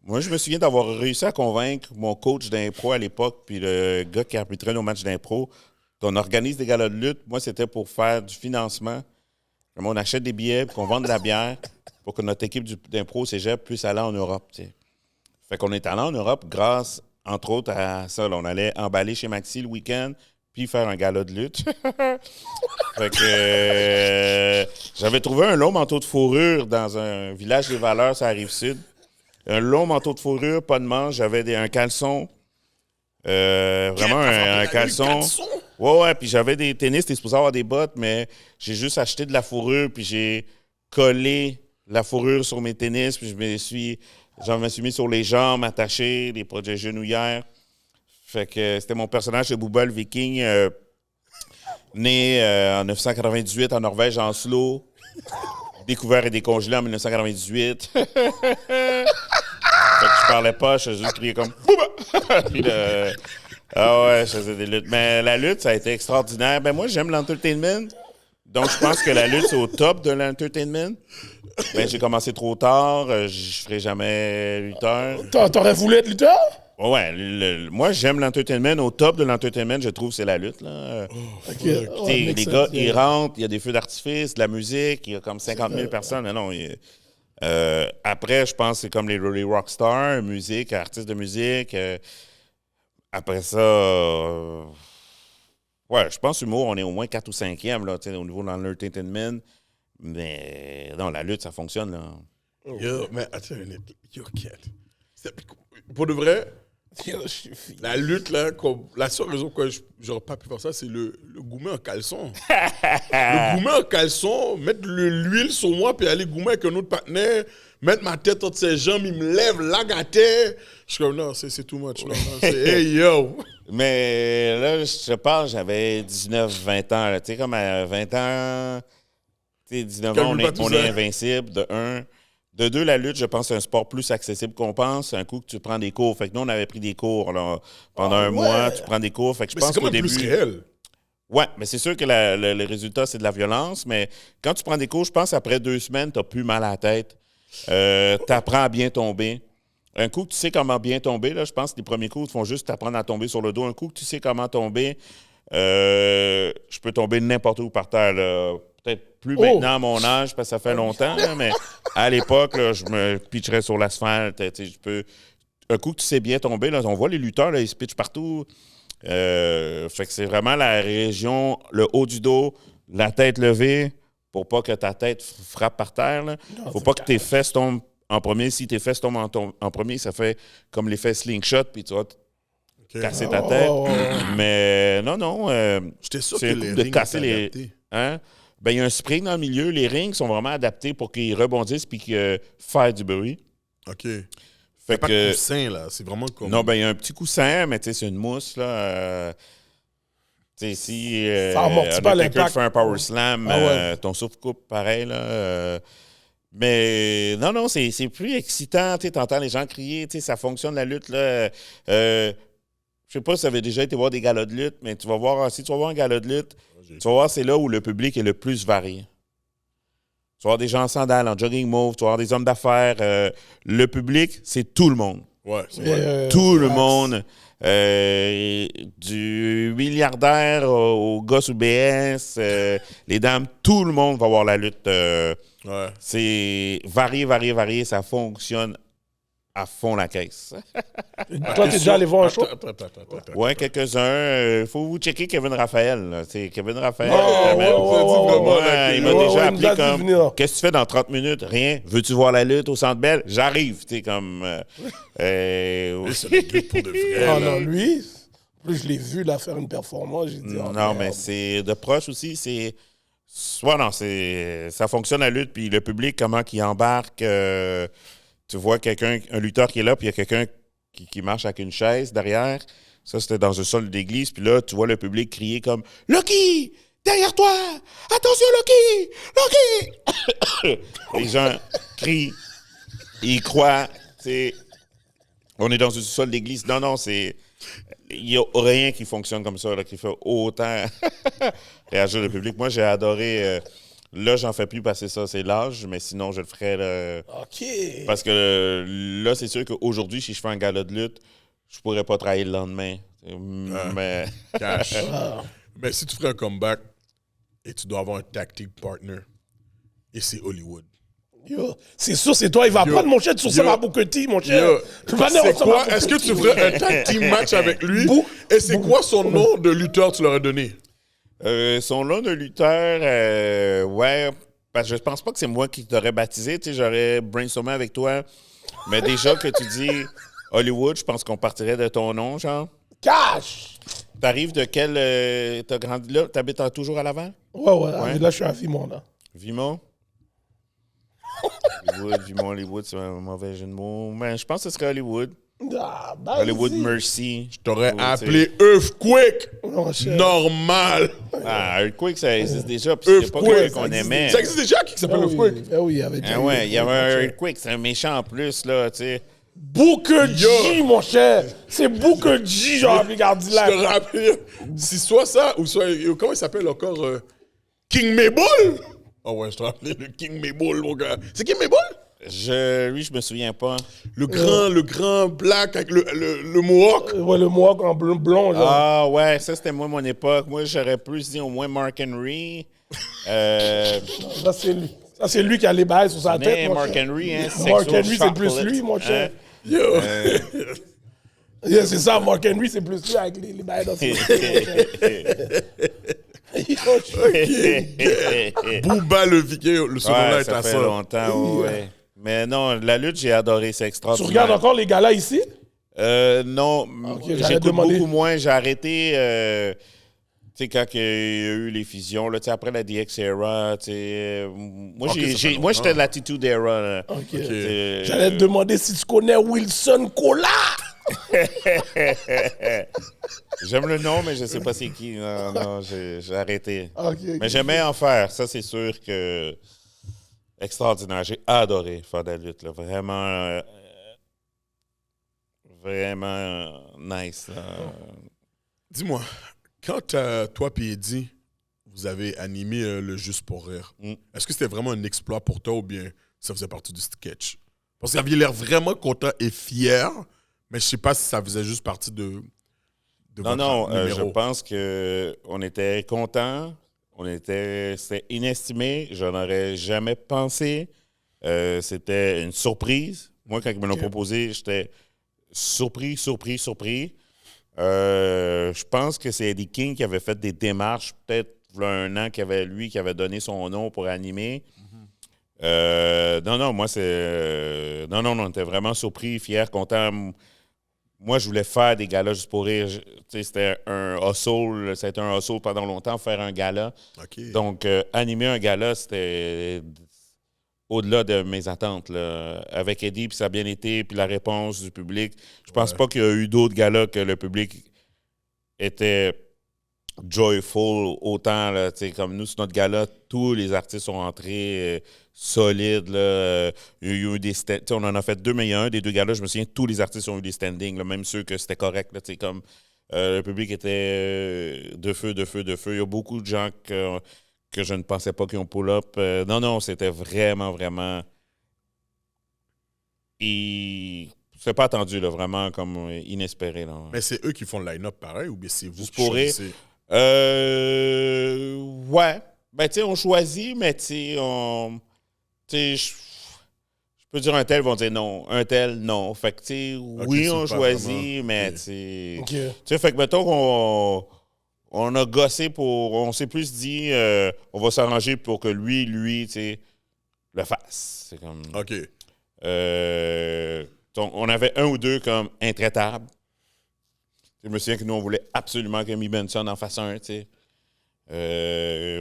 Moi, je me souviens d'avoir réussi à convaincre mon coach d'impro à l'époque, puis le gars qui arbitrait nos matchs d'impro, qu'on organise des galas de lutte. Moi, c'était pour faire du financement. On achète des billets, qu'on vende de la bière, pour que notre équipe d'impro au cégep puisse aller en Europe. T'sais. Fait qu'on est allé en Europe grâce, entre autres, à ça. Là, on allait emballer chez Maxi le week-end, puis faire un gala de lutte. Fait que j'avais trouvé un long manteau de fourrure dans un village des Valeurs, ça arrive sud. Un long manteau de fourrure, pas de manche. J'avais un caleçon. Vraiment un caleçon. Ouais, puis j'avais des tennis. T'es supposé avoir des bottes, mais j'ai juste acheté de la fourrure, puis j'ai collé la fourrure sur mes tennis, puis je me suis mis sur les jambes, attaché, des genouillères. Fait que c'était mon personnage de Booba le Viking, né en 1998 en Norvège, en Oslo. Découvert et décongelé en 1998. Fait que je parlais pas, je juste criais comme Booba! Puis ah ouais, je faisais des luttes. Mais la lutte, ça a été extraordinaire. Ben moi, j'aime l'entertainment. Donc, je pense que la lutte, c'est au top de l'entertainment. Ben, j'ai commencé trop tard. Je ferai jamais lutteur. T'aurais voulu être lutteur? Ouais, moi, j'aime l'entertainment. Au top de l'entertainment, je trouve, c'est la lutte. Là. Okay. Les gars, ils rentrent, il y a des feux d'artifice, de la musique, il y a comme 50 000 personnes. Mais non, après, je pense que c'est comme les rockstars, musique, artistes de musique. Après ça, ouais, je pense humour, on est au moins 4 ou 5e là, au niveau de l'entertainment. Mais non, la lutte, ça fonctionne. Là. Yo, mais attends, yo, Kat. Pour de vrai, la lutte, là, la seule raison pourquoi j'aurais pas pu faire ça, c'est le goumer en caleçon. Le goumer en caleçon, mettre l'huile sur moi, puis aller goumer avec un autre partenaire, mettre ma tête entre ses jambes, il me lève, lag à terre. Je suis comme, non, c'est too much. Non, c'est hey, yo! Mais là, je te parle, j'avais 19, 20 ans. Tu sais, comme à 20 ans, tu sais, 19 ans, on est invincible, de 1. De 2, la lutte, je pense, c'est un sport plus accessible qu'on pense. Un coup que tu prends des cours. Fait que nous, on avait pris des cours là, pendant un mois. Tu prends des cours. Fait que je pense qu'au début... c'est plus réel. Ouais, mais c'est sûr que le résultat, c'est de la violence. Mais quand tu prends des cours, je pense après 2 semaines, tu n'as plus mal à la tête. Tu apprends à bien tomber. Un coup que tu sais comment bien tomber, là, je pense que les premiers coups te font juste t'apprendre à tomber sur le dos. Un coup que tu sais comment tomber, Je peux tomber n'importe où par terre, là. Peut-être plus maintenant à mon âge, parce que ça fait longtemps, là, mais à l'époque, là, je me pitcherais sur l'asphalte. Je peux... Un coup que tu sais bien tomber, là, on voit les lutteurs, là, ils se pitchent partout. Fait que c'est vraiment la région, le haut du dos, la tête levée, pour pas que ta tête frappe par terre. Là. Faut pas que tes fesses tombent en premier. Si tes fesses tombent en premier, ça fait comme l'effet slingshot, puis tu vas casser ta tête. Mais non, J'étais sûr c'est que les de rings casser étaient les... adaptés. Hein? Ben, il y a un spring dans le milieu. Les rings sont vraiment adaptés pour qu'ils rebondissent puis qu'ils fassent du bruit. OK. Fait C'est pas de que... coussin, là. C'est vraiment comme... Non, ben il y a un petit coussin, mais tu sais, c'est une mousse, là. Tu sais, si Ça amortit pas Undertaker l'impact. fait un power slam, ton souffle coupe pareil, là. Mais non, c'est plus excitant. Tu entends les gens crier, tu sais, ça fonctionne la lutte, là. Je sais pas si ça avait déjà été voir des galas de lutte, mais tu vas voir, si tu vas voir un gala de lutte, tu vas voir, c'est là où le public est le plus varié. Tu vas voir des gens en sandales, en jogging mauve, tu vas voir des hommes d'affaires. Le public, c'est tout le monde. Ouais, c'est vrai. Tout le monde. Du milliardaire au gars sous BS, les dames, tout le monde va voir la lutte. Ouais. C'est varié, ça fonctionne à fond la caisse. Toi, t'es déjà allé voir un show? Attends. Ouais, quelques-uns. Faut vous checker Kevin Raphaël. Là. C'est Kevin Raphaël. Ouais, il m'a ouais, déjà il nous a appelé dit comme venir. qu'est-ce que tu fais dans 30 minutes? Rien. Veux-tu voir la lutte au Centre Bell? J'arrive. Tu sais, comme. C'est la lutte pour de vrai. Ah là. non, lui, plus je l'ai vu là faire une performance, j'ai dit. oh, Non, merde. mais c'est de proche aussi. C'est. Soit non, ça fonctionne la lutte, puis le public, comment il embarque. Tu vois un lutteur qui est là, puis il y a quelqu'un qui marche avec une chaise derrière. Ça, c'était dans un sol d'église. Puis là, tu vois le public crier comme « Lucky! Derrière toi! Attention, Lucky! Lucky! » Les gens crient. Ils croient. On est dans un sol d'église. Non, c'est... Il n'y a rien qui fonctionne comme ça, là, qui fait autant réagir le public. Moi, j'ai adoré... Là, j'en fais plus passer ça, c'est l'âge, mais sinon, je le ferais. Là, OK. parce que là, c'est sûr qu'aujourd'hui, si je fais un gala de lutte, je pourrais pas travailler le lendemain. Mais Cash. Mais si tu ferais un comeback et tu dois avoir un tactic partner, et c'est Hollywood. Yo, c'est sûr, c'est toi, il va prendre mon cher, tu ressembles à Booker T, mon cher. C'est quoi? Est-ce que tu ferais un tag team match avec lui? Et c'est quoi son nom de lutteur que tu leur as donné? son nom de lutteur, ouais, parce que je pense pas que c'est moi qui t'aurais baptisé. Tu sais, j'aurais brainstormé avec toi. Mais déjà que tu dis Hollywood, je pense qu'on partirait de ton nom, genre. Cash! T'arrives de quel... t'as grandi là? T'habites toujours à l'avant? Ouais. Là, je suis à Vimont, là. Vimont? Hollywood, c'est un mauvais jeu de mots. Mais je pense que ce serait Hollywood. Ah, Hollywood Mercy. Je t'aurais appelé Earthquake. Non, cher. Normal. Ah, Earthquake, ça existe déjà. Puis c'est pas quelqu'un qu'on aimait. Ça existe déjà qui s'appelle Earthquake? Oui, avec Ah ouais, il y avait un Earthquake, c'est un méchant en plus, là, tu sais. Booker G, mon cher. C'est Booker G, genre, regarde Je là. te rappelle, c'est soit ça ou soit, comment il s'appelle encore? King Mabel? Oh ouais, je te rappelle le King Mabel, mon gars. C'est King Mabel? Lui, je me souviens pas. Le grand black avec le mohawk. Ouais, le mohawk en blond, genre. Ah ouais, ça c'était moi, mon époque. Moi, j'aurais plus dit au moins Mark Henry. Ça, c'est lui. Ça, c'est lui qui a les bails sur sa tête, mon Mark cher. Henry, hein. Mark Sexual Henry, c'est plus chocolate. lui, mon cher. Yo. Yeah, c'est ça, Mark Henry, c'est plus lui avec les bails dans ses têtes. Booba le Viking, ce nom-là Ouais, est ça à fait ça. longtemps, ouais. Mais non, la lutte, j'ai adoré, c'est Tu extraordinaire. regardes encore les gars-là ici? Non, j'allais j'écoute demander. beaucoup moins. J'ai arrêté, tu sais, quand il y a eu les fusions, là, tu sais, après la DX Era, tu sais. Moi, Ok, ça fait moi, j'étais de longtemps. l'Attitude Era. Là. OK. J'allais te demander si tu connais Wilson Cola. J'aime le nom, mais je sais pas c'est qui. Non, j'ai arrêté. OK. Mais j'aimais en faire. Ça, c'est sûr que extraordinaire. J'ai adoré faire de la lutte. Là. Vraiment nice. Là. Dis-moi, quand toi et Eddie, vous avez animé le Juste pour rire, est-ce que c'était vraiment un exploit pour toi ou bien ça faisait partie du sketch? Parce que vous aviez l'air vraiment content et fier, mais je sais pas si ça faisait juste partie de de Non, votre non, numéro? je pense qu'on était contents. C'était inestimé. Je n'aurais jamais pensé. C'était une surprise. Moi, quand ils me l'ont proposé, j'étais surpris. Je pense que c'est Eddie King qui avait fait des démarches, peut-être il y a un an, qui avait donné son nom pour animer. Non, moi, c'est... Non, on était vraiment surpris, fiers, contents. Moi, je voulais faire des galas juste pour rire. C'était un hustle. Ça a été un hustle pendant longtemps, faire un gala. OK. Donc, animer un gala, c'était au-delà de mes attentes. Là. Avec Eddie, puis ça a bien été, puis la réponse du public. Je pense pas qu'il y a eu d'autres galas que le public était joyful autant. Là, comme nous, sur notre gala, tous les artistes sont rentrés solides. Là. Il y a eu des on en a fait 2, mais il y a un des 2 galas, je me souviens, tous les artistes ont eu des standings, là, même ceux que c'était correct. Là, comme, le public était de feu. Il y a beaucoup de gens que je ne pensais pas qui ont pull-up. Non, c'était vraiment. C'est pas attendu, là, vraiment comme inespéré. Là. Mais c'est eux qui font le line-up pareil ou bien c'est vous Juste qui pour rire. choisissez? Ouais. Ben, tu sais, on choisit, mais tu sais, je peux dire un tel, ils vont dire non. Un tel, non. Fait que, tu sais, oui, c'est on pas choisit, vraiment... mais Ok. tu sais. OK. Tu sais, fait que, mettons qu'on on a gossé pour. On s'est plus dit, on va s'arranger pour que lui, tu sais, le fasse. C'est comme. OK. Donc, on avait 1 ou 2 comme intraitables. Je me souviens que nous, on voulait absolument que Mi Benson en fasse un, tu sais.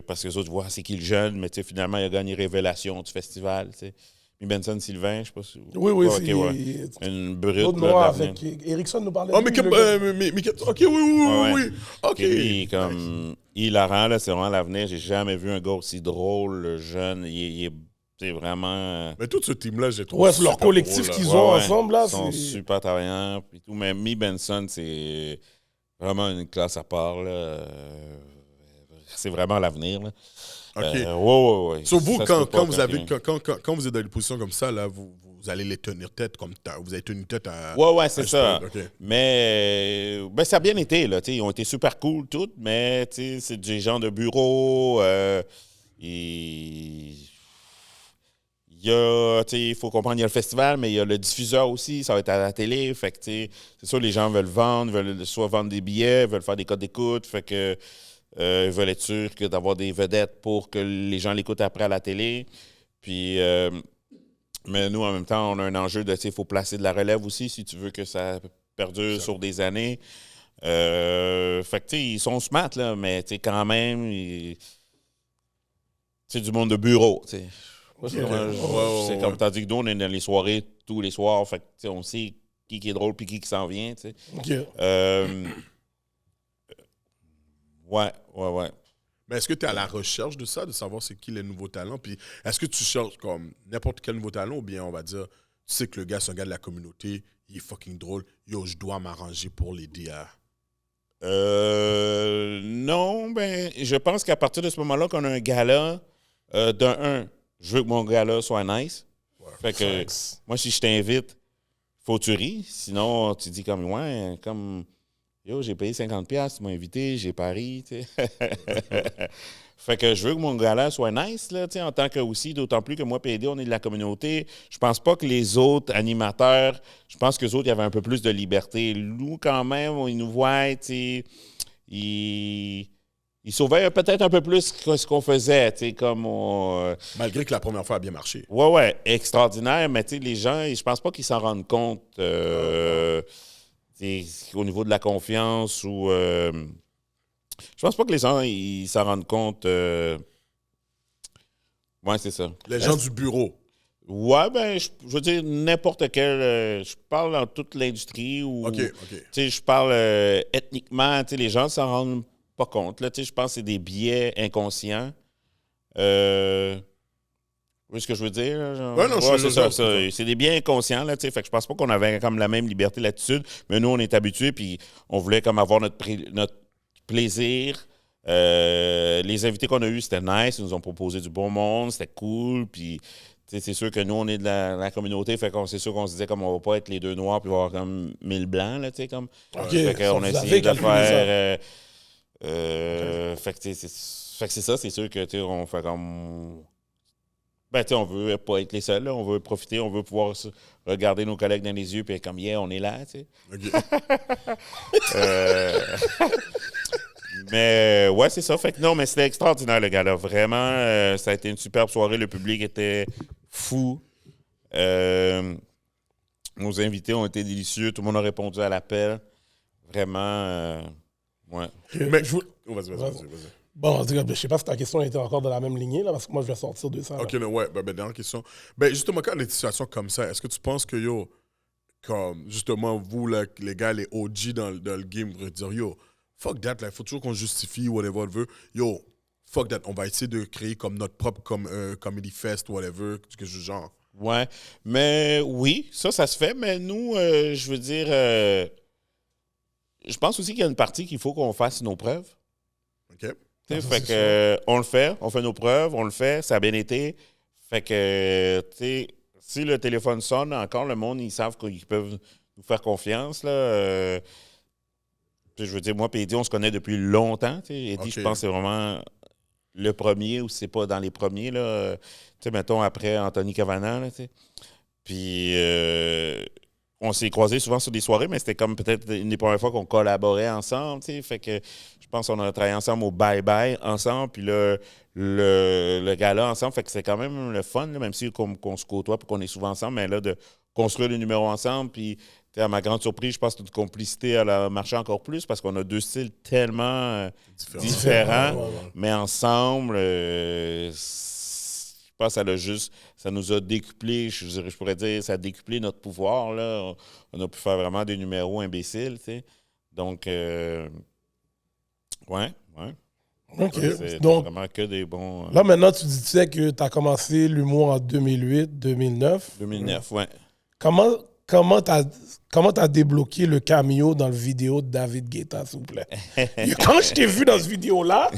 Parce que les autres voient c'est qui le jeune, mais tu sais, finalement, il a gagné Révélation du festival, tu sais. Mi Benson Sylvain, je sais pas si... Oui, Ouais, c'est... ouais. Une brute, L'autre là, noir d'avenir. avec Erickson nous parlait Oh, de mais, lui, le gars. OK, oui. Ouais. OK. Puis lui, comme hilarant, là, c'est vraiment l'avenir. J'ai jamais vu un gars aussi drôle, jeune. Il est c'est vraiment... Mais tout ce team-là, j'ai trouvé Ouais, c'est leur super collectif drôle, là. qu'ils ont Ouais, ensemble, là. Ils sont C'est... super travaillants. Puis tout. Mais Mi Benson, c'est vraiment une classe à part, là. C'est vraiment l'avenir, là. OK. Ouais. Sur vous, Ça se peut pas quand vous avez, continuer. quand vous êtes dans une position comme ça, là, vous allez les tenir tête comme vous avez tenu tête à... Ouais, c'est à ça. Sport, OK. Mais ben, ça a bien été, là. Ils ont été super cool, toutes, mais c'est des gens de bureau. Il faut comprendre, il y a le festival, mais il y a le diffuseur aussi, ça va être à la télé. Fait que, c'est sûr, les gens veulent vendre, veulent soit vendre des billets, veulent faire des codes d'écoute. Fait que ils veulent être sûrs d'avoir des vedettes pour que les gens l'écoutent après à la télé. Puis, mais nous, en même temps, on a un enjeu de, il faut placer de la relève aussi si tu veux que ça perdure sur des années. Fait que, ils sont smart, là, mais quand même, c'est du monde de bureau, tu sais. C'est comme, tandis que nous, on est dans les soirées tous les soirs. Fait que, on sait qui est drôle puis qui s'en vient, tu sais. OK. Ouais. Mais est-ce que tu es à la recherche de ça, de savoir c'est qui les nouveaux talents? Puis est-ce que tu cherches comme n'importe quel nouveau talent ou bien on va dire, tu sais que le gars, c'est un gars de la communauté, il est fucking drôle, yo, je dois m'arranger pour l'aider à... Non, ben, je pense qu'à partir de ce moment-là qu'on a un gala, je veux que mon gala soit nice. Fait que moi, si je t'invite, faut que tu ris. Sinon, tu dis comme, ouais, comme, yo, j'ai payé 50$, tu m'as invité, j'ai pas ri, tu sais. Fait que je veux que mon gala soit nice, là, tu sais, en tant que aussi, d'autant plus que moi, PD, on est de la communauté. Je pense pas que les autres animateurs, je pense que les autres, il y avait un peu plus de liberté. Nous, quand même, ils nous voient, tu sais, ils surveillent peut-être un peu plus que ce qu'on faisait, tu sais, comme Malgré que la première fois a bien marché. Ouais, extraordinaire, mais tu sais, les gens, je pense pas qu'ils s'en rendent compte au niveau de la confiance ou... je pense pas que les gens, ils s'en rendent compte... Ouais, c'est ça. Les gens du bureau. Ouais, ben, je veux dire, n'importe quel... je parle dans toute l'industrie ou... OK. Tu sais, je parle ethniquement, tu sais, les gens s'en rendent pas compte. Là, tu sais, je pense que c'est des biais inconscients. Vous voyez ce que je veux dire? Là, genre? Ouais, non, je suis c'est ça. C'est des biais inconscients, là, tu sais. Fait que je pense pas qu'on avait comme la même liberté là-dessus. Mais nous, on est habitués, puis on voulait comme avoir notre plaisir. Les invités qu'on a eus, c'était nice. Ils nous ont proposé du bon monde. C'était cool. Puis, c'est sûr que nous, on est de la communauté, fait qu'on c'est sûr qu'on se disait comme on va pas être les deux noirs puis avoir comme 1000 blancs, là, tu sais, comme. OK, Fait ça, qu'on vous a avez essayé de calculé faire. Fait que c'est ça, c'est sûr que, tu sais, on fait comme. Ben, tu sais, on veut pas être les seuls, là, on veut profiter, on veut pouvoir regarder nos collègues dans les yeux puis être comme, yeah, on est là, tu sais. Mais ouais, c'est ça. Fait que non, mais c'était extraordinaire, le gars-là. Vraiment, ça a été une superbe soirée. Le public était fou. Nos invités ont été délicieux. Tout le monde a répondu à l'appel. Vraiment, ouais. Mais Je vous- vas-y. Bon, en tout cas, je sais pas si ta question était encore dans la même lignée, là, parce que moi, je vais sortir de ça. là. Ok, non, ouais, dernière question. Ben, justement, quand des situations comme ça, est-ce que tu penses que, yo, comme, justement, vous, là, les gars, les OG dans le game, vont dire, yo, fuck that, là, il faut toujours qu'on justifie, whatever on veut. Yo, fuck that, on va essayer de créer comme notre propre comedy fest, whatever, quelque chose du genre. Ouais. Mais oui, ça se fait. Mais nous, je veux dire, je pense aussi qu'il y a une partie qu'il faut qu'on fasse nos preuves. OK? Tu sais, ça, fait c'est que, on le fait, on fait nos preuves, on le fait, ça a bien été. Fait que, tu sais, si le téléphone sonne, encore le monde, ils savent qu'ils peuvent nous faire confiance, là. Puis je veux dire, moi et Eddie, on se connaît depuis longtemps. Tu sais. Eddie, Ok. je pense que c'est vraiment le premier, ou si c'est pas dans les premiers, là. Tu sais, mettons, après Anthony Cavana, là, tu sais. Puis, on s'est croisés souvent sur des soirées, mais c'était comme peut-être une des premières fois qu'on collaborait ensemble, tu sais. Fait que je pense qu'on a travaillé ensemble au Bye Bye ensemble, puis là, le gala ensemble. Fait que c'est quand même le fun, là, même si qu'on se côtoie et qu'on est souvent ensemble, mais là, de construire le numéro ensemble, puis tu sais, à ma grande surprise, je pense que notre complicité elle a marché encore plus parce qu'on a deux styles tellement différents, mais ensemble, je pense que ça nous a décuplé, je pourrais dire, ça a décuplé notre pouvoir, là. On a pu faire vraiment des numéros imbéciles, tu sais. Donc, ouais. OK. C'est Donc, vraiment que des bons... là, maintenant, tu disais que tu as commencé l'humour en 2008, 2009. 2009, ouais. Comment t'as débloqué le cameo dans le vidéo de David Guetta, s'il vous plaît? Quand je t'ai vu dans cette vidéo-là,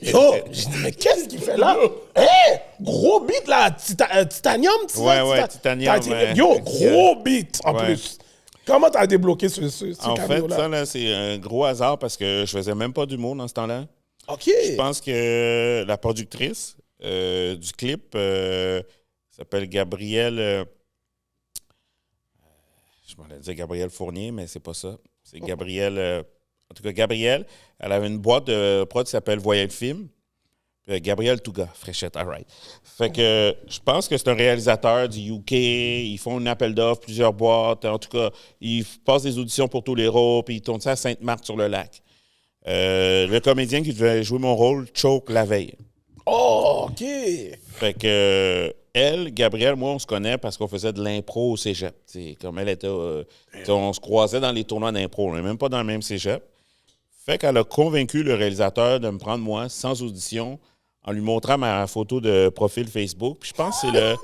yo, j'ai dit, mais qu'est-ce qu'il fait là? Hein? Gros beat, là, Titanium, tu sais? Ouais, Titanium, Yo, gros beat, en Ouais. plus. Comment t'as débloqué ce En fait, cameo-là? ça, là, c'est un gros hasard parce que je faisais même pas d'humour dans ce temps-là. OK. Je pense que la productrice du clip s'appelle Gabrielle... je m'en allais dire Gabrielle Fournier, mais c'est pas ça. C'est Gabrielle... en tout cas, Gabrielle, elle avait une boîte de prod qui s'appelle Voyelle Film. Gabriel Touga, fraîchette, all right. Fait que je pense que c'est un réalisateur du UK. Ils font un appel d'offres, plusieurs boîtes. En tout cas, ils passent des auditions pour tous les rôles, puis ils tournent ça à Sainte-Marthe-sur-le-Lac. Le comédien qui devait jouer mon rôle choke la veille. Oh, OK. Fait que elle, Gabrielle, moi, on se connaît parce qu'on faisait de l'impro au cégep. T'sais, comme elle était... on se croisait dans les tournois d'impro. On n'est même pas dans le même cégep. Fait qu'elle a convaincu le réalisateur de me prendre, moi, sans audition, en lui montrant ma photo de profil Facebook. Puis je pense que c'est le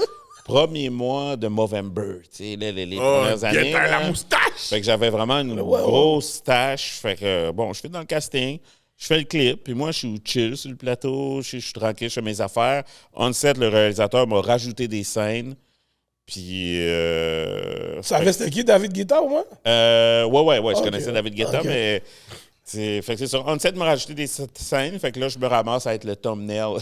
premier mois de Movember, tu sais, les premières années. La là. moustache! Fait que j'avais vraiment une grosse tâche. Fait que, bon, je fais dans le casting, je fais le clip, puis moi, je suis chill sur le plateau, je suis tranquille, je fais mes affaires. On set, le réalisateur m'a rajouté des scènes. Puis. Tu savais c'était qui, David Guetta, au moins? Ouais, je Ok. connaissais David Guetta, Ok. mais. Fait que c'est ça. On essaie de me rajouter des scènes. Fait que là, je me ramasse à être le thumbnail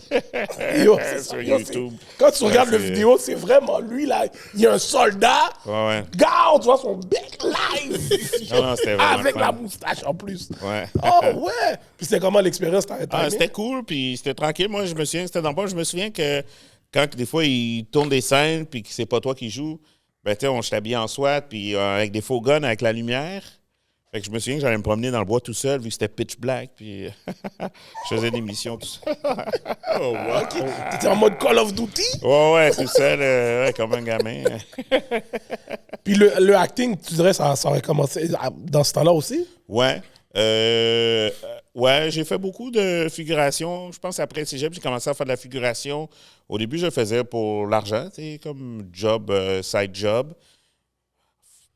Yo, c'est ça, sur yo, YouTube. quand tu regardes la c'est- vidéo, c'est vraiment lui, là. Il y a un soldat. Ouais. Garde, tu vois son bec live. Non, c'était vraiment Avec fun. la moustache en plus. Ouais. Oh, ouais. Puis c'était comment l'expérience? T'as aimé? C'était cool, puis c'était tranquille. Moi, je me souviens, c'était dans le bon. Je me souviens que quand des fois, ils tournent des scènes, puis que c'est pas toi qui joues, ben, tu sais, on s'habille en SWAT, puis avec des faux guns, avec la lumière. Fait que je me souviens que j'allais me promener dans le bois tout seul, vu que c'était pitch black, puis je faisais des missions tout seul. Oh, wow. T'étais en mode Call of Duty? Ouais, tout seul, ouais, comme un gamin. Puis le acting, tu dirais, ça aurait commencé dans ce temps-là aussi? Ouais. Ouais, j'ai fait beaucoup de figuration. Je pense après le cégep, j'ai commencé à faire de la figuration. Au début, je le faisais pour l'argent, tu sais, comme job, side job.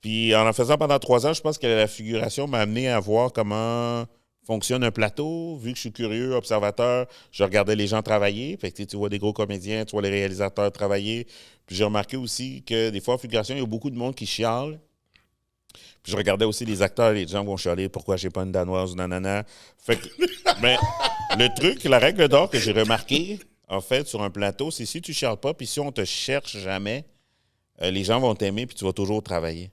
Puis en faisant pendant 3 ans, je pense que la figuration m'a amené à voir comment fonctionne un plateau. Vu que je suis curieux, observateur, je regardais les gens travailler. Fait que tu vois des gros comédiens, tu vois les réalisateurs travailler. Puis j'ai remarqué aussi que des fois, en figuration, il y a beaucoup de monde qui chiale. Puis je regardais aussi les acteurs, les gens vont chialer, pourquoi j'ai pas une danoise ou nanana. Fait que, ben, le truc, la règle d'or que j'ai remarqué, en fait, sur un plateau, c'est si tu chiales pas, puis si on te cherche jamais, les gens vont t'aimer, puis tu vas toujours travailler.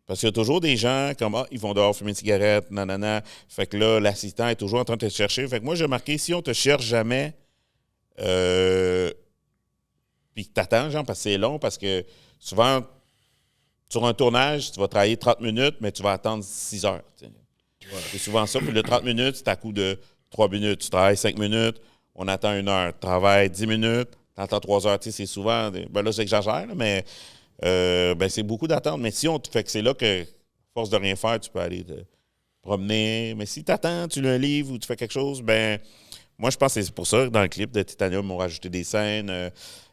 Parce qu'il y a toujours des gens comme, ils vont dehors fumer une cigarette, nanana. Fait que là, l'assistant est toujours en train de te chercher. Fait que moi, j'ai remarqué, si on te cherche jamais, puis que t'attends, genre, parce que c'est long, parce que souvent, sur un tournage, tu vas travailler 30 minutes, mais tu vas attendre 6 heures. C'est souvent ça. Puis le 30 minutes, c'est à coup de 3 minutes. Tu travailles 5 minutes, on attend 1 heure. Tu travailles 10 minutes, tu attends 3 heures. C'est souvent... Ben là, j'exagère, mais c'est beaucoup d'attente. Mais si on te fait que c'est là que, force de rien faire, tu peux aller te promener. Mais si tu attends, tu lis un livre ou tu fais quelque chose, ben moi, je pense que c'est pour ça que dans le clip de Titanium, ils ont rajouté des scènes...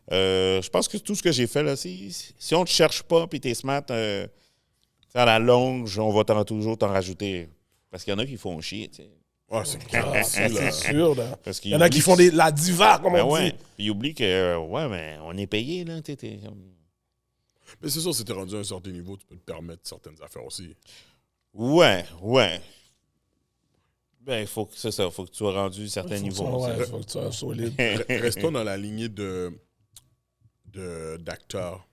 je pense que tout ce que j'ai fait, là, si on ne te cherche pas et tu es smart, à la longue, on va toujours t'en rajouter. Parce qu'il y en a qui font chier. Tu sais. Ouais, c'est clair. C'est sûr, là. Parce Il y en a qui font la diva, comme on dit. Puis ils oublient que, mais on est payé. Là, Mais c'est sûr, si t'es rendu à un certain niveau, tu peux te permettre certaines affaires aussi. Ouais. Ben, faut que tu sois rendu à un certain niveau. Il faut que tu sois solide. Restons dans la lignée d'acteurs.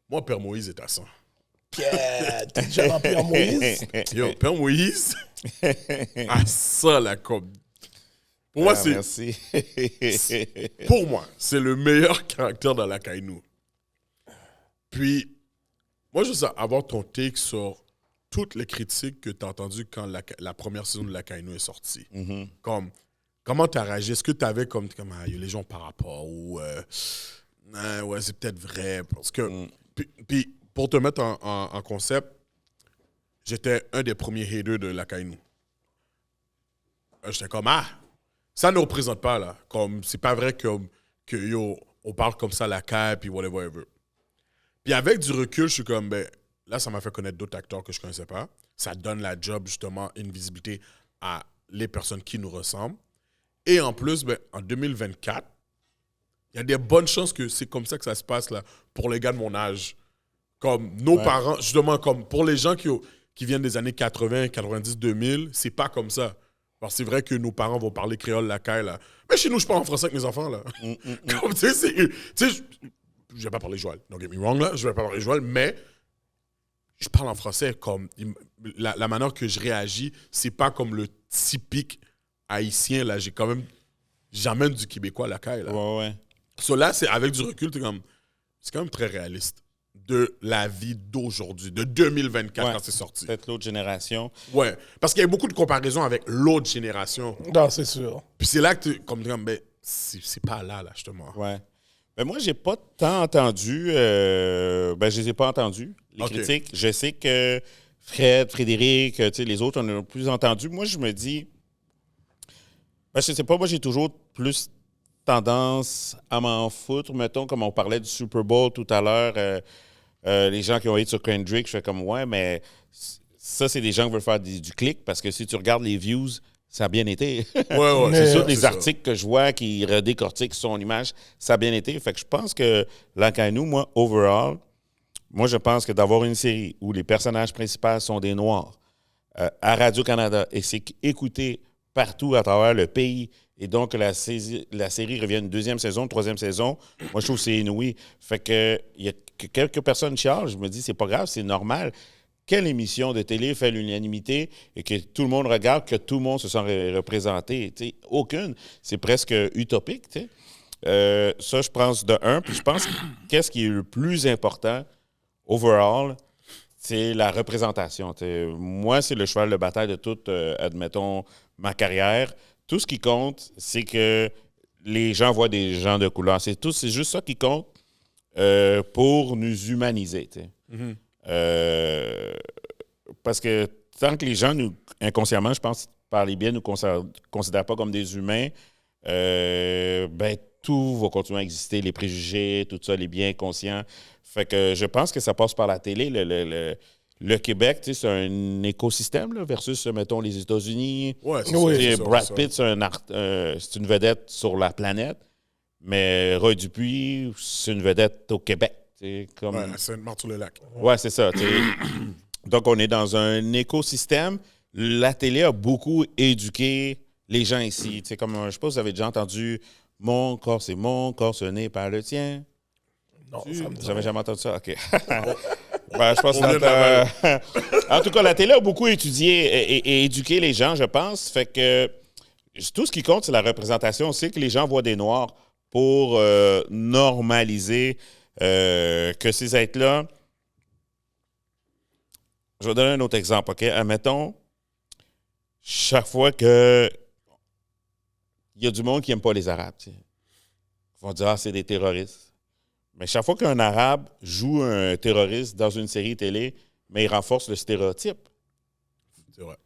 Moi, Père Moïse est à 100. T'es déjà dans Père Moïse? Yo, Père Moïse, à ça, la com. Pour moi, merci. pour moi, c'est le meilleur caractère dans la Kainu. Puis, moi, je veux avoir ton take sur toutes les critiques que tu as entendues quand la première saison de la Kainu est sortie. Mm-hmm. Comme, comment tu as réagi? Est-ce que tu avais comme les gens par rapport ou ouais, c'est peut-être vrai. Parce que, puis, pour te mettre en concept, j'étais un des premiers haters de la Kainu. J'étais comme, ça ne représente pas, là. Comme, c'est pas vrai que on parle comme ça, la CAI, puis whatever. Puis avec du recul, je suis comme, là, ça m'a fait connaître d'autres acteurs que je connaissais pas. Ça donne la job, justement, une visibilité à les personnes qui nous ressemblent. Et en plus, en 2024, il y a des bonnes chances que c'est comme ça que ça se passe, là, pour les gars de mon âge. Comme nos parents, justement, comme pour les gens qui viennent des années 80, 90, 2000, c'est pas comme ça. Alors, c'est vrai que nos parents vont parler créole, la caille, là. Mais chez nous, je parle en français avec mes enfants, là. Comme, tu sais, je vais pas parler Joël. Don't get me wrong, là. Je vais pas parler Joël, mais je parle en français comme... La manière que je réagis, c'est pas comme le typique haïtien, là. J'amène du québécois à la caille, là. Ouais. So, là, c'est avec du recul, c'est quand même très réaliste de la vie d'aujourd'hui, de 2024 quand c'est sorti. Peut-être l'autre génération. Ouais, parce qu'il y a beaucoup de comparaisons avec l'autre génération. Non, c'est sûr. Puis c'est là que c'est pas là, justement. Ouais. Ben moi, j'ai pas tant entendu. Je les ai pas entendus, les critiques. Je sais que Frédéric, les autres, on a plus entendu. Moi, je me dis... je sais pas, moi, j'ai toujours plus tendance à m'en foutre. Mettons, comme on parlait du Super Bowl tout à l'heure, les gens qui ont été sur Kendrick, je fais comme, ouais, mais ça, c'est des gens qui veulent faire du clic, parce que si tu regardes les views, ça a bien été. Ouais, c'est sûr, les articles que je vois qui redécortiquent son image, ça a bien été. Fait que je pense que Lankainou, moi, overall, je pense que d'avoir une série où les personnages principaux sont des Noirs à Radio-Canada et c'est écouté partout à travers le pays, et donc la série revient une deuxième saison, une troisième saison, moi, je trouve que c'est inouï. Fait que il y a quelques personnes chialent, je me dis, c'est pas grave, c'est normal. Quelle émission de télé fait l'unanimité et que tout le monde regarde, que tout le monde se sent représenté? T'sais, aucune. C'est presque utopique. Ça, je pense de un. Puis je pense qu'est-ce qui est le plus important, overall, c'est la représentation. Moi, c'est le cheval de bataille de toute, admettons, ma carrière. Tout ce qui compte, c'est que les gens voient des gens de couleur. C'est juste ça qui compte pour nous humaniser. Mm-hmm. Parce que tant que les gens, inconsciemment, je pense, par les biais, nous considèrent pas comme des humains, tout va continuer à exister, les préjugés, tout ça, les biens inconscients. Fait que je pense que ça passe par la télé, le Québec, c'est un écosystème là, versus, mettons, les États-Unis. Ouais, c'est Oui. ça, c'est ça, Brad c'est ça. Pitt, c'est une vedette sur la planète, mais Roy Dupuis, c'est une vedette au Québec. Comme... Ouais, c'est Saint-Martin-le-Lac. Ouais, c'est ça. Donc, on est dans un écosystème. La télé a beaucoup éduqué les gens ici. Comme, je sais pas si vous avez déjà entendu « Mon corps, c'est mon corps, ce n'est pas le tien ». Non, ça me dit Vous n'avez rien. jamais entendu ça? OK. Ben, je pense On vient de En tout cas, la télé a beaucoup étudié et éduqué les gens, je pense. Fait que tout ce qui compte, c'est la représentation. On sait que les gens voient des Noirs pour normaliser que ces êtres-là... Je vais donner un autre exemple, OK? Admettons, chaque fois que il y a du monde qui n'aime pas les Arabes, ils vont dire « Ah, c'est des terroristes ». Mais chaque fois qu'un Arabe joue un terroriste dans une série télé, mais il renforce le stéréotype. C'est vrai.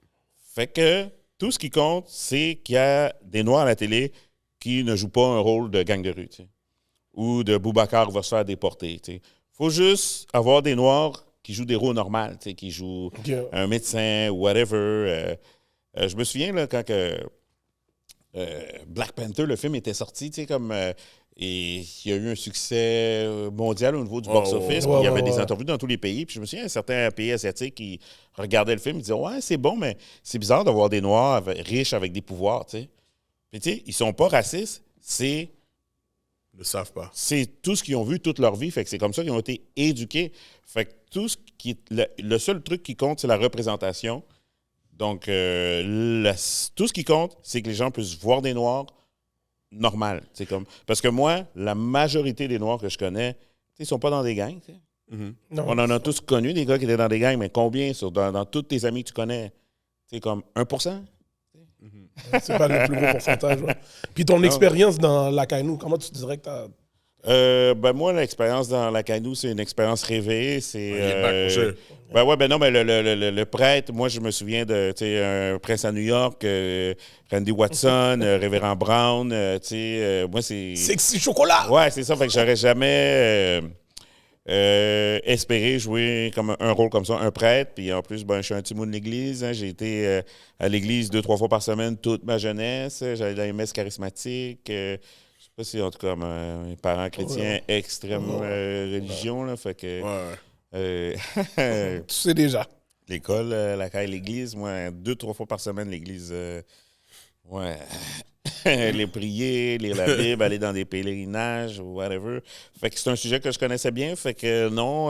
Fait que tout ce qui compte, c'est qu'il y a des Noirs à la télé qui ne jouent pas un rôle de gang de rue, ou de Boubacar va se faire déporter. Il faut juste avoir des Noirs qui jouent des rôles normaux, qui jouent un médecin ou whatever. Je me souviens là, quand Black Panther, le film était sorti, comme... et il y a eu un succès mondial au niveau du box-office. Il y avait des interviews dans tous les pays. Puis je me souviens, certains pays asiatiques qui regardaient le film, ils disaient « Ouais, c'est bon, mais c'est bizarre d'avoir des Noirs riches avec des pouvoirs. » Puis tu sais, ils sont pas racistes, Ils ne le savent pas. c'est tout ce qu'ils ont vu toute leur vie. Fait que c'est comme ça qu'ils ont été éduqués. Fait que tout ce qui le seul truc qui compte, c'est la représentation. Donc, tout ce qui compte, c'est que les gens puissent voir des Noirs normal. Parce que moi, la majorité des Noirs que je connais, ils ne sont pas dans des gangs. Non. On en a tous connu, des gars qui étaient dans des gangs, mais combien dans tous tes amis que tu connais? C'est comme 1%? C'est pas le plus gros pourcentage. Ouais. Puis ton expérience dans la Kainou, comment tu dirais que tu as... Ben moi, l'expérience dans la Canoë, c'est une expérience rêvée. C'est, non, mais le prêtre, moi, je me souviens de un prince à New York, Randy Watson, Révérend Brown. Moi, c'est. Sexy chocolat! Ouais, c'est ça. Fait que j'aurais jamais espéré jouer comme un rôle comme ça, un prêtre. Puis en plus, ben, je suis un petit mot de l'église. Hein. J'ai été à l'église 2-3 fois par semaine toute ma jeunesse. J'allais dans les messes charismatiques. Je sais pas si, en tout cas, mes parents chrétiens, extrême religion, là, fait que... Tu sais déjà. L'école, la caille, l'église, moi, 2-3 fois par semaine, l'église, les prier, lire la Bible, aller dans des pèlerinages, ou whatever. Fait que c'est un sujet que je connaissais bien, fait que non,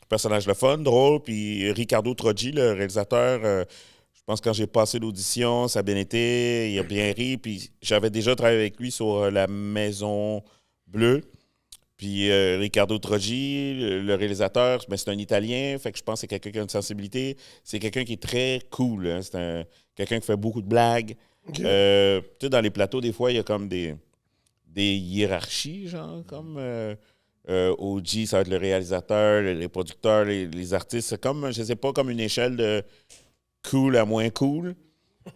personnage le fun, drôle, puis Ricardo Troggi, le réalisateur... je pense que quand j'ai passé l'audition, ça a bien été, il a bien ri. Puis j'avais déjà travaillé avec lui sur La Maison Bleue. Puis Ricardo Troggi, le réalisateur, ben, c'est un Italien, fait que je pense que c'est quelqu'un qui a une sensibilité. C'est quelqu'un qui est très cool. Hein. C'est quelqu'un qui fait beaucoup de blagues. Okay. Tu sais, dans les plateaux, des fois, il y a comme des hiérarchies, genre, comme... OG, ça va être le réalisateur, les producteurs, les artistes. C'est comme, je sais pas, comme une échelle de... cool à moins cool.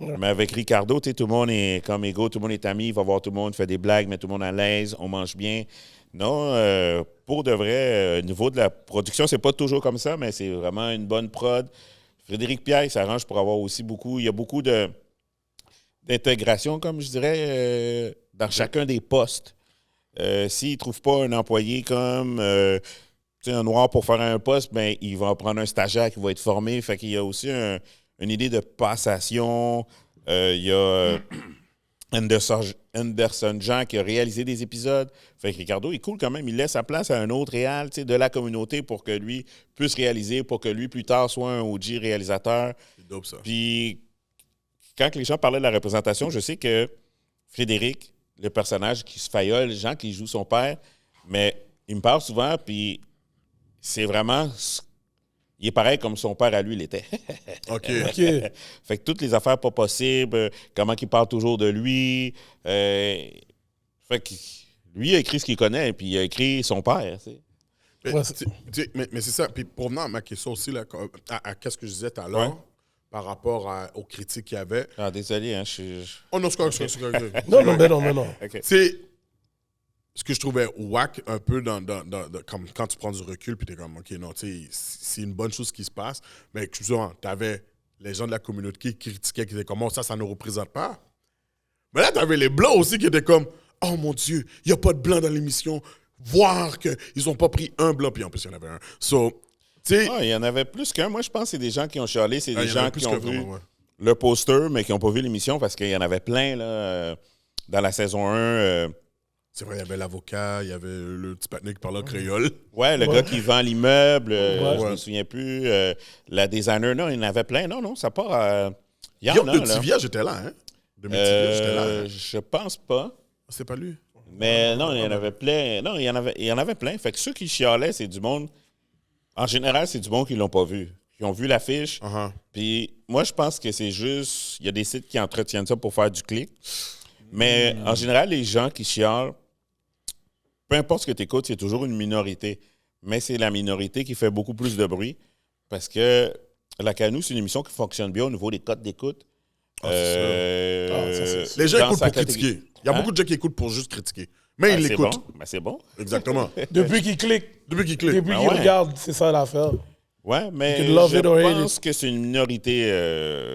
Mais avec Ricardo, tout le monde est comme égaux, tout le monde est ami, il va voir tout le monde, fait des blagues, met tout le monde à l'aise, on mange bien. Non, pour de vrai, au niveau de la production, c'est pas toujours comme ça, mais c'est vraiment une bonne prod. Frédéric Pierre, il s'arrange pour avoir aussi beaucoup, il y a beaucoup d'intégration, comme je dirais, dans chacun des postes. S'il ne trouve pas un employé comme un noir pour faire un poste, ben, il va prendre un stagiaire qui va être formé. Fait qu'il y a aussi une idée de passation. Il y a Anderson Jean qui a réalisé des épisodes. Fait que Ricardo est cool quand même. Il laisse sa place à un autre réal de la communauté pour que lui puisse réaliser, pour que lui, plus tard, soit un OG réalisateur. C'est dope, ça. Puis, quand les gens parlaient de la représentation, je sais que Frédéric, le personnage qui se faillole, Jean qui joue son père, mais il me parle souvent, puis c'est vraiment... Il est pareil comme son père à lui l'était. OK. Fait que toutes les affaires pas possibles, comment il parle toujours de lui. Fait que lui, il a écrit ce qu'il connaît, puis il a écrit son père. Mais c'est ça. Puis pour revenir à ma question aussi, là, à ce que je disais tout à l'heure, par rapport aux critiques qu'il y avait. Ah, désolé, hein, Oh non, c'est correct. Non. Okay. C'est ce que je trouvais whack un peu comme quand tu prends du recul, puis t'es comme, OK, non, tu sais, c'est une bonne chose qui se passe, mais souvent, t'avais les gens de la communauté qui critiquaient, qui étaient comme, oh, ça ne nous représente pas. Mais là, t'avais les Blancs aussi qui étaient comme, oh mon Dieu, il n'y a pas de Blanc dans l'émission, voir qu'ils n'ont pas pris un Blanc, puis en plus, il y en avait un. So, tu sais. Il y en avait plus qu'un. Moi, je pense que c'est des gens qui ont chialé, c'est des gens qui ont vu vraiment, ouais. le poster, mais qui n'ont pas vu l'émission parce qu'il y en avait plein là, dans la saison 1. C'est vrai, il y avait l'avocat, il y avait le petit patiné qui parlait en créole. Ouais, le gars qui vend l'immeuble, Ouais. je me souviens plus. La designer, non, il y en avait plein. Non, ça part. Il y en a, De là. Tivia, j'étais là, hein? De Métivia, j'étais là. Hein? Je pense pas. C'est pas lui. Mais non, il y en avait plein. Non, il y en avait plein. Fait que ceux qui chialaient, c'est du monde. En général, c'est du monde qui l'ont pas vu. Qui ont vu l'affiche. Uh-huh. Puis moi, je pense que c'est juste. Il y a des sites qui entretiennent ça pour faire du clic. Mais en général, les gens qui chialent, peu importe ce que tu écoutes, c'est toujours une minorité. Mais c'est la minorité qui fait beaucoup plus de bruit. Parce que La Canou, c'est une émission qui fonctionne bien au niveau des codes d'écoute. Les gens écoutent pour critiquer. Il y a beaucoup de gens qui écoutent pour juste critiquer. Mais ils l'écoutent. Bon. Ben, c'est bon. Exactement. Depuis qu'il clique, Depuis qu'ils cliquent. depuis Ben qu'il ouais. regarde, c'est ça l'affaire. Ouais, mais You can love je it or hate pense que c'est une minorité.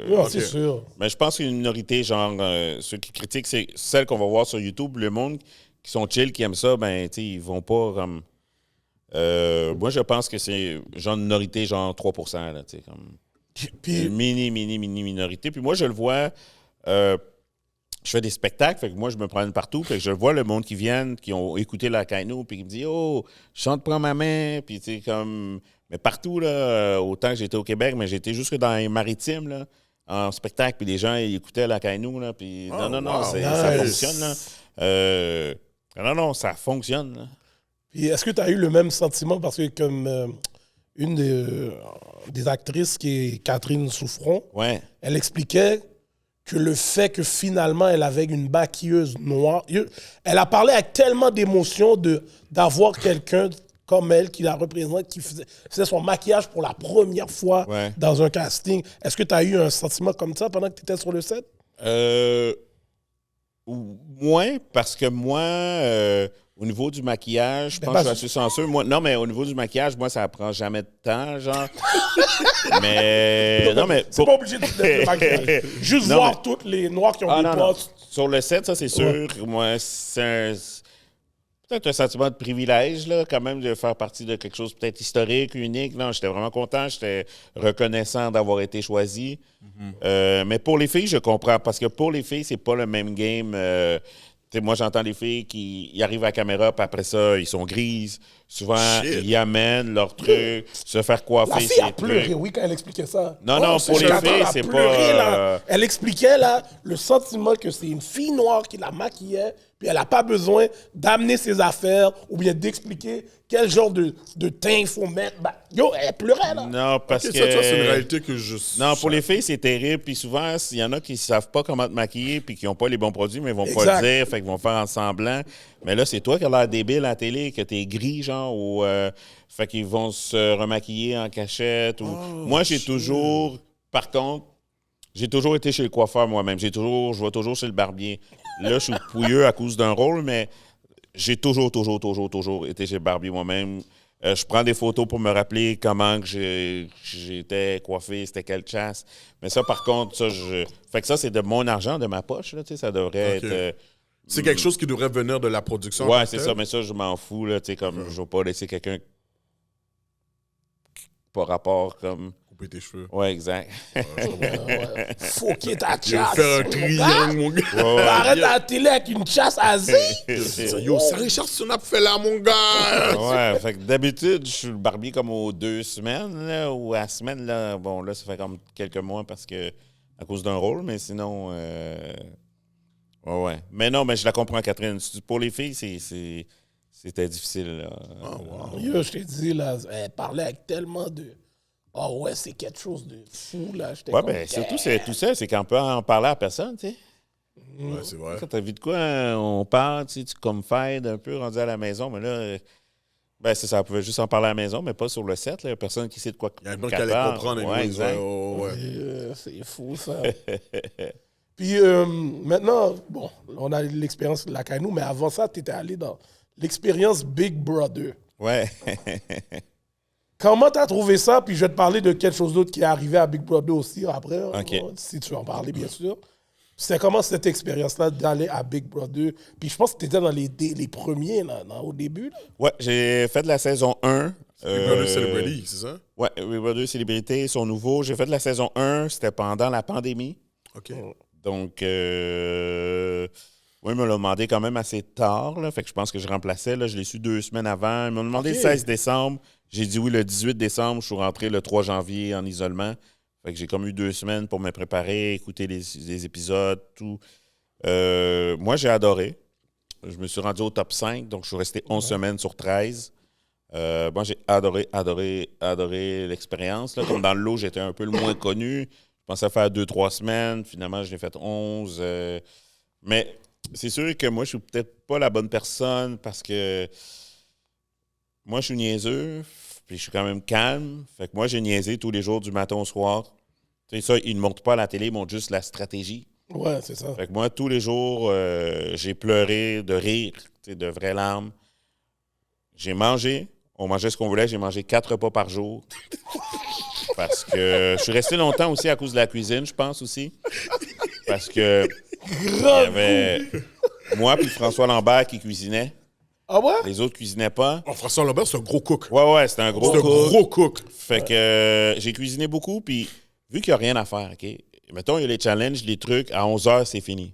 Ouais, c'est sûr. Mais je pense qu'il y a une minorité, genre, ceux qui critiquent, c'est celle qu'on va voir sur YouTube. Le monde qui sont chill, qui aiment ça, ben, tu sais, ils vont pas comme. Moi, je pense que c'est genre une minorité, genre 3%, là, tu sais, comme. Puis, Une mini minorité. Puis moi, je le vois. Je fais des spectacles, fait que moi, je me promène partout. Fait que je vois le monde qui vient, qui ont écouté La Caino, puis qui me dit oh, chante, prends ma main. Puis, tu sais, comme. Mais partout, là, autant que j'étais au Québec, mais j'étais jusque dans les maritimes, là, en spectacle, puis les gens, ils écoutaient La Caino, là. Puis, non, wow, ça nice. fonctionne, là. Non, ça fonctionne, là. puis est-ce que tu as eu le même sentiment? Parce que comme une des actrices qui est Catherine Souffron, Ouais. elle expliquait que le fait que finalement elle avait une maquilleuse noire, elle a parlé avec tellement d'émotion d'avoir quelqu'un comme elle qui la représente, qui faisait son maquillage pour la première fois Ouais. dans un casting. Est-ce que tu as eu un sentiment comme ça pendant que tu étais sur le set? Moins, parce que moi, au niveau du maquillage, je pense que je suis assez chanceux. Moi, non, mais au niveau du maquillage, moi, ça prend jamais de temps, genre. mais. Non, mais. C'est pas obligé d'être le maquillage. Juste Non, voir mais- toutes les noirs qui ont des non. postes. Sur le set, ça, c'est sûr. Moi, c'est peut-être un sentiment de privilège, là, quand même, de faire partie de quelque chose peut-être historique, unique. Non, j'étais vraiment content. J'étais reconnaissant d'avoir été choisi. Mais pour les filles, je comprends. Parce que pour les filles, c'est pas le même game. Tu sais, moi, j'entends les filles qui ils arrivent à la caméra, puis après ça, ils sont grises. Souvent, Shit. ils amènent leur truc, se faire coiffer. La fille ses a pleuré, trucs. oui, quand elle expliquait ça. Non, non, c'est pour les Jonathan, filles, elle a c'est pleuré, pas, là. Elle expliquait là, le sentiment que c'est une fille noire qui la maquillait, puis elle n'a pas besoin d'amener ses affaires ou bien d'expliquer quel genre de teint il faut mettre. Ben, yo, elle pleurait, là. Non, parce Ok, que... ça, tu vois, c'est une réalité que je. Non, pour les filles, c'est terrible. Puis souvent, il y en a qui ne savent pas comment te maquiller puis qui n'ont pas les bons produits, mais ils vont pas Exact. le dire, fait qu'ils vont faire en semblant. Mais là, c'est toi qui as l'air débile à la télé, que t'es gris, genre, ou... fait qu'ils vont se remaquiller en cachette. Ou... Moi, j'ai toujours... Par contre, j'ai toujours été chez le coiffeur moi-même. Je vais toujours chez le barbier. Là, je suis pouilleux à cause d'un rôle, mais j'ai toujours été chez le barbier moi-même. Je prends des photos pour me rappeler comment que j'étais coiffé, c'était quelle chasse. Mais ça, par contre, fait que ça, c'est de mon argent, de ma poche. Là, tu sais, ça devrait Ok. être... C'est quelque chose qui devrait venir de la production. Ouais, en c'est tant que ça, tel. mais ça, je m'en fous. Là, tu sais, comme, je vais pas laisser quelqu'un par rapport comme... Couper tes cheveux. Ouais, exact. Faut qu'il y ait ta Il va chasse. faire un mon triangle, mon gars. gars. Arrête à la télé avec une chasse à zi. Yo, ça Richard Sonap fait là, mon gars. Ouais, fait que d'habitude, je suis le barbier comme aux 2 semaines, là, ou à la semaine, là. Bon, là, ça fait comme quelques mois parce que, à cause d'un rôle, mais sinon, ouais. Mais non, mais je la comprends, Catherine. Pour les filles, c'était difficile, là. Yo, je t'ai dit, là, elle parlait avec tellement de... Oh ouais, c'est quelque chose de fou, là. J'étais Ouais, comme, ben, surtout, c'est tout ça, c'est qu'on peut en parler à personne, tu sais. Ouais, c'est vrai. Quand t'as vu de quoi, hein, on parle, tu sais, tu confèdes un peu rendu à la maison, mais là, ben c'est ça, on pouvait juste en parler à la maison, mais pas sur le set, là. Personne qui sait de quoi. Il y a un qui allait comprendre. Ouais, exact. Ouais. C'est fou, ça. Puis maintenant, bon, on a l'expérience de la Canou, mais avant ça, tu étais allé dans l'expérience Big Brother. Ouais. Comment t'as trouvé ça? Puis je vais te parler de quelque chose d'autre qui est arrivé à Big Brother aussi après, OK. si tu veux en parler, bien sûr. C'est comment cette expérience-là d'aller à Big Brother? Puis je pense que tu étais dans les premiers, là, au début. Là. Ouais, j'ai fait de la saison 1. Big Brother Celebrity, c'est ça? Ouais, Big Brother Célébrités sont nouveaux. J'ai fait de la saison 1, c'était pendant la pandémie. OK. Donc, moi, ils me l'ont demandé quand même assez tard. Là, fait que je pense que je remplaçais. Là, je l'ai su 2 semaines avant. Ils m'ont demandé le 16 décembre. J'ai dit oui le 18 décembre. Je suis rentré le 3 janvier en isolement. Fait que j'ai comme eu 2 semaines pour me préparer, écouter les épisodes, tout. Moi, j'ai adoré. Je me suis rendu au top 5, donc je suis resté 11 semaines sur 13. Moi, j'ai adoré l'expérience. Là. Comme dans le lot, j'étais un peu le moins connu. Je pensais faire 2-3 semaines. Finalement, je l'ai fait 11. Mais c'est sûr que moi, je suis peut-être pas la bonne personne parce que moi, je suis niaiseux, puis je suis quand même calme. Fait que moi, j'ai niaisé tous les jours du matin au soir. Tu sais, ça, ils ne montrent pas à la télé, ils montrent juste la stratégie. Ouais, c'est ça. Fait que moi, tous les jours, j'ai pleuré de rire, tu sais, de vraies larmes. J'ai mangé. On mangeait ce qu'on voulait. J'ai mangé 4 repas par jour. Parce que je suis resté longtemps aussi à cause de la cuisine, je pense aussi. Parce que il y avait moi puis François Lambert qui cuisinait. Ah ouais? Les autres cuisinaient pas. Oh, François Lambert, c'est un gros cook. Ouais, c'était un gros C'est un cook. gros cook. Fait que j'ai cuisiné beaucoup, puis vu qu'il n'y a rien à faire, OK? Mettons, il y a les challenges, les trucs, à 11h, c'est fini.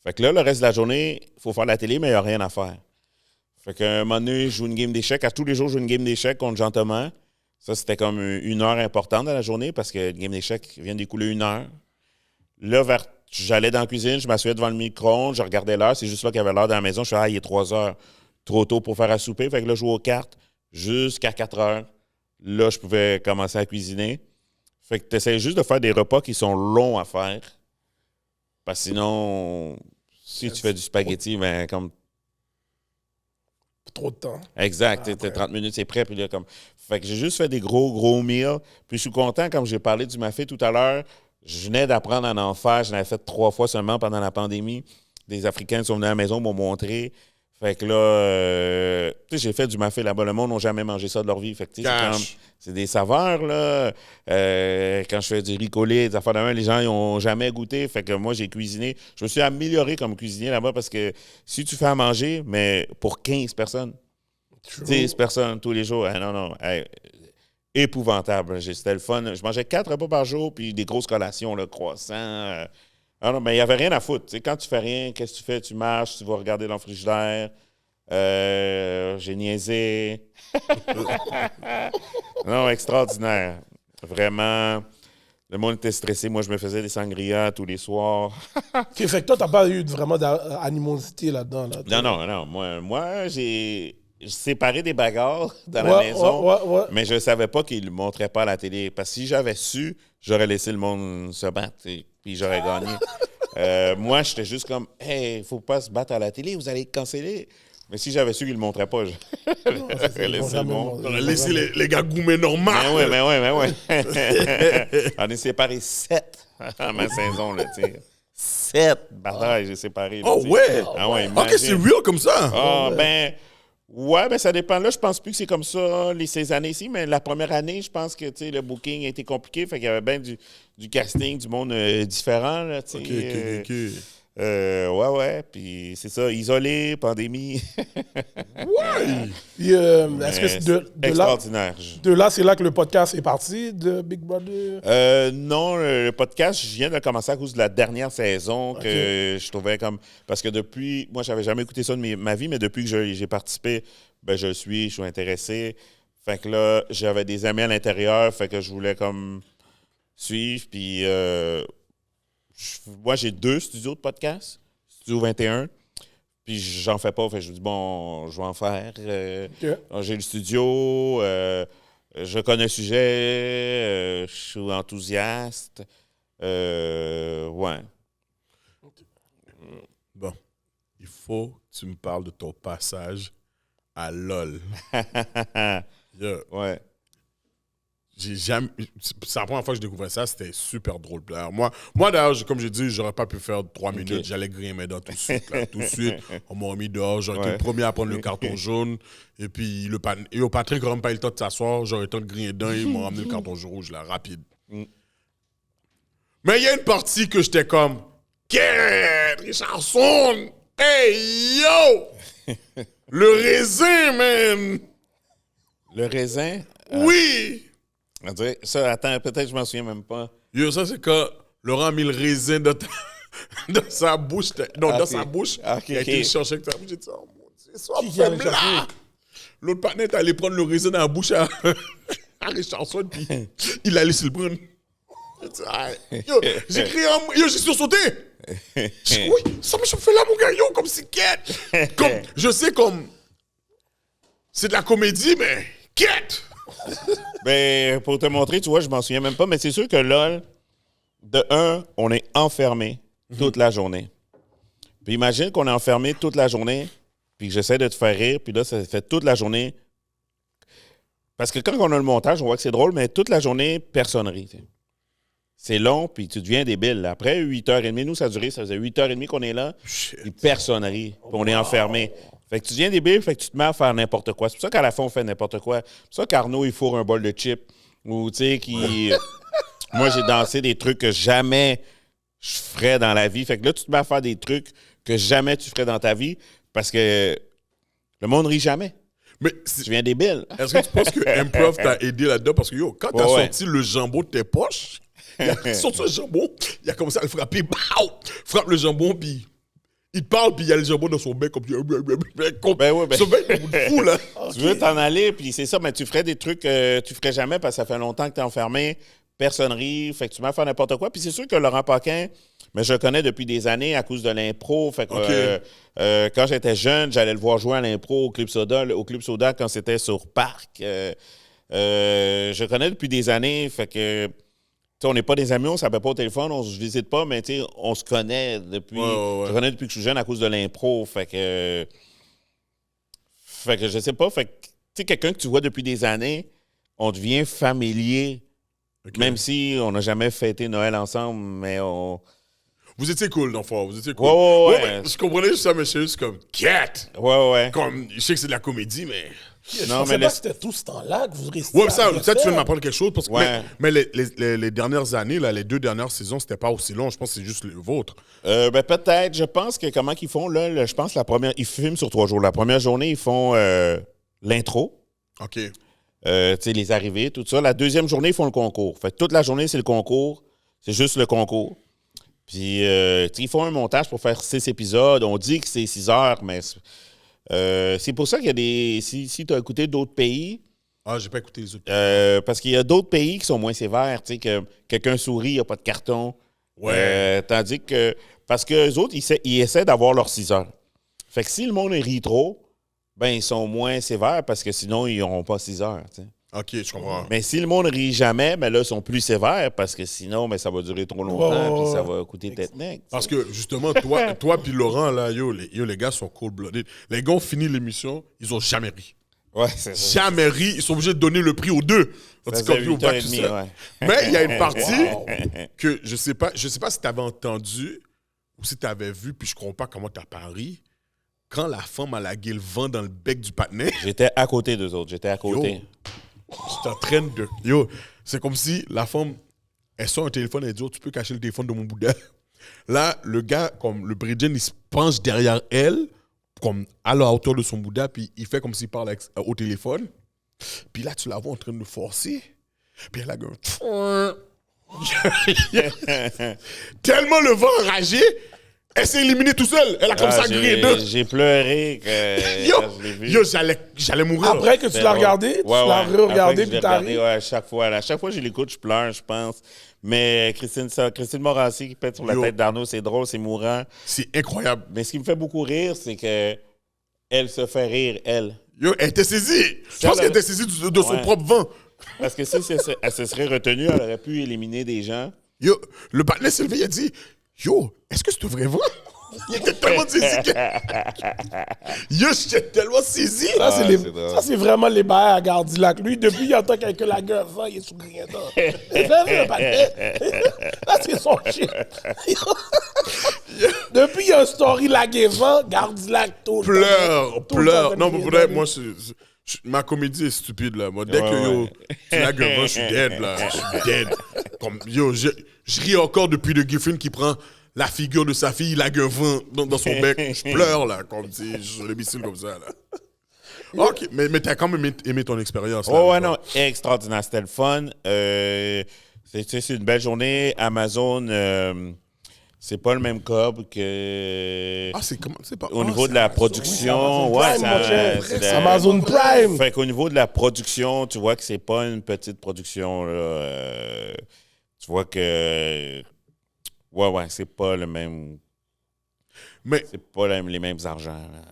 Fait que là, le reste de la journée, il faut faire la télé, mais il n'y a rien à faire. Fait qu'à un moment donné, je joue une game d'échecs. À tous les jours, je joue une game d'échecs contre Jean Thomas. Ça, c'était comme une heure importante dans la journée parce que une game d'échecs vient d'écouler 1 heure. Là, j'allais dans la cuisine, je m'asseyais devant le micro-ondes, je regardais l'heure. C'est juste là qu'il y avait l'heure dans la maison. Je suis il est 3 heures. Trop tôt pour faire à souper. Fait que là, je jouais aux cartes jusqu'à 4 heures. Là, je pouvais commencer à cuisiner. Fait que tu essaies juste de faire des repas qui sont longs à faire. Parce que sinon, si tu fais du spaghetti, ben comme. Trop de temps. Exact. 30 minutes, c'est prêt. Puis là, comme. Fait que j'ai juste fait des gros meals. Puis je suis content, comme j'ai parlé du mafé tout à l'heure, je venais d'apprendre à en faire. J'en avais fait 3 fois seulement pendant la pandémie. Des Africains sont venus à la maison, m'ont montré. Fait que là, tu sais, j'ai fait du mafé là-bas. Le monde n'a jamais mangé ça de leur vie. Fait que, tu sais, c'est des saveurs, là. Quand je fais du ricolé, des affaires de main, les gens, ils n'ont jamais goûté. Fait que moi, j'ai cuisiné. Je me suis amélioré comme cuisinier là-bas parce que si tu fais à manger, mais pour 15 personnes, 10 personnes tous les jours, non. Épouvantable. C'était le fun. Je mangeais 4 repas par jour, puis des grosses collations, là, croissants. Non, mais il n'y avait rien à foutre. T'sais, quand tu fais rien, qu'est-ce que tu fais? Tu marches, tu vas regarder dans le frigidaire. J'ai niaisé. Non, extraordinaire. Vraiment. Le monde était stressé. Moi, je me faisais des sangrias tous les soirs. OK, fait que toi, t'as pas eu vraiment d'animosité là-dedans. Là, Non. Moi, j'ai séparé des bagarres dans la maison, ouais. mais je ne savais pas qu'ils ne le montraient pas à la télé. Parce que si j'avais su, j'aurais laissé le monde se battre. Puis j'aurais gagné. Moi, j'étais juste comme, hey, il ne faut pas se battre à la télé, vous allez être cancellé. Mais si j'avais su qu'ils ne le montraient pas, j'aurais laissé le monde. On a laissé les gars goumer normal. Mais ouais. On est séparés 7 à ma saison, là, tu sais. 7 batailles, j'ai séparé. Là, Oh, ouais. Ah ouais, OK, c'est real comme ça. Ah, ben, ça dépend. Là, je pense plus que c'est comme ça ces années-ci, mais la première année, je pense que le booking a été compliqué. Fait qu'il y avait bien du casting, du monde différent. Là, OK. Ouais. Puis c'est ça, isolé, pandémie. Ouais. Puis, est-ce que c'est extraordinaire. De là, c'est là que le podcast est parti de Big Brother? Non, le podcast, je viens de commencer à cause de la dernière saison que je trouvais comme... Parce que depuis... Moi, j'avais jamais écouté ça de ma vie, mais depuis que j'ai participé, ben je suis intéressé. Fait que là, j'avais des amis à l'intérieur, fait que je voulais comme suivre. Puis moi, j'ai 2 studios de podcast. Studio 21. Puis j'en fais pas. Fait que je me dis, bon, je vais en faire. J'ai le studio... je connais le sujet, je suis enthousiaste. Ouais. Bon, il faut que tu me parles de ton passage à LOL. Yeah. Ouais. j'ai jamais. C'est la première fois que je découvrais ça, c'était super drôle. Alors, moi d'ailleurs, comme j'ai dit, j'aurais pas pu faire 3 minutes, j'allais griller mes dents tout de suite. Là, tout de suite, on m'a remis dehors, j'aurais été le premier à prendre le carton jaune. Et puis, Patrick n'aurait même pas eu le temps de s'asseoir, j'aurais eu le temps de griller les dents, ils m'ont ramené le carton rouge, là, rapide. Mais il y a une partie que j'étais comme, Quête, Richardson, hey yo! Le raisin, man! Le raisin? Oui! On dirait, ça, attends, peut-être je m'en souviens même pas. Yo, ça, c'est quand Laurent a mis le raisin dans sa bouche. Non, dans sa bouche. Il a été chercher avec ta bouche. J'ai dit, oh mon Dieu, sois faible là! L'autre partenaire est allé prendre le raisin dans la bouche à Richardson, puis il a laissé le prendre. Yo, j'ai crié, yo, j'ai sursauté! Oui, ça me fait là, mon gars, yo, comme c'est quête! Comme, je sais, comme, c'est de la comédie, mais quête! Ben, pour te montrer, tu vois, je m'en souviens même pas, mais c'est sûr que LOL, de un, on est enfermé toute la journée. Puis imagine qu'on est enfermé toute la journée, puis que j'essaie de te faire rire, puis là, ça fait toute la journée. Parce que quand on a le montage, on voit que c'est drôle, mais toute la journée, personne rit. T'sais. C'est long, puis tu deviens débile. Là. Après 8h30, nous, ça faisait 8h30 qu'on est là, puis personne rit, puis on est enfermé. Fait que tu deviens débile, fait que tu te mets à faire n'importe quoi. C'est pour ça qu'à la fin, on fait n'importe quoi. C'est pour ça qu'Arnaud, il fourre un bol de chips. Ou, tu sais, moi, j'ai dansé des trucs que jamais je ferais dans la vie. Fait que là, tu te mets à faire des trucs que jamais tu ferais dans ta vie parce que le monde rit jamais. Mais tu deviens débile. Est-ce que tu penses que Improv t'a aidé là-dedans? Parce que, yo, quand t'as sorti le jambon de tes poches, il a sorti le jambon, il a commencé à le frapper, frappe le jambon, puis il parle, puis il y a le jambon dans son bec, comme son bec, est fou, là. Tu veux t'en aller, puis c'est ça, mais tu ferais des trucs que tu ferais jamais parce que ça fait longtemps que t'es enfermé, personne rit, fait que tu vas faire n'importe quoi. Puis c'est sûr que Laurent Paquin, mais je le connais depuis des années à cause de l'impro. Fait que quand j'étais jeune, j'allais le voir jouer à l'impro au Club Soda quand c'était sur Parc. Je le connais depuis des années, fait que on n'est pas des amis, on ne s'appelle pas au téléphone, on ne se visite pas, mais on se connaît depuis. Je connais depuis que je suis jeune à cause de l'impro. Fait que je sais pas. Fait que quelqu'un que tu vois depuis des années, on devient familier. Même si on n'a jamais fêté Noël ensemble, mais on. Vous étiez cool, d'enfant. Vous étiez cool. Ouais. Je comprenais juste ça, mais c'est juste comme Cat! Ouais. Comme, je sais que c'est de la comédie, mais. Non, mais c'était tout ce temps-là que vous restiez. Ouais, ça tu viens de m'apprendre quelque chose. Parce que, mais les dernières années, là, les 2 dernières saisons, c'était pas aussi long. Je pense que c'est juste le vôtre. Ben, peut-être. Je pense que comment qu'ils font, là, je pense que ils filment sur 3 jours. La première journée, ils font l'intro. OK. Les arrivées, tout ça. La deuxième journée, ils font le concours. Fait que toute la journée, c'est le concours. C'est juste le concours. Puis, ils font un montage pour faire 6 épisodes. On dit que c'est 6 heures, mais c'est pour ça qu'il y a des... Si tu as écouté d'autres pays... Ah, j'ai pas écouté les autres. Parce qu'il y a d'autres pays qui sont moins sévères. Tu sais, que quelqu'un sourit, il n'y a pas de carton. Ouais. Tandis que... Parce qu'eux autres, ils essaient d'avoir leurs 6 heures. Fait que si le monde rit trop, ben ils sont moins sévères parce que sinon, ils n'auront pas 6 heures. Tu sais. OK, je comprends. Mais si le monde rit jamais, ben là, ils sont plus sévères parce que sinon, ben, ça va durer trop longtemps puis ça va coûter tête nec. Parce que justement, toi puis Laurent, là, les gars sont cold-blooded. Les gars ont fini l'émission, ils ont jamais ri. Ouais, c'est ça. Jamais ri, ils sont obligés de donner le prix aux deux. Ça faisait 8h30, ouais. Mais il y a une partie que je sais pas si tu avais entendu ou si tu avais vu, puis je comprends pas comment tu as pas ri. Quand la femme a lagué le vent dans le bec du patinet. J'étais à côté d'eux autres, j'étais à côté. J'étais en train de... Yo, c'est comme si la femme, elle sort un téléphone et elle dit, oh, tu peux cacher le téléphone de mon boudin. Là, le gars, comme le Bridgen, il se penche derrière elle, comme à la hauteur de son boudin, puis il fait comme s'il parle au téléphone. Puis là, tu la vois en train de forcer. Puis elle a un... Tellement le vent enragé, elle s'est éliminée tout seule. Elle a comme ça grillé deux. J'ai pleuré quand je l'ai vu. Yo, j'allais mourir. Après que tu l'as regardé, tu l'as re-regardé, puis t'as ri. À chaque fois, je l'écoute, je pleure, je pense. Mais Christine Morancy qui pète sur la tête d'Arnaud, c'est drôle, c'est mourant. C'est incroyable. Mais ce qui me fait beaucoup rire, c'est que elle se fait rire, elle. Yo, elle était saisie. Je pense qu'elle était saisie de son propre vent. Parce que si elle se serait retenue, elle aurait pu éliminer des gens. Yo, le partenaire s'est levé, il a dit, yo, est-ce que c'est vrai vent? Il était tellement saisi que... Yo, j'étais tellement saisi. Ça, c'est drôle. ça, c'est vraiment les bails à Gardilac. Lui, depuis, il entend que la gueule, il est sous rien d'autre. Là, c'est son shit. Depuis, il y a un story laguévant, Gardilac, tout le temps. Pleure. Non, mais pour vrai, moi, ma comédie est stupide, là. Moi, dès que, yo, tu la gueule, je suis dead, là. Je suis dead. Comme, yo, je ris encore depuis le Giffen qui prend la figure de sa fille, la gueule dans son bec. Je pleure, là, comme si je l'imbécile comme ça, là. OK, mais t'as quand même aimé ton expérience, là. Oh, ouais, non, extraordinaire. C'était le fun. C'est une belle journée. Amazon, c'est pas le même cob que. Ah, c'est comment? C'est pas... Au niveau de la production, Amazon ouais, Prime, mon cher. c'est Amazon Prime. Fait qu'au niveau de la production, tu vois que c'est pas une petite production, là. Tu vois que. Ouais, c'est pas le même. Mais... C'est pas les mêmes argents, là.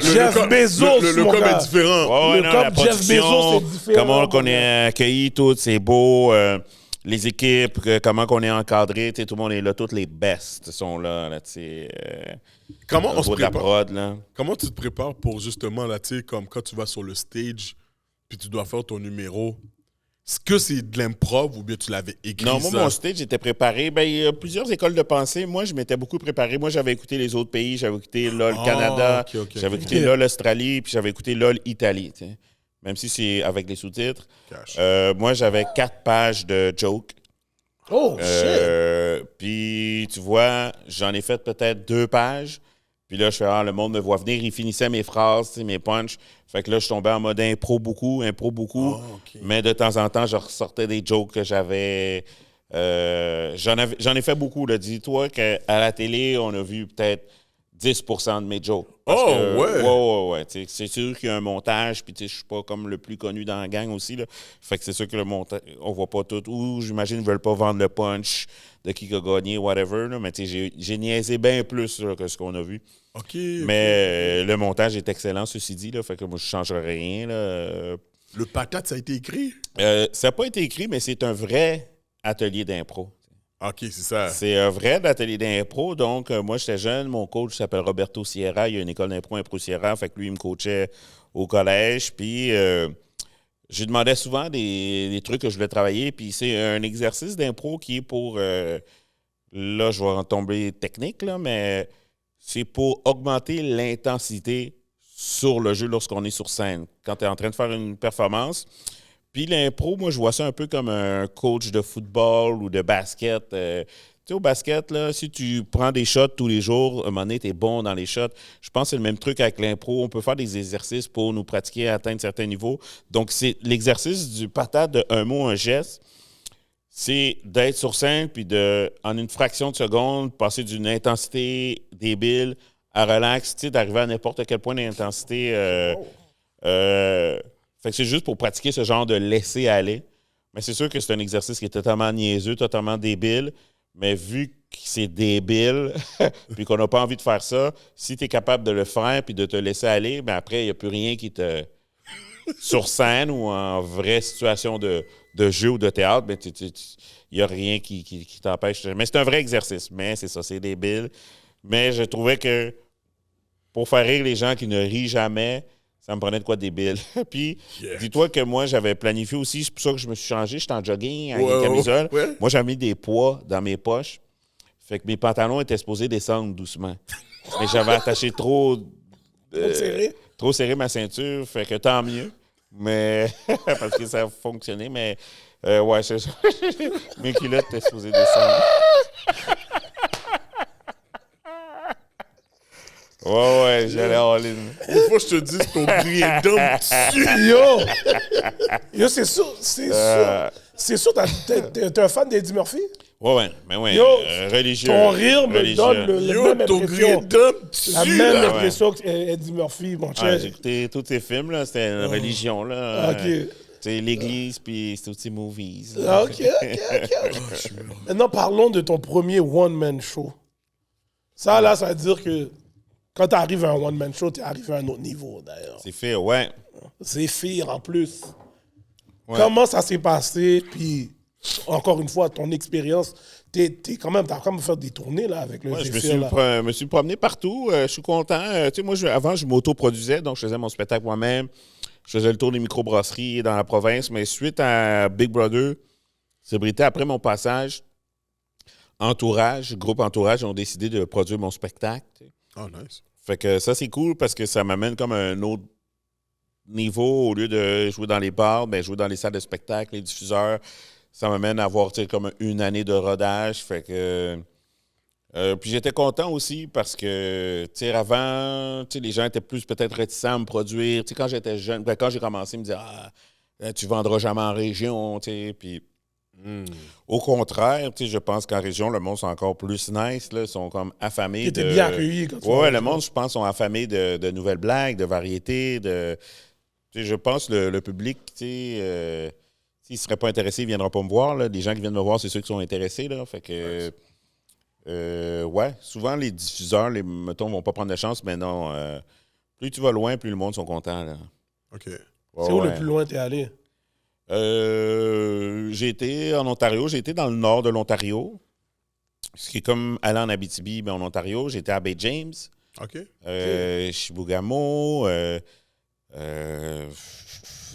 Jeff Bezos, le mon com gars. est différent. Ouais, Le non, cop la Jeff Bezos, production, c'est différent, comment qu'on mon est accueilli, tout, c'est beau. Les équipes, comment qu'on est encadré, tout le monde est là, toutes les best sont là, tu sais. Comment on se de la prépare? prod, là. Comment tu te prépares pour justement, là, tu sais, comme quand tu vas sur le stage, puis tu dois faire ton numéro, est-ce que c'est de l'improv ou bien tu l'avais écrit Non, moi, ça? mon stage, j'étais préparé. Ben, il y a plusieurs écoles de pensée. Moi, je m'étais beaucoup préparé. Moi, j'avais écouté les autres pays. J'avais écouté LOL Canada. Ok. J'avais écouté LOL Australie. Puis j'avais écouté LOL Italie. T'sais. Même si c'est avec les sous-titres. Cash. Moi, j'avais 4 pages de jokes. Oh, shit. Puis, tu vois, j'en ai fait peut-être 2 pages. Puis là, je fais, le monde me voit venir. Il finissait mes phrases, mes punchs. Fait que là, je tombais en mode impro beaucoup. Ok. Mais de temps en temps, je ressortais des jokes que j'avais. J'en ai fait beaucoup. Là. Dis-toi qu'à la télé, on a vu peut-être 10% de mes jokes. Ouais. C'est sûr qu'il y a un montage, puis je suis pas comme le plus connu dans la gang aussi. Là. Fait que c'est sûr que le montage, on voit pas tout. Ou j'imagine qu'ils veulent pas vendre le punch de qui a gagné, whatever. Là. Mais j'ai niaisé bien plus là, que ce qu'on a vu. OK. Mais le montage est excellent, ceci dit. Là, fait que moi, je ne changerai rien. Là. Le patate, ça a été écrit? Ça n'a pas été écrit, mais c'est un vrai atelier d'impro. OK, c'est ça. C'est un vrai atelier d'impro. Donc, moi, j'étais jeune. Mon coach s'appelle Roberto Sierra. Il y a une école d'impro, Impro Sierra. Fait que lui, il me coachait au collège. Puis, je lui demandais souvent des trucs que je voulais travailler. Puis, c'est un exercice d'impro qui est pour... là, je vais en tomber technique, là, mais c'est pour augmenter l'intensité sur le jeu lorsqu'on est sur scène. Quand tu es en train de faire une performance... Puis l'impro, moi, je vois ça un peu comme un coach de football ou de basket. Tu sais, au basket, là, si tu prends des shots tous les jours, à un moment donné, tu es bon dans les shots. Je pense que c'est le même truc avec l'impro. On peut faire des exercices pour nous pratiquer à atteindre certains niveaux. Donc, c'est l'exercice du patate de un mot, un geste. C'est d'être sur scène puis en une fraction de seconde, passer d'une intensité débile à relax, tu sais, d'arriver à n'importe quel point d'intensité. Fait que c'est juste pour pratiquer ce genre de laisser-aller. Mais c'est sûr que c'est un exercice qui est totalement niaiseux, totalement débile. Mais vu que c'est débile, puis qu'on n'a pas envie de faire ça, si tu es capable de le faire puis de te laisser aller, ben après, il n'y a plus rien qui te... Sur scène ou en vraie situation de jeu ou de théâtre, ben il n'y a rien qui t'empêche. Mais c'est un vrai exercice. Mais c'est ça, c'est débile. Mais je trouvais que pour faire rire les gens qui ne rient jamais... Ça me prenait de quoi débile. Puis, dis-toi que moi, j'avais planifié aussi, c'est pour ça que je me suis changé. J'étais en jogging avec une camisole. Ouais. Moi, j'avais mis des poids dans mes poches. Fait que mes pantalons étaient supposés descendre doucement. Mais j'avais attaché trop serré ma ceinture. Fait que tant mieux. Mais, parce que ça a fonctionné. Mais, ouais, c'est ça. Mes culottes étaient supposées descendre. Ouais, j'allais all-in. Il faut que je te dise ton green dump dessus. Yo, c'est sûr. C'est sûr, t'es un fan d'Eddie Murphy? Ouais, mais ouais. Yo, religieux. ton rire me religieux. donne la même Ton impression. green dump dessus. La même impression qu'Eddie Murphy, mon Ouais, cher. j'ai écouté tous ces films, là. C'était une religion, là. OK. C'est l'église, puis c'est tous ces movies. OK. Maintenant, parlons de ton premier one-man show. Ça, là, ça veut dire que quand tu arrives à un one-man show, tu arrives à un autre niveau, d'ailleurs. C'est fait, ouais. Zéphyr, en plus. Ouais. Comment ça s'est passé? Puis, encore une fois, ton expérience, t'as quand même fait des tournées là, avec le Ouais, je Zephyr, là. me suis promené partout. Je suis content. Tu sais, moi, avant, je m'auto-produisais, donc je faisais mon spectacle moi-même. Je faisais le tour des microbrasseries dans la province. Mais suite à Big Brother, Célébrité, après mon passage, Groupe Entourage, ont décidé de produire mon spectacle. Tu sais. Oh, nice. Fait que ça, c'est cool parce que ça m'amène comme à un autre niveau. Au lieu de jouer dans les bars, ben, jouer dans les salles de spectacle, les diffuseurs. Ça m'amène à avoir, tu sais, comme une année de rodage. Fait que... puis j'étais content aussi parce que, tu sais, avant, tu sais, les gens étaient plus peut-être réticents à me produire. Tu sais, quand j'étais jeune, ben, quand j'ai commencé, ils me disaient « Ah, tu vendras jamais en région, tu sais. » Puis au contraire, tu sais, je pense qu'en région, le monde sont encore plus nice, là. Ils sont comme affamés T'étais bien accueilli quand tu Ouais, vas le en monde, je pense, sont affamés de nouvelles blagues, de variétés, de... Tu sais, je pense que le public, tu sais... s'ils ne seraient pas intéressés, ils ne viendront pas me voir. Là. Les gens qui viennent me voir, c'est ceux qui sont intéressés. Là. Fait que, ouais, souvent les diffuseurs, mettons, vont pas prendre de chance, mais non. Plus tu vas loin, plus le monde sont contents. Là. OK. C'est où le plus loin t'es allé? J'ai été en Ontario. J'ai été dans le nord de l'Ontario. Ce qui est comme aller en Abitibi, mais en Ontario. J'ai été à Bay James. OK. Chibougamau.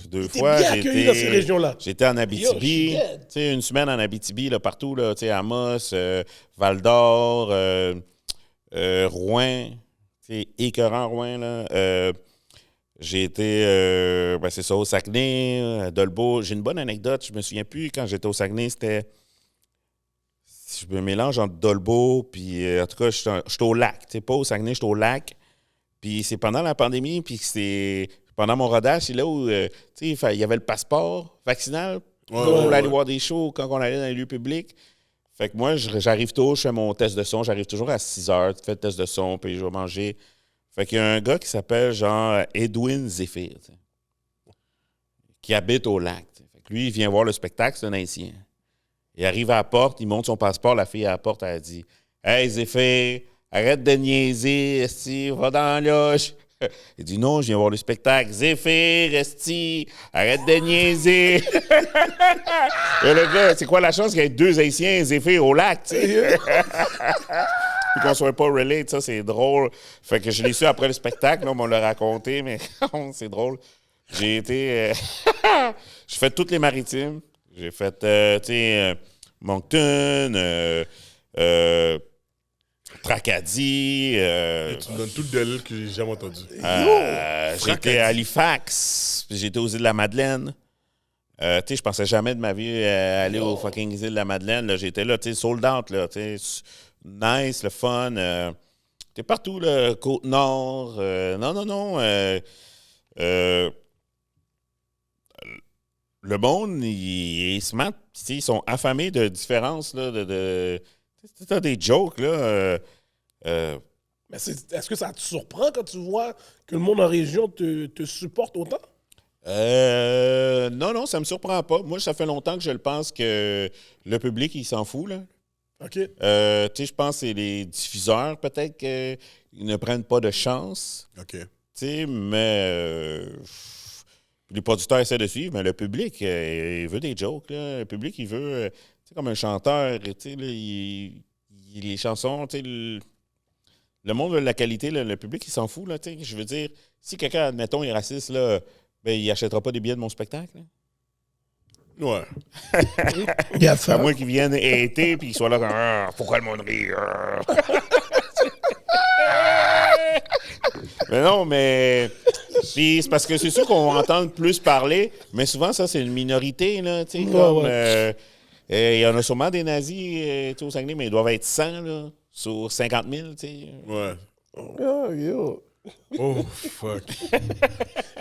Deux T'es fois, bien accueilli dans ces régions-là. J'étais en Yo, je Abitibi. suis dead. Tu sais, une semaine en Abitibi, là, partout, là, tu sais, Amos, Val-d'Or, Rouen. C'est écœurant, Rouen, là. J'ai été, ben c'est ça, au Saguenay, Dolbeau. J'ai une bonne anecdote. Je me souviens plus, quand j'étais au Saguenay, c'était... Je me mélange entre Dolbeau, puis en tout cas, j'étais au lac. Tu sais, pas au Saguenay, j'étais au lac. Puis c'est pendant la pandémie, puis c'est... Pendant mon rodage, c'est là où il y avait le passeport vaccinal. On allait aller voir des shows quand on allait dans les lieux publics. Fait que moi, j'arrive tôt, je fais mon test de son. J'arrive toujours à 6 heures. Tu fais le test de son, puis je vais manger. Fait qu'il y a un gars qui s'appelle genre Edwin Zephyr, qui habite au lac. Fait que lui, il vient voir le spectacle, c'est un Haïtien. Il arrive à la porte, il monte son passeport. La fille à la porte, elle dit « Hey Zephyr, arrête de niaiser, esti, va dans la loge. » Il dit non, je viens voir le spectacle. Zephyr, esti, arrête de niaiser. Et le gars, c'est quoi la chance qu'il y ait deux Haïtiens Zephyr au lac, tu sais? Puis qu'on soit pas relate, ça, c'est drôle. Fait que je l'ai su après le spectacle, là, on l'a raconté, mais c'est drôle. J'ai été. J'ai fait toutes les maritimes. J'ai fait, tu sais, Moncton, Tracadie. Tu me donnes tout le délai que j'ai jamais entendu. J'étais à Halifax. J'étais aux îles de la Madeleine. Tu sais, je pensais jamais de ma vie aller aux fucking îles de la Madeleine. Là, j'étais là, tu sais, sold out, là, tu sais, nice, le fun. T'es partout, là, Côte-Nord. Non. Le monde, ils se mettent, ils sont affamés de différences, là, t'as des jokes, là. Mais est-ce que ça te surprend quand tu vois que le monde en région te supporte autant? Non, ça me surprend pas. Moi, ça fait longtemps que je le pense que le public, il s'en fout, là. OK. Tu sais, je pense que c'est les diffuseurs, peut-être, qu'ils ne prennent pas de chance. OK. Tu sais, mais les producteurs essaient de suivre, mais le public, il veut des jokes, là. Le public, il veut, tu sais, comme un chanteur, tu sais, là, les chansons, tu sais, le monde veut la qualité, là, le public, il s'en fout, là, tu sais. Je veux dire, si quelqu'un, admettons, est raciste, là, ben, il n'achètera pas des billets de mon spectacle, là. Ouais. Il y a ça. À moins qu'ils viennent hater puis qu'ils soient là comme pourquoi le monde rit? Mais non, mais puis c'est parce que c'est sûr qu'on va entendre plus parler, mais souvent ça c'est une minorité là, tu sais comme il y en a sûrement des nazis au Saguenay, mais ils doivent être 100 là, sur 50 000, tu sais. Ouais. Oh, yo. Oh, fuck.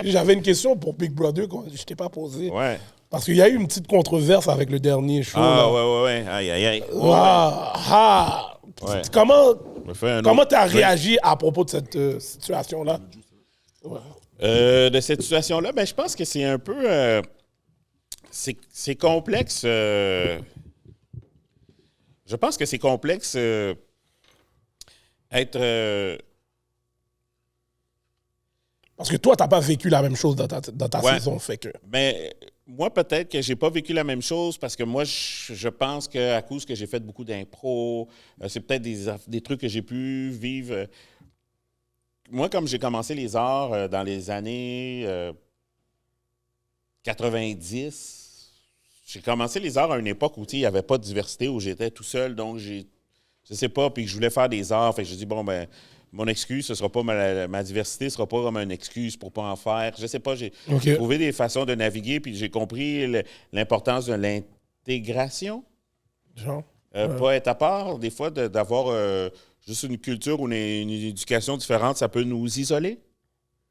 J'avais une question pour Big Brother que je t'ai pas posée. Ouais. Parce qu'il y a eu une petite controverse avec le dernier show. Ah là. ouais. Aïe. Ouais. Comment Je me fais un comment autre- tu as réagi à propos de cette situation-là? De cette situation-là, ben, je pense que c'est un peu... c'est complexe. Je pense que c'est complexe être... Parce que toi, tu n'as pas vécu la même chose dans ta Ouais. saison. Fait que... mais Moi, peut-être que j'ai pas vécu la même chose parce que moi, je pense qu'à cause que j'ai fait beaucoup d'impro, c'est peut-être des trucs que j'ai pu vivre. Moi, comme j'ai commencé les arts dans les années 90, j'ai commencé les arts à une époque où il n'y avait pas de diversité, où j'étais tout seul, donc je sais pas, puis je voulais faire des arts, fait que je dis, bon, ben, mon excuse, ce sera pas ma diversité, ne sera pas comme une excuse pour pas en faire. Je sais pas, j'ai trouvé des façons de naviguer, puis j'ai compris l'importance de l'intégration. Genre? Pas être à part, des fois, d'avoir juste une culture ou une éducation différente, ça peut nous isoler.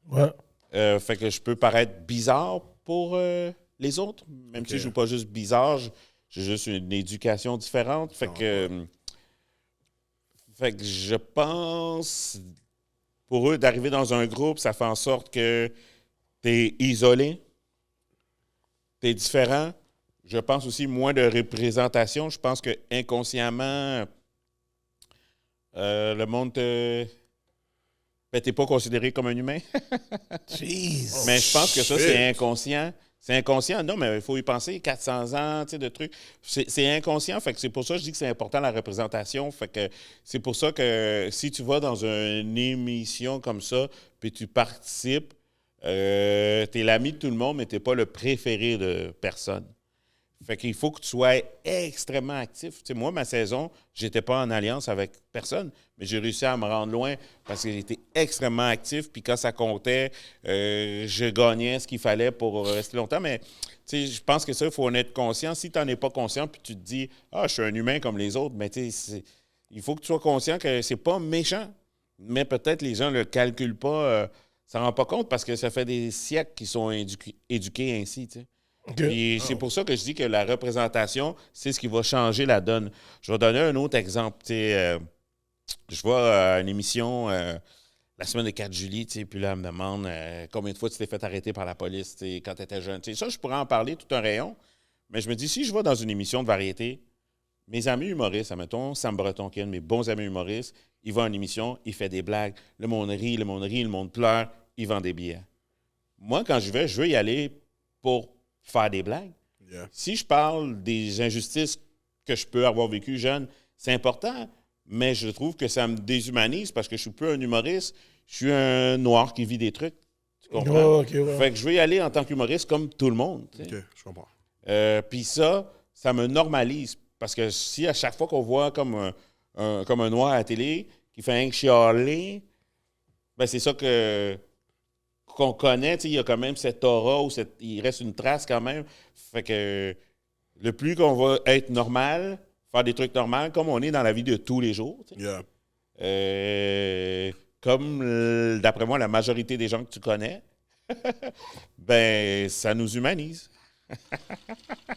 Ouais. Fait que je peux paraître bizarre pour les autres, même si je joue pas juste bizarre, j'ai juste une éducation différente. Fait que je pense, pour eux, d'arriver dans un groupe, ça fait en sorte que tu es isolé, tu es différent. Je pense aussi moins de représentation. Je pense que inconsciemment, le monde t'es pas considéré comme un humain. Jeez. Mais je pense que ça, c'est inconscient. C'est inconscient. Non, mais il faut y penser. 400 ans, tu sais, de trucs. C'est inconscient. Fait que c'est pour ça que je dis que c'est important, la représentation. Fait que c'est pour ça que si tu vas dans une émission comme ça, puis tu participes, t'es l'ami de tout le monde, mais t'es pas le préféré de personne. Fait qu'il faut que tu sois extrêmement actif. Tu sais, moi, ma saison, j'étais pas en alliance avec personne, mais j'ai réussi à me rendre loin parce que j'étais extrêmement actif. Puis quand ça comptait, je gagnais ce qu'il fallait pour rester longtemps. Mais tu sais, je pense que ça, il faut en être conscient. Si tu n'en es pas conscient, puis tu te dis « Ah, je suis un humain comme les autres », mais tu sais, il faut que tu sois conscient que c'est pas méchant. Mais peut-être les gens ne le calculent pas, s'en rendent pas compte parce que ça fait des siècles qu'ils sont éduqués ainsi, tu sais. Puis c'est pour ça que je dis que la représentation, c'est ce qui va changer la donne. Je vais donner un autre exemple. Je vois une émission la semaine de 4 juillet, puis là, elle me demande combien de fois tu t'es fait arrêter par la police quand tu étais jeune. Ça, je pourrais en parler tout un rayon, mais je me dis, si je vais dans une émission de variété, mes amis humoristes, admettons, Sam Breton, qui est un de mes bons amis humoristes, il va en émission, il fait des blagues, le monde rit, le monde pleure, il vend des billets. Moi, quand je veux y aller pour faire des blagues. Yeah. Si je parle des injustices que je peux avoir vécues jeune, c'est important, mais je trouve que ça me déshumanise parce que je suis plus un humoriste, je suis un noir qui vit des trucs. Tu comprends? Fait que je veux y aller en tant qu'humoriste comme tout le monde. OK, je comprends. Puis ça me normalise parce que si à chaque fois qu'on voit comme un noir à la télé qui fait un chialer, ben c'est ça qu'on connaît, il y a quand même cette aura ou il reste une trace quand même. Fait que le plus qu'on va être normal, faire des trucs normaux, comme on est dans la vie de tous les jours. Yeah. Comme, d'après moi, la majorité des gens que tu connais, ben, ça nous humanise.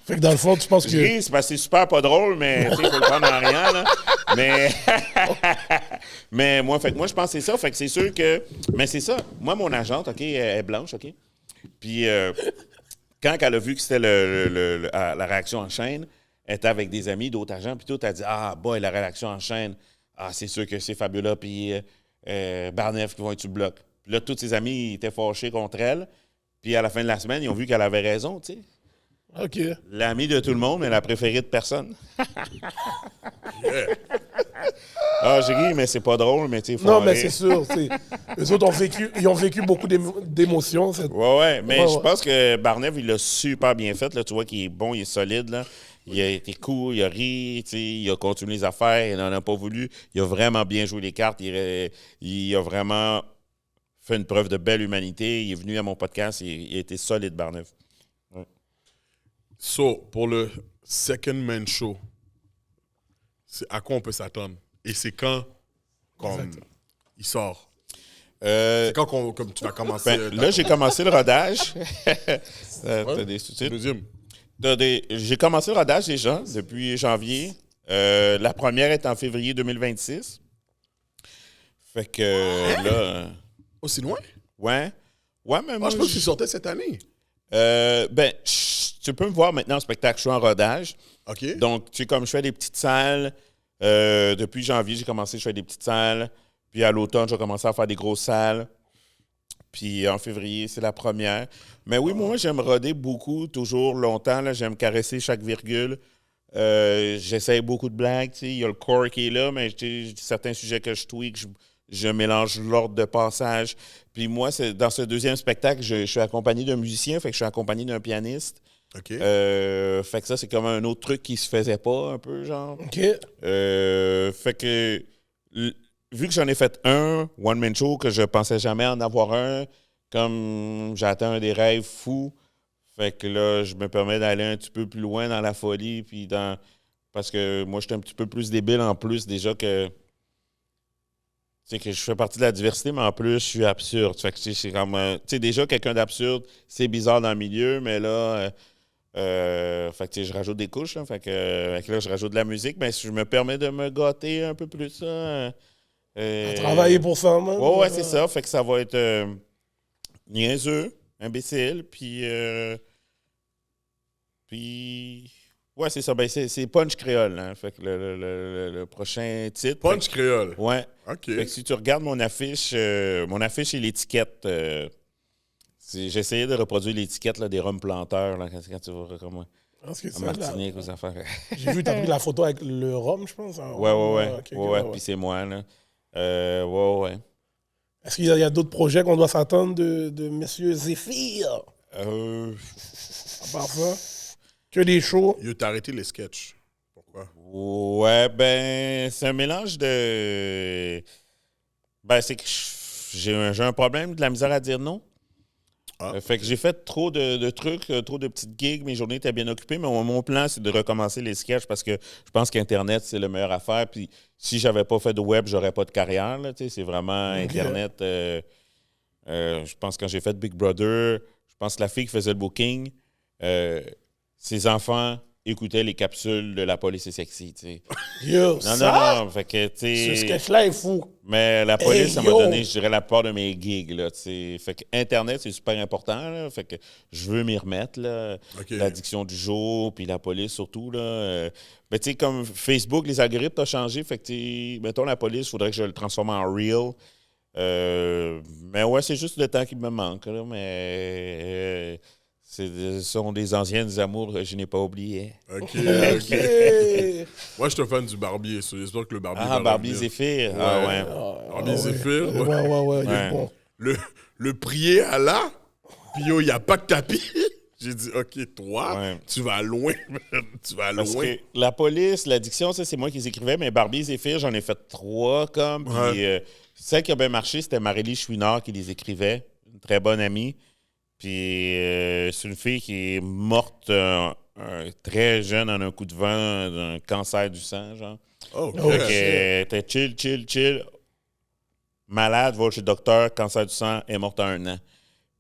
Fait que dans le fond, tu penses que... Oui, c'est parce que c'est super pas drôle, mais il faut le prendre en rien, là. Mais moi, je pense que c'est ça. Fait que c'est sûr que... Mais c'est ça. Moi, mon agente, OK, elle est blanche, OK? Puis quand elle a vu que c'était la réaction en chaîne, elle était avec des amis, d'autres agents, puis tout, elle a dit « Ah, boy, la réaction en chaîne. Ah, c'est sûr que c'est Fabiola puis Barnef qui vont être sur le bloc. » Puis là, tous ses amis étaient fâchés contre elle. Puis à la fin de la semaine, ils ont vu qu'elle avait raison, tu sais. OK. L'amie de tout le monde, mais la préférée de personne. Ah, j'ai ri, mais c'est pas drôle, mais tu sais, non, mais c'est sûr. Eux autres ont vécu beaucoup d'émotions. Ouais, mais je pense que Barnef, il l'a super bien fait. Là. Tu vois qu'il est bon, il est solide. Là. Il a été cool, il a ri, il a continué les affaires, il n'en a pas voulu. Il a vraiment bien joué les cartes. Il a vraiment fait une preuve de belle humanité. Il est venu à mon podcast, il a été solide, Barnef. Ouais. So, pour le Second Man Show, à quoi on peut s'attendre? Et c'est quand il sort? C'est quand comme tu vas commencer? Là, j'ai commencé le rodage. T'as des sous-titres? Deuxième. J'ai commencé le rodage déjà depuis janvier. La première est en février 2026. Fait que là... Aussi loin? Ouais, mais moi... je pense que tu sortais cette année. Tu peux me voir maintenant au spectacle. Je suis en rodage. OK. Donc, tu sais, comme je fais des petites salles, depuis janvier, j'ai commencé à faire des petites salles. Puis à l'automne, j'ai commencé à faire des grosses salles. Puis en février, c'est la première. Mais oui, moi, j'aime roder beaucoup, toujours longtemps. Là, j'aime caresser chaque virgule. J'essaye beaucoup de blagues. Il y a le core qui est là, mais certains sujets que je tweak, je mélange l'ordre de passage. Puis moi, dans ce deuxième spectacle, je suis accompagné d'un musicien, fait que je suis accompagné d'un pianiste. OK. Fait que ça, c'est comme un autre truc qui se faisait pas, un peu, genre. OK. Fait que, vu que j'en ai fait un one-man show, que je pensais jamais en avoir un, comme j'ai atteint un des rêves fous, fait que là, je me permets d'aller un petit peu plus loin dans la folie, puis parce que moi, j'étais un petit peu plus débile en plus, déjà que... Tu sais, que je fais partie de la diversité, mais en plus, je suis absurde. Fait que, tu sais, c'est comme... tu sais, déjà, quelqu'un d'absurde, c'est bizarre dans le milieu, mais là... fait que, tu sais, je rajoute des couches, là. Fait que là, je rajoute de la musique, mais je me permets de me gâter un peu plus, là. Travailler pour ça, man. Ouais, c'est ça. Fait que ça va être niaiseux, imbécile, puis... ouais, c'est ça. Ben, c'est Punch Créole, hein. Fait que le prochain titre... Punch Créole. Ouais. OK. Fait que si tu regardes mon affiche et l'étiquette... j'ai essayé de reproduire l'étiquette là, des rhums planteurs, là, quand tu vois comment... Parce que En ça, Martinique, aux affaires. j'ai vu, t'as pris la photo avec le rhum, je pense. Hein? Ouais. Okay, Puis c'est moi, là. Ouais. Est-ce qu'il y a d'autres projets qu'on doit s'attendre de M. Zéphyr? À part ça? Que des shows? Yo, t'as arrêté les sketchs. Pourquoi? Ouais, ben, c'est un mélange de... Ben, c'est que j'ai un problème, de la misère à dire non. Fait que j'ai fait trop de trucs, trop de petites gigs, mes journées étaient bien occupées, mais mon plan, c'est de recommencer les sketchs parce que je pense qu'Internet, c'est la meilleure affaire. Puis si j'avais pas fait de web, j'aurais pas de carrière. Là, c'est vraiment Internet. Je pense que quand j'ai fait Big Brother, je pense que la fille qui faisait le booking, ses enfants écoutaient les capsules de La Police est sexy. T'sais. Yo, Non. Fait que, ce sketch-là est fou. Mais la police, ça m'a yo! donné, je dirais, la plupart de mes gigs. Là, t'sais. Fait que Internet, c'est super important. Là, fait que je veux m'y remettre. Là. Okay. L'addiction du jour, puis la police surtout. Là. Ben, tu sais, comme Facebook, les algorithmes ont changé. Fait que, mettons, la police, il faudrait que je le transforme en real. Mais ouais, c'est juste le temps qui me manque. Là, mais ce sont des anciennes amours que je n'ai pas oubliées. OK. Moi, je suis un fan du Barbier. J'espère que le Barbier va Barbie revenir. Zéphyr. Ouais. Barbier Zéphyr. Ouais, il est bon. Le prier à là, puis yo, il n'y a pas de tapis. J'ai dit, OK, toi, tu vas loin. Tu vas Parce loin. que la police, l'addiction, ça, c'est moi qui les écrivais, mais Barbie Zéphyr, j'en ai fait 3 comme. Puis celle qui a bien marché, c'était Marélie Chouinard qui les écrivait, une très bonne amie. Puis c'est une fille qui est morte très jeune en un coup de vent d'un cancer du sang, genre. Oh, Fait qu'elle était chill. Malade, va chez le docteur, cancer du sang, est morte à 1 an.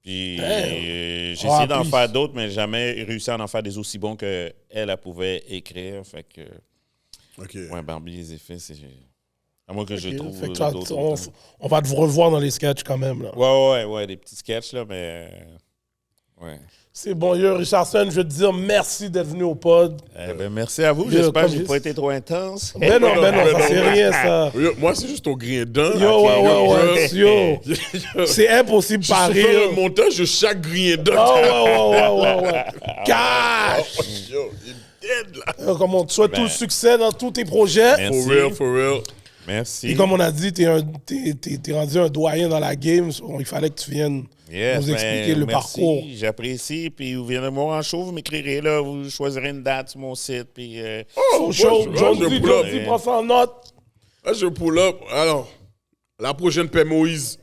Puis j'ai essayé d'en faire d'autres, mais jamais réussi à en faire des aussi bons qu'elle pouvait écrire. Fait que... Ouais, Barbie, les effets, c'est... À moins que je trouve fait que d'autres. on va te revoir dans les sketchs quand même. Là. Ouais, des petits sketchs, là, mais... Ouais. C'est bon, yo, Richardson, je veux te dire merci d'être venu au pod. Merci à vous. J'espère que j'ai pas été trop intense. Ben non, ça c'est rien, ça. Moi, c'est juste ton grain dent. Ouais. C'est impossible par rire. Je fais le montage de chaque grain dent. Ouais. Cash! Yo, il est dead, là. Comme on te souhaite tout le succès dans tous tes projets. Merci. For real. Merci. Et comme on a dit, t'es rendu un doyen dans la game. Il fallait que tu viennes nous expliquer le parcours. J'apprécie. Puis vous viendrez me voir en show, vous m'écrirez là, vous choisirez une date sur mon site. Puis, Jonesy, prends ça en note. Je pull up. Alors, la prochaine paix Moïse.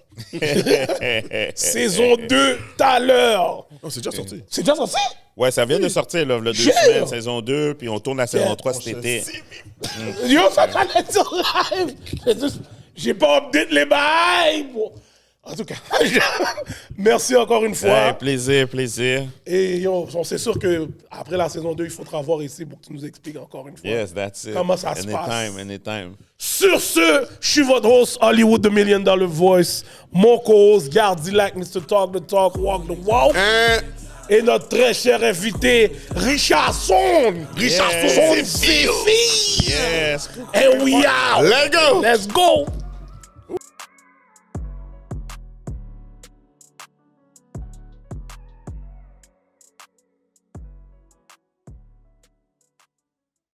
Saison 2, tout à l'heure. Non, c'est déjà sorti. C'est déjà sorti? Ouais, ça vient de sortir, là, 2 semaines, saison 2, puis on tourne la saison 3 cet été. Yo, ça fallait sur live. J'ai pas update les bails. En tout cas, merci encore une fois. Plaisir. Et yo, c'est sûr qu'après la saison 2, il faudra voir ici pour que tu nous expliques encore une fois. Yes, that's it. Comment ça se passe. Anytime. Sur ce, je suis votre host, Hollywood, the $1 Million Voice. Mon co-host, Gardilac, Mr. Talk the Talk, Walk the Walk. Et notre très cher invité, Richardson. Richardson, c'est fille. Yes. And we out. Let's go. Let's go.